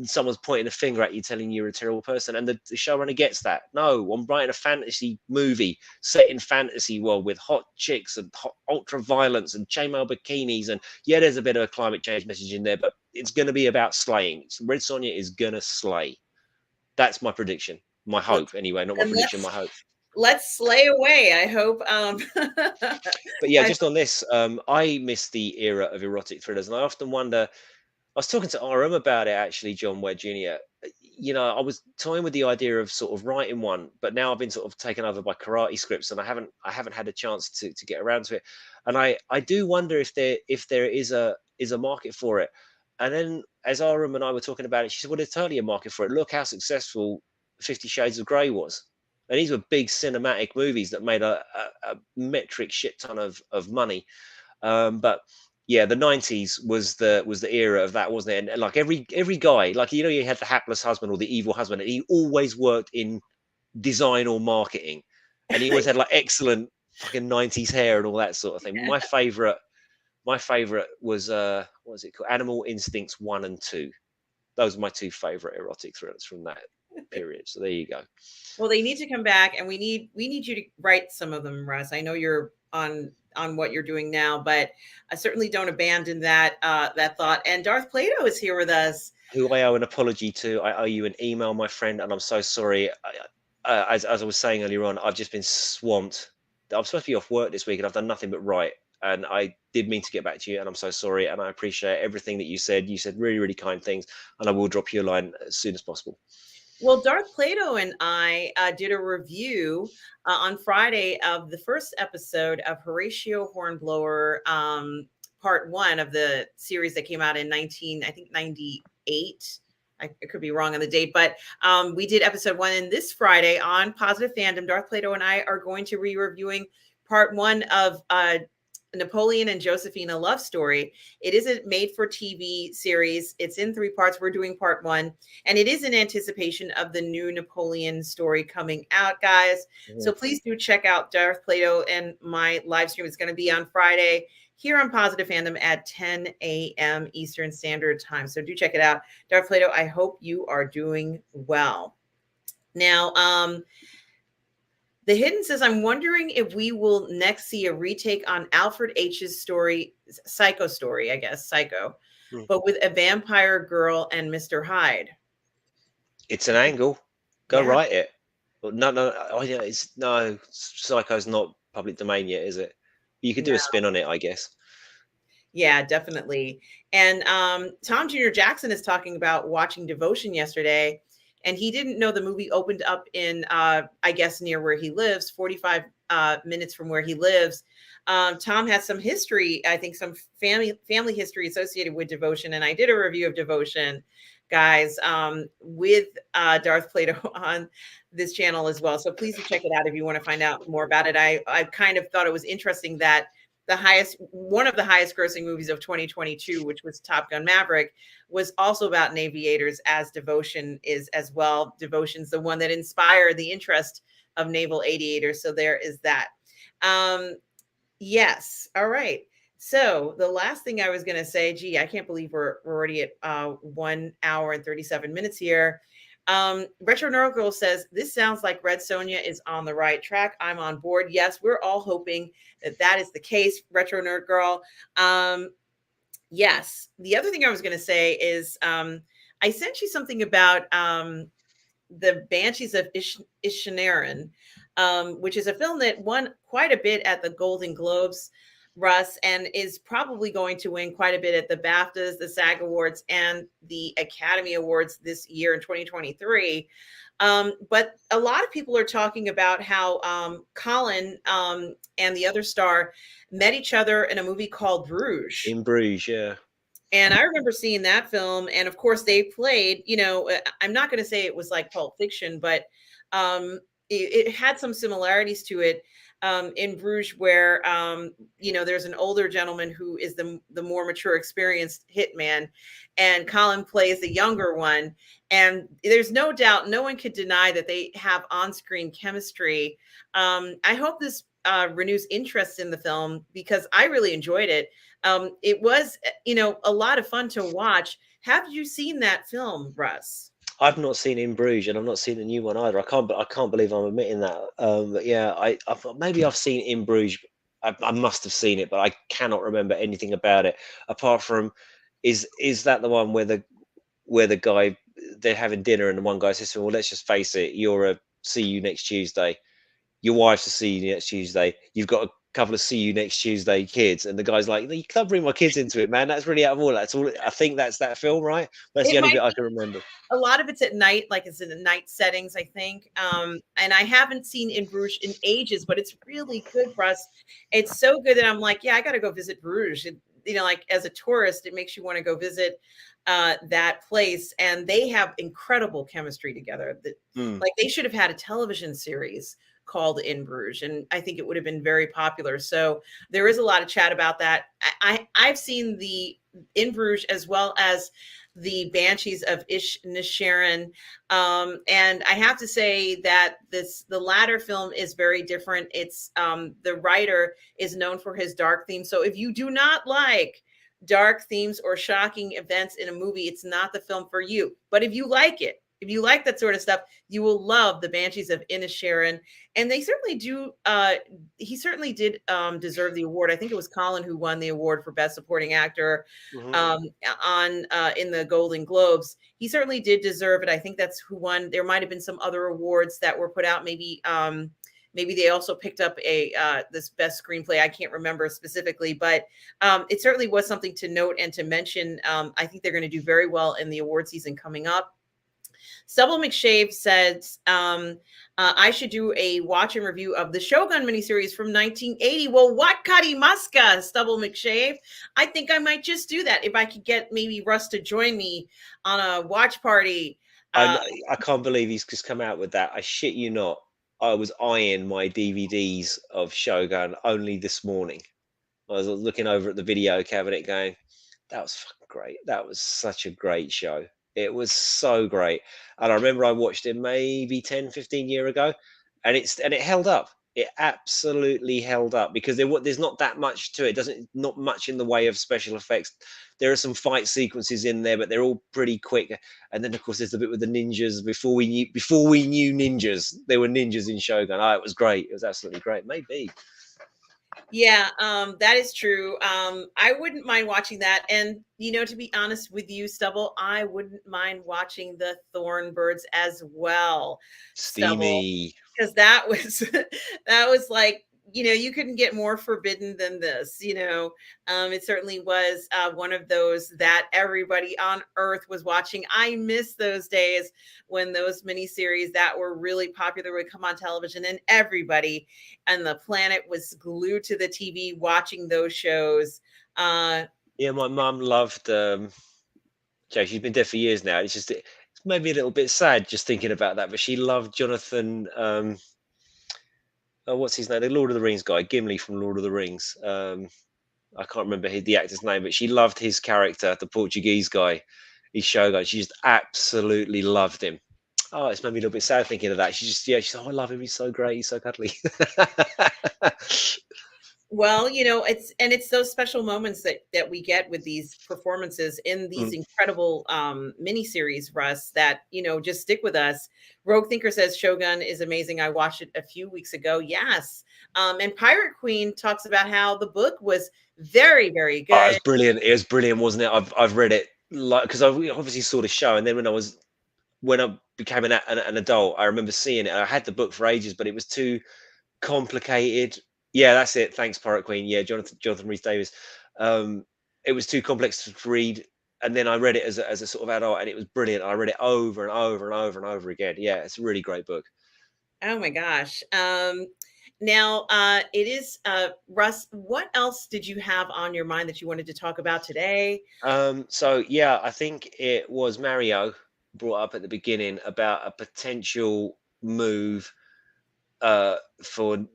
[SPEAKER 2] Someone's pointing a finger at you telling you're a terrible person, and the showrunner gets that. No, I'm writing a fantasy movie set in fantasy world with hot chicks and hot, ultra violence and chainmail bikinis, and yeah, there's a bit of a climate change message in there, but it's going to be about slaying. Red Sonja is going to slay. That's my prediction, my hope anyway, not my
[SPEAKER 1] And
[SPEAKER 2] prediction, my hope.
[SPEAKER 1] let's slay away. I hope.
[SPEAKER 2] But yeah,
[SPEAKER 1] I,
[SPEAKER 2] just on this, I miss the era of erotic thrillers, and I often wonder. I was talking to RM about it actually, John Webb Jr. You know, I was toying with the idea of sort of writing one, but now I've been sort of taken over by karate scripts, and I haven't had a chance to get around to it. And I do wonder if there is a market for it. And then as RM and I were talking about it, she said, "Well, there's totally a market for it. Look how successful 50 Shades of Grey was." And these were big cinematic movies that made a metric shit ton of money. But yeah, the 90s was the era of that, wasn't it? And like every guy, like, you know, you had the hapless husband or the evil husband, and he always worked in design or marketing, and he always had like excellent fucking 90s hair and all that sort of thing. My favorite was what was it called? Animal Instincts 1 and 2. Those are my two favorite erotic thrillers from that period. So there you go.
[SPEAKER 1] well, they need to come back, and we need you to write some of them, Russ. I know you're on what you're doing now, but I certainly don't abandon that thought. And Darth Plato is here with us.
[SPEAKER 2] Who I owe an apology to. I owe you an email, my friend, and I'm so sorry. As I was saying earlier on, I've just been swamped. I'm supposed to be off work this week, and I've done nothing but write. And I did mean to get back to you, and I'm so sorry. And I appreciate everything that you said. You said really, really kind things, and I will drop you a line as soon as possible.
[SPEAKER 1] Well, Darth Plato and I did a review on Friday of the first episode of Horatio Hornblower, part one of the series that came out in 98. I could be wrong on the date, but we did episode one. And this Friday on Positive Fandom, Darth Plato and I are going to be reviewing part one of Napoleon and Josephine: Love Story. It is a made for TV series. It's in 3 parts. We're doing part one, and it is in anticipation of the new Napoleon story coming out, guys. So please do check out Darth Plato and my live stream. It's going to be on Friday here on Positive Fandom at 10 a.m. Eastern Standard Time. So do check it out. Darth Plato, I hope you are doing well. Now, The Hidden says, I'm wondering if we will next see a retake on Alfred H's story, Psycho story, I guess, Psycho, but with a vampire girl and Mr. Hyde.
[SPEAKER 2] It's an angle. Go
[SPEAKER 1] Yeah.
[SPEAKER 2] write it. But no. Yeah, it's no. Psycho's not public domain yet, is it? You could do
[SPEAKER 1] No.
[SPEAKER 2] a spin on it, I guess.
[SPEAKER 1] Yeah, definitely. And Tom Jr. Jackson is talking about watching Devotion yesterday, and he didn't know the movie opened up in, I guess, near where he lives, 45 minutes from where he lives. Tom has some history, I think, some family history associated with Devotion, and I did a review of Devotion, guys, with Darth Plato on this channel as well. So please do check it out if you want to find out more about it. I kind of thought it was interesting that one of the highest grossing movies of 2022, which was Top Gun Maverick, was also about aviators, as Devotion is as well. Devotion's the one that inspired the interest of naval aviators. So there is that. Yes. All right. So the last thing I was going to say, gee, I can't believe we're already at 1 hour and 37 minutes here. Retro Nerd Girl says, this sounds like Red Sonja is on the right track. I'm on board. Yes, we're all hoping that is the case, Retro Nerd Girl. Yes. The other thing I was going to say is I sent you something about the Banshees of Inisherin, which is a film that won quite a bit at the Golden Globes, Russ, and is probably going to win quite a bit at the BAFTAs, the SAG Awards, and the Academy Awards this year in 2023. But a lot of people are talking about how Colin and the other star met each other in a movie called Bruges.
[SPEAKER 2] In Bruges, yeah.
[SPEAKER 1] And I remember seeing that film, and of course they played, I'm not going to say it was like Pulp Fiction, but um, it had some similarities to it in Bruges, where there's an older gentleman who is the more mature, experienced hitman, and Colin plays the younger one. And there's no doubt, no one could deny that they have on-screen chemistry. I hope this renews interest in the film because I really enjoyed it. It was, a lot of fun to watch. Have you seen that film, Russ?
[SPEAKER 2] I've not seen In Bruges, and I've not seen the new one either. I can't believe I'm admitting that. But yeah, I thought maybe I've seen In Bruges. I must have seen it, but I cannot remember anything about it apart from is that the one where the guy they're having dinner and the one guy says to him, "Well, let's just face it, you're a see you next Tuesday. Your wife's a see you next Tuesday. You've got a couple of see you next Tuesday kids," and the guy's like, "You can't bring my kids into it, man. That's really out of order." That's all. I think that's that film, right? That's the
[SPEAKER 1] It
[SPEAKER 2] only
[SPEAKER 1] might
[SPEAKER 2] bit I
[SPEAKER 1] be
[SPEAKER 2] can remember.
[SPEAKER 1] a lot of it's at night, like it's in the night settings, I think. And I haven't seen In Bruges in ages, but it's really good, Russ. It's so good that I'm like, yeah, I got to go visit Bruges. Like as a tourist, it makes you want to go visit that place. And they have incredible chemistry together.
[SPEAKER 2] Mm.
[SPEAKER 1] Like they should have had a television series called In Bruges, and I think it would have been very popular. So there is a lot of chat about that. I've seen the In Bruges as well as the Banshees of Inisherin. And I have to say that the latter film is very different. It's the writer is known for his dark theme. So if you do not like dark themes or shocking events in a movie, it's not the film for you. But if you like it, if you like that sort of stuff, you will love the Banshees of Inisherin. And they certainly do. He certainly did deserve the award. I think it was Colin who won the award for Best Supporting Actor
[SPEAKER 2] Hmm.
[SPEAKER 1] um, on in the Golden Globes. He certainly did deserve it. I think that's who won. There might have been some other awards that were put out. Maybe they also picked up a this best screenplay. I can't remember specifically, but it certainly was something to note and to mention. I think they're going to do very well in the award season coming up. Stubble McShave says, I should do a watch and review of the Shogun miniseries from 1980. Well, what Kari Maska, Stubble McShave? I think I might just do that if I could get maybe Russ to join me on a watch party.
[SPEAKER 2] I
[SPEAKER 1] Uh,
[SPEAKER 2] I can't believe he's just come out with that. I shit you not. I was eyeing my DVDs of Shogun only this morning. I was looking over at the video cabinet going, that was fucking great. That was such a great show. It was so great. And I remember I watched it maybe 10, 15 years ago, and it held up. It absolutely held up because there's not that much to it. Doesn't not much in the way of special effects. There are some fight sequences in there, but they're all pretty quick. And then of course there's the bit with the ninjas. Before we knew ninjas, there were ninjas in Shogun. Oh, it was great. It was absolutely great. Maybe.
[SPEAKER 1] yeah, that is true. I wouldn't mind watching that. And, to be honest with you, Stubble, I wouldn't mind watching the Thornbirds as well, Stubble,
[SPEAKER 2] Steamy.
[SPEAKER 1] because that was that was like, you couldn't get more forbidden than this. It certainly was one of those that everybody on earth was watching. I miss those days when those miniseries that were really popular would come on television, and everybody and the planet was glued to the TV watching those shows.
[SPEAKER 2] Yeah, my mum loved Joe, she's been dead for years now. It's made me a little bit sad just thinking about that. But she loved Jonathan. Oh, what's his name? The Lord of the Rings guy, Gimli from Lord of the Rings. I can't remember the actor's name, but she loved his character, the Portuguese guy, his Shogun. She just absolutely loved him. Oh, it's made me a little bit sad thinking of that. She's oh, I love him. He's so great. He's so cuddly.
[SPEAKER 1] Well, it's those special moments that we get with these performances in these
[SPEAKER 2] Mm.
[SPEAKER 1] incredible miniseries, Russ, that just stick with us. Rogue Thinker says Shogun is amazing. I watched it a few weeks ago. Yes, and Pirate Queen talks about how the book was very, very
[SPEAKER 2] Oh, it
[SPEAKER 1] good.
[SPEAKER 2] was brilliant. It was brilliant, wasn't it? I've read it like because I obviously saw the show, and then when I became an adult, I remember seeing it. I had the book for ages, but it was too complicated. Yeah, that's it. Thanks, Pirate Queen. Yeah, Jonathan Rhys Davis. Um, it was too complex to read, and then I read it as a sort of adult, and it was brilliant. I read it over and over and over and over again. Yeah, it's a really great book.
[SPEAKER 1] Oh my gosh. Now, it is Russ. What else did you have on your mind that you wanted to talk about today?
[SPEAKER 2] So yeah, I think it was Mario brought up at the beginning about a potential move for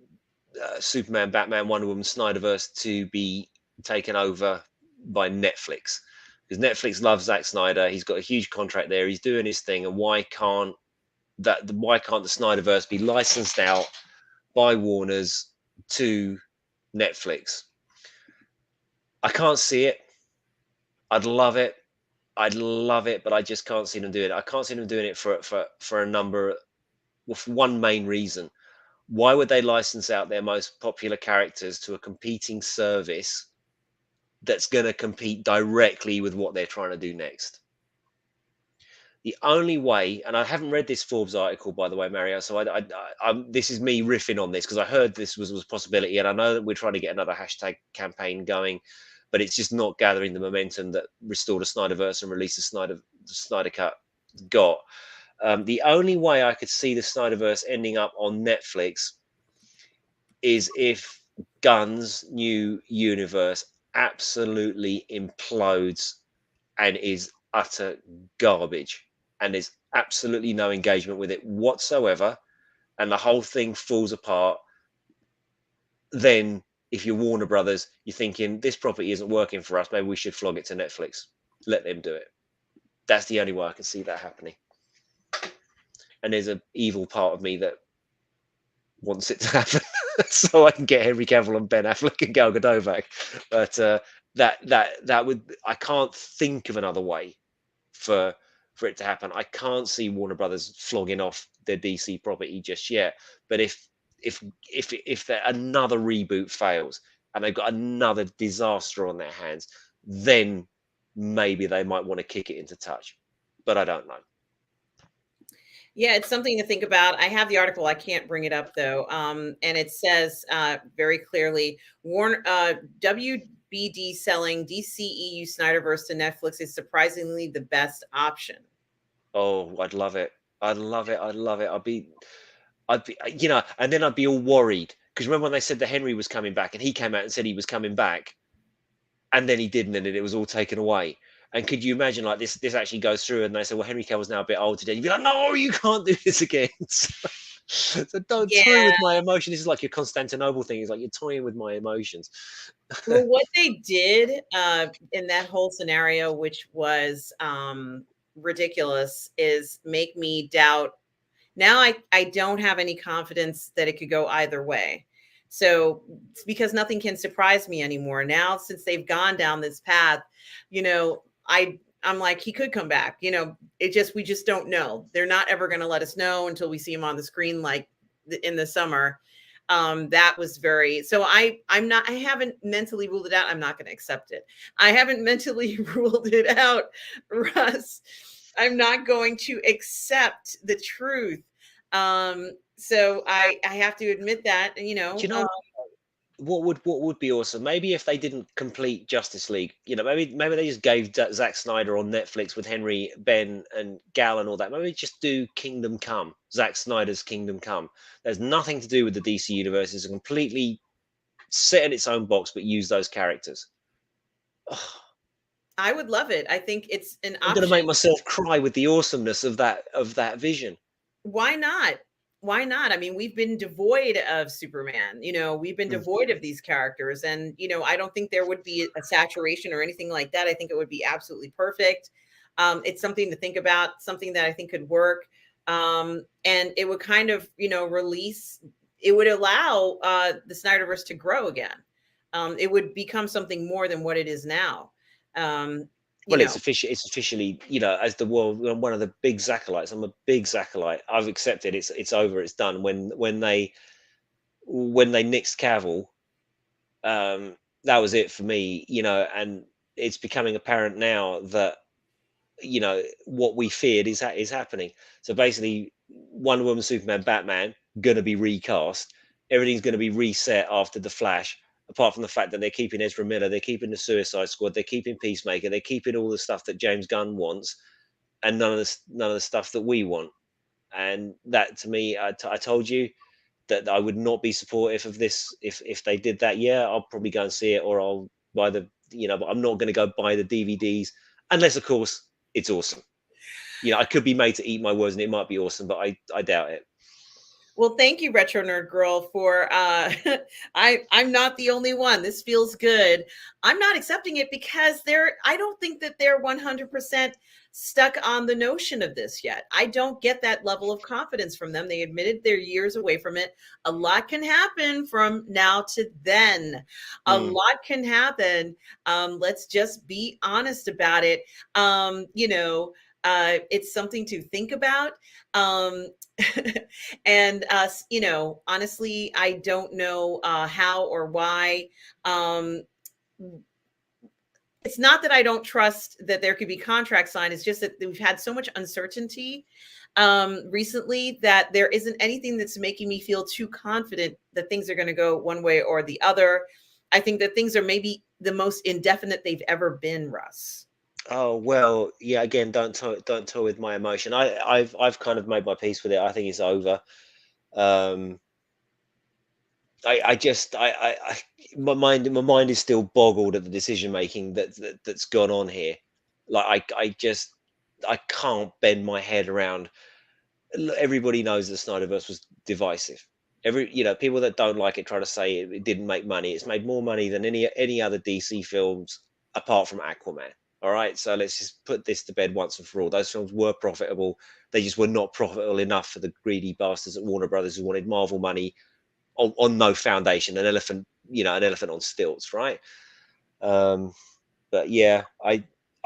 [SPEAKER 2] Superman, Batman, Wonder Woman, Snyderverse to be taken over by Netflix, because Netflix loves Zack Snyder. He's got a huge contract there. He's doing his thing, and why can't the Snyderverse be licensed out by Warner's to Netflix? I can't see it. I'd love it. I'd love it, but I just can't see them doing it. I can't see them doing it for a number. Well, for one main reason. Why would they license out their most popular characters to a competing service that's going to compete directly with what they're trying to do next? The only way, and I haven't read this Forbes article, by the way, Mario. So this is me riffing on this because I heard this was a possibility, and I know that we're trying to get another hashtag campaign going, but it's just not gathering the momentum that Restore the Snyderverse and Release the Snyder Cut got. The only way I could see the Snyderverse ending up on Netflix is if Gunn's new universe absolutely implodes and is utter garbage, and there's absolutely no engagement with it whatsoever, and the whole thing falls apart. Then if you're Warner Brothers, you're thinking this property isn't working for us, maybe we should flog it to Netflix. Let them do it. That's the only way I can see that happening. And there's an evil part of me that wants it to happen so I can get Henry Cavill and Ben Affleck and Gal Gadot back. But that would, I can't think of another way for it to happen. I can't see Warner Brothers flogging off their DC property just yet. But if another reboot fails and they've got another disaster on their hands, then maybe they might want to kick it into touch. But I don't know.
[SPEAKER 1] Yeah, it's something to think about. I have the article. I can't bring it up though. And it says very clearly, Warner WBD selling DCEU Snyderverse to Netflix is surprisingly the best option.
[SPEAKER 2] Oh, I'd love it. I'd love it. I'd love it. I'd be, and then I'd be all worried because remember when they said that Henry was coming back and he came out and said he was coming back, and then he didn't, and it was all taken away. And could you imagine like this actually goes through and they say, well, Henry Cavill's now a bit old today. You'd be like, no, you can't do this again. So don't toy
[SPEAKER 1] Yeah.
[SPEAKER 2] with my emotion. This is like your Constantinople thing. It's like you're toying with my emotions.
[SPEAKER 1] Well, what they did in that whole scenario, which was ridiculous, is make me doubt. Now I don't have any confidence that it could go either way. So it's because nothing can surprise me anymore. Now, since they've gone down this path, I'm like, he could come back. We just don't know. They're not ever going to let us know until we see him on the screen, like in the summer. That was very, so I haven't mentally ruled it out. I'm not going to accept it. I haven't mentally ruled it out, Russ. I'm not going to accept the truth. So I have to admit that,
[SPEAKER 2] Do you know what would be awesome? Maybe if they didn't complete Justice League, maybe they just gave Zack Snyder on Netflix with Henry, Ben, and Gal and all that. Maybe just do Kingdom Come, Zack Snyder's Kingdom Come. There's nothing to do with the DC universe. It's completely set in its own box, but use those characters.
[SPEAKER 1] I would love it. I think it's an
[SPEAKER 2] I'm gonna
[SPEAKER 1] option.
[SPEAKER 2] make myself cry with the awesomeness of that vision.
[SPEAKER 1] Why not? Why not? I mean, we've been devoid of Superman. We've been
[SPEAKER 2] Mm.
[SPEAKER 1] devoid of these characters. And, I don't think there would be a saturation or anything like that. I think it would be absolutely perfect. It's something to think about, something that I think could work. And it would kind of, it would allow the Snyderverse to grow again. It would become something more than what it is now. You
[SPEAKER 2] Well,
[SPEAKER 1] know,
[SPEAKER 2] it's officially, as the world, one of the big acolytes. I'm a big acolyte. I've accepted it's over, it's done. When they nixed Cavill, that was it for me, and it's becoming apparent now that what we feared is happening. So basically, Wonder Woman, Superman, Batman gonna be recast. Everything's gonna be reset after the Flash. Apart from the fact that they're keeping Ezra Miller, they're keeping the Suicide Squad, they're keeping Peacemaker, they're keeping all the stuff that James Gunn wants, and none of the stuff that we want. And that to me, I told you, that I would not be supportive of this if they did that. Yeah, I'll probably go and see it, or I'll buy the, but I'm not going to go buy the DVDs unless, of course, it's awesome. I could be made to eat my words, and it might be awesome, but I doubt it.
[SPEAKER 1] Well, thank you, Retro Nerd Girl, for I'm not the only one. This feels good. I'm not accepting it because I don't think that they're 100% stuck on the notion of this yet. I don't get that level of confidence from them. They admitted they're years away from it. A lot can happen from now to then. A lot can happen. Let's just be honest about it. It's something to think about. And honestly, I don't know how or why. It's not that I don't trust that there could be contracts signed. It's just that we've had so much uncertainty recently that there isn't anything that's making me feel too confident that things are going to go one way or the other. I think that things are maybe the most indefinite they've ever been, Russ.
[SPEAKER 2] Oh well, yeah. Again, don't toy with my emotion. I've kind of made my peace with it. I think it's over. Um, my mind is still boggled at the decision making that's gone on here. Like I can't bend my head around. Everybody knows the Snyderverse was divisive. People that don't like it try to say it didn't make money. It's made more money than any other DC films apart from Aquaman. All right, so let's just put this to bed once and for all. Those films were profitable. They just were not profitable enough for the greedy bastards at Warner Brothers who wanted Marvel money on no foundation, an elephant on stilts, right? But yeah, I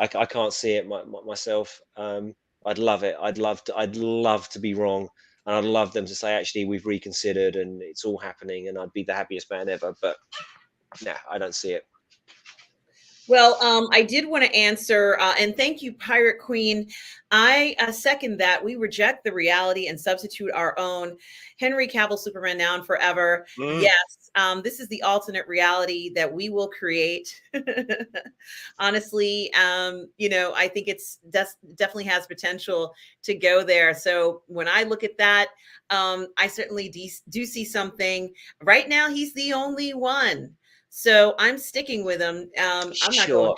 [SPEAKER 2] can't see it myself. I'd love it. I'd love to be wrong, and I'd love them to say, actually, we've reconsidered and it's all happening, and I'd be the happiest man ever. But nah, I don't see it.
[SPEAKER 1] Well, I did want to answer, and thank you, Pirate Queen. I second that. We reject the reality and substitute our own. Henry Cavill, Superman now and forever. Yes, this is the alternate reality that we will create. Honestly, I think it's definitely has potential to go there. So when I look at that, I certainly do see something. Right now, he's the only one. So I'm sticking with him. I'm not going.
[SPEAKER 2] Sure.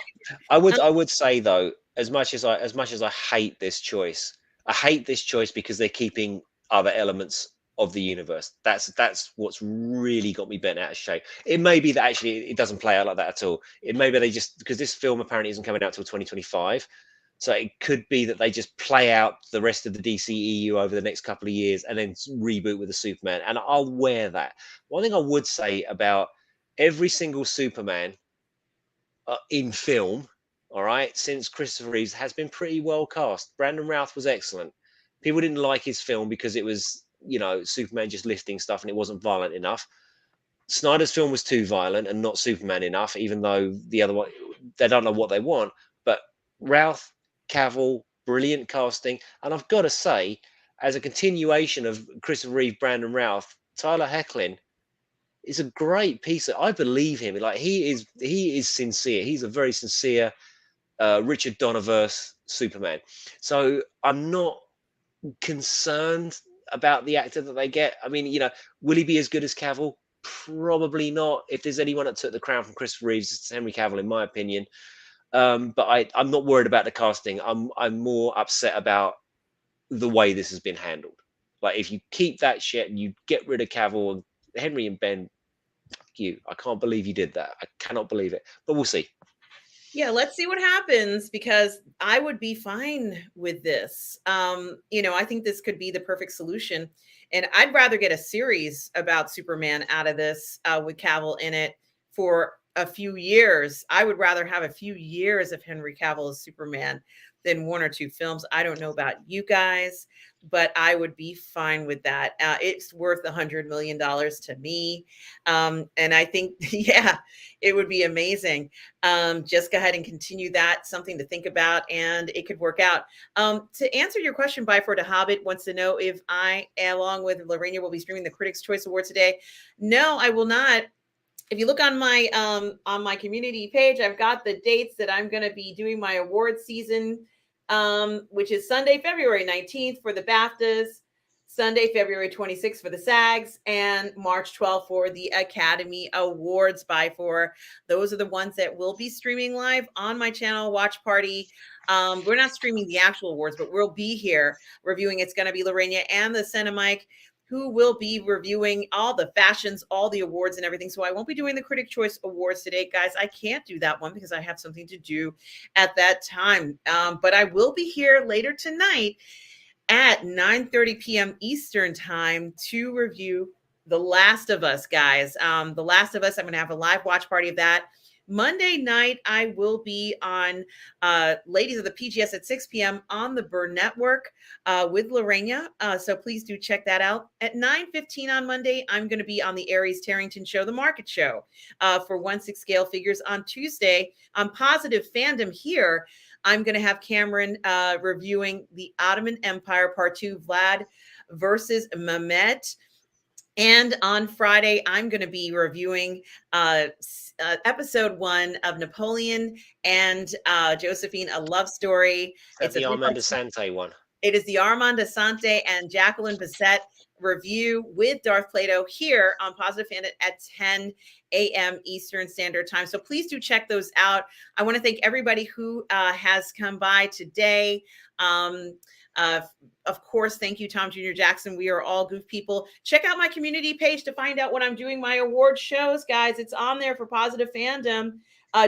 [SPEAKER 2] I would say though, as much as I hate this choice, I hate this choice because they're keeping other elements of the universe. That's what's really got me bent out of shape. It may be that actually it doesn't play out like that at all. It may be they just, because this film apparently isn't coming out till 2025. So it could be that they just play out the rest of the DCEU over the next couple of years and then reboot with the Superman. And I'll wear that. One thing I would say about every single Superman in film, all right, since Christopher Reeves has been pretty well cast. Brandon Routh was excellent. People didn't like his film because it was, Superman just lifting stuff and it wasn't violent enough. Snyder's film was too violent and not Superman enough, even though the other one, they don't know what they want. But Routh, Cavill, brilliant casting. And I've got to say, as a continuation of Christopher Reeve, Brandon Routh, Tyler Hoechlin is a great piece. I believe him. Like he is sincere. He's a very sincere Richard Donnerverse Superman. So I'm not concerned about the actor that they get. I mean, will he be as good as Cavill? Probably not. If there's anyone that took the crown from Christopher Reeves, it's Henry Cavill, in my opinion. But I'm not worried about the casting. I'm more upset about the way this has been handled. Like if you keep that shit and you get rid of Cavill and Henry and Ben, you. I can't believe you did that. I cannot believe it. But we'll see.
[SPEAKER 1] Yeah, let's see what happens because I would be fine with this. I think this could be the perfect solution. And I'd rather get a series about Superman out of this with Cavill in it for a few years. I would rather have a few years of Henry Cavill as Superman than one or two films. I don't know about you guys, but I would be fine with that. It's worth $100 million to me. And I think, yeah, it would be amazing. Just go ahead and continue that. Something to think about, and it could work out. To answer your question, Byford the Hobbit wants to know if I, along with Lorena, will be streaming the Critics' Choice Award today. No, I will not. If you look on my community page, I've got the dates that I'm going to be doing my award season, which is Sunday, February 19th for the BAFTAs, Sunday, February 26th for the SAGs, and March 12th for the Academy Awards by four. Those are the ones that will be streaming live on my channel, Watch Party. We're not streaming the actual awards, but we'll be here reviewing. It's going to be Lorena and the Cinemike who will be reviewing all the fashions, all the awards and everything. So I won't be doing the Critic Choice Awards today, guys. I can't do that one because I have something to do at that time. But I will be here later tonight at 9:30 p.m. Eastern time to review The Last of Us, guys. The Last of Us, I'm going to have a live watch party of that. Monday night, I will be on Ladies of the PGS at 6 p.m. on the Burr Network with Lorena. So please do check that out. At 9:15 on Monday, I'm going to be on the Aries Tarrington Show, The Market Show, for 1/6 scale figures. On Tuesday, on Positive Fandom here, I'm going to have Cameron reviewing the Ottoman Empire Part 2, Vlad versus Mehmet. And on Friday, I'm going to be reviewing episode 1 of Napoleon and Josephine, A Love Story.
[SPEAKER 2] It's the Armando Sante one.
[SPEAKER 1] It is the Armand Asante and Jacqueline Bissett review with Darth Plato here on Positive Fandom at 10 a.m. Eastern Standard Time. So please do check those out. I want to thank everybody who has come by today. Of course, thank you, Tom Jr. Jackson. We are all goof people. Check out my community page to find out when I'm doing my award shows, guys. It's on there for Positive Fandom.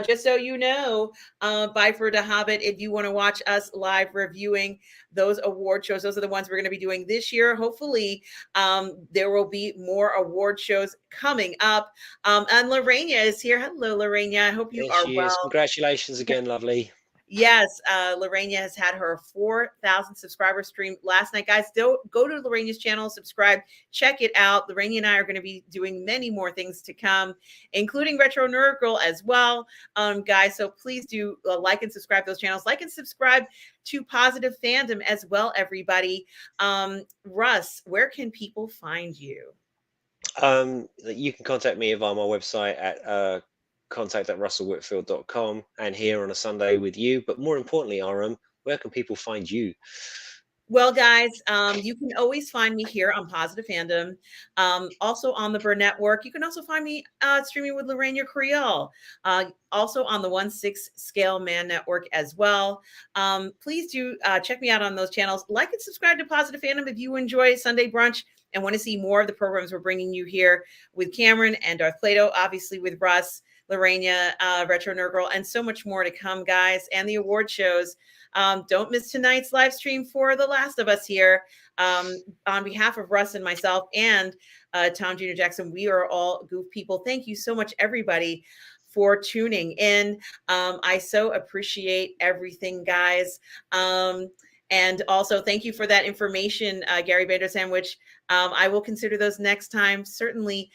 [SPEAKER 1] Just so you know, bye for the Hobbit. If you want to watch us live reviewing those award shows, those are the ones we're going to be doing this year. Hopefully, there will be more award shows coming up. And Lorena is here. Hello, Lorena. I hope you are well.
[SPEAKER 2] Congratulations again, lovely.
[SPEAKER 1] Yes, Lorena has had her 4,000 subscriber stream last night. Guys, don't go to Lorena's channel, subscribe, check it out. Lorena and I are going to be doing many more things to come, including Retro Nerd Girl as well, guys. So please do like and subscribe those channels. Like and subscribe to Positive Fandom as well, everybody. Russ, where can people find you?
[SPEAKER 2] You can contact me via my website at contact@russellwhitfield.com and here on a Sunday with you. But more importantly, RM, where can people find you?
[SPEAKER 1] Well, guys, you can always find me here on Positive Fandom, also on the Burr Network. You can also find me streaming with Lorena Creole, also on the 1/6 Scale Man Network as well. Please do check me out on those channels. Like and subscribe to Positive Fandom if you enjoy Sunday Brunch and want to see more of the programs we're bringing you here with Cameron and Darth Plato, obviously with Russ, Lorena, Retro Nerd Girl, and so much more to come, guys, and the award shows. Don't miss tonight's live stream for The Last of Us here. On behalf of Russ and myself and Tom Jr. Jackson, we are all goof people. Thank you so much, everybody, for tuning in. I so appreciate everything, guys. And also, thank you for that information, Gary Vander Sandwich. I will consider those next time, certainly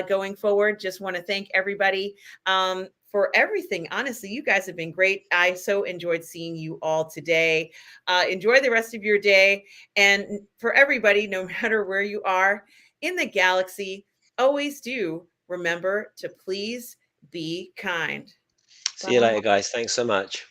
[SPEAKER 1] going forward. Just want to thank everybody for everything. Honestly, you guys have been great. I so enjoyed seeing you all today. Enjoy the rest of your day. And for everybody, no matter where you are in the galaxy, always do remember to please be kind.
[SPEAKER 2] See you later, guys. Thanks so much.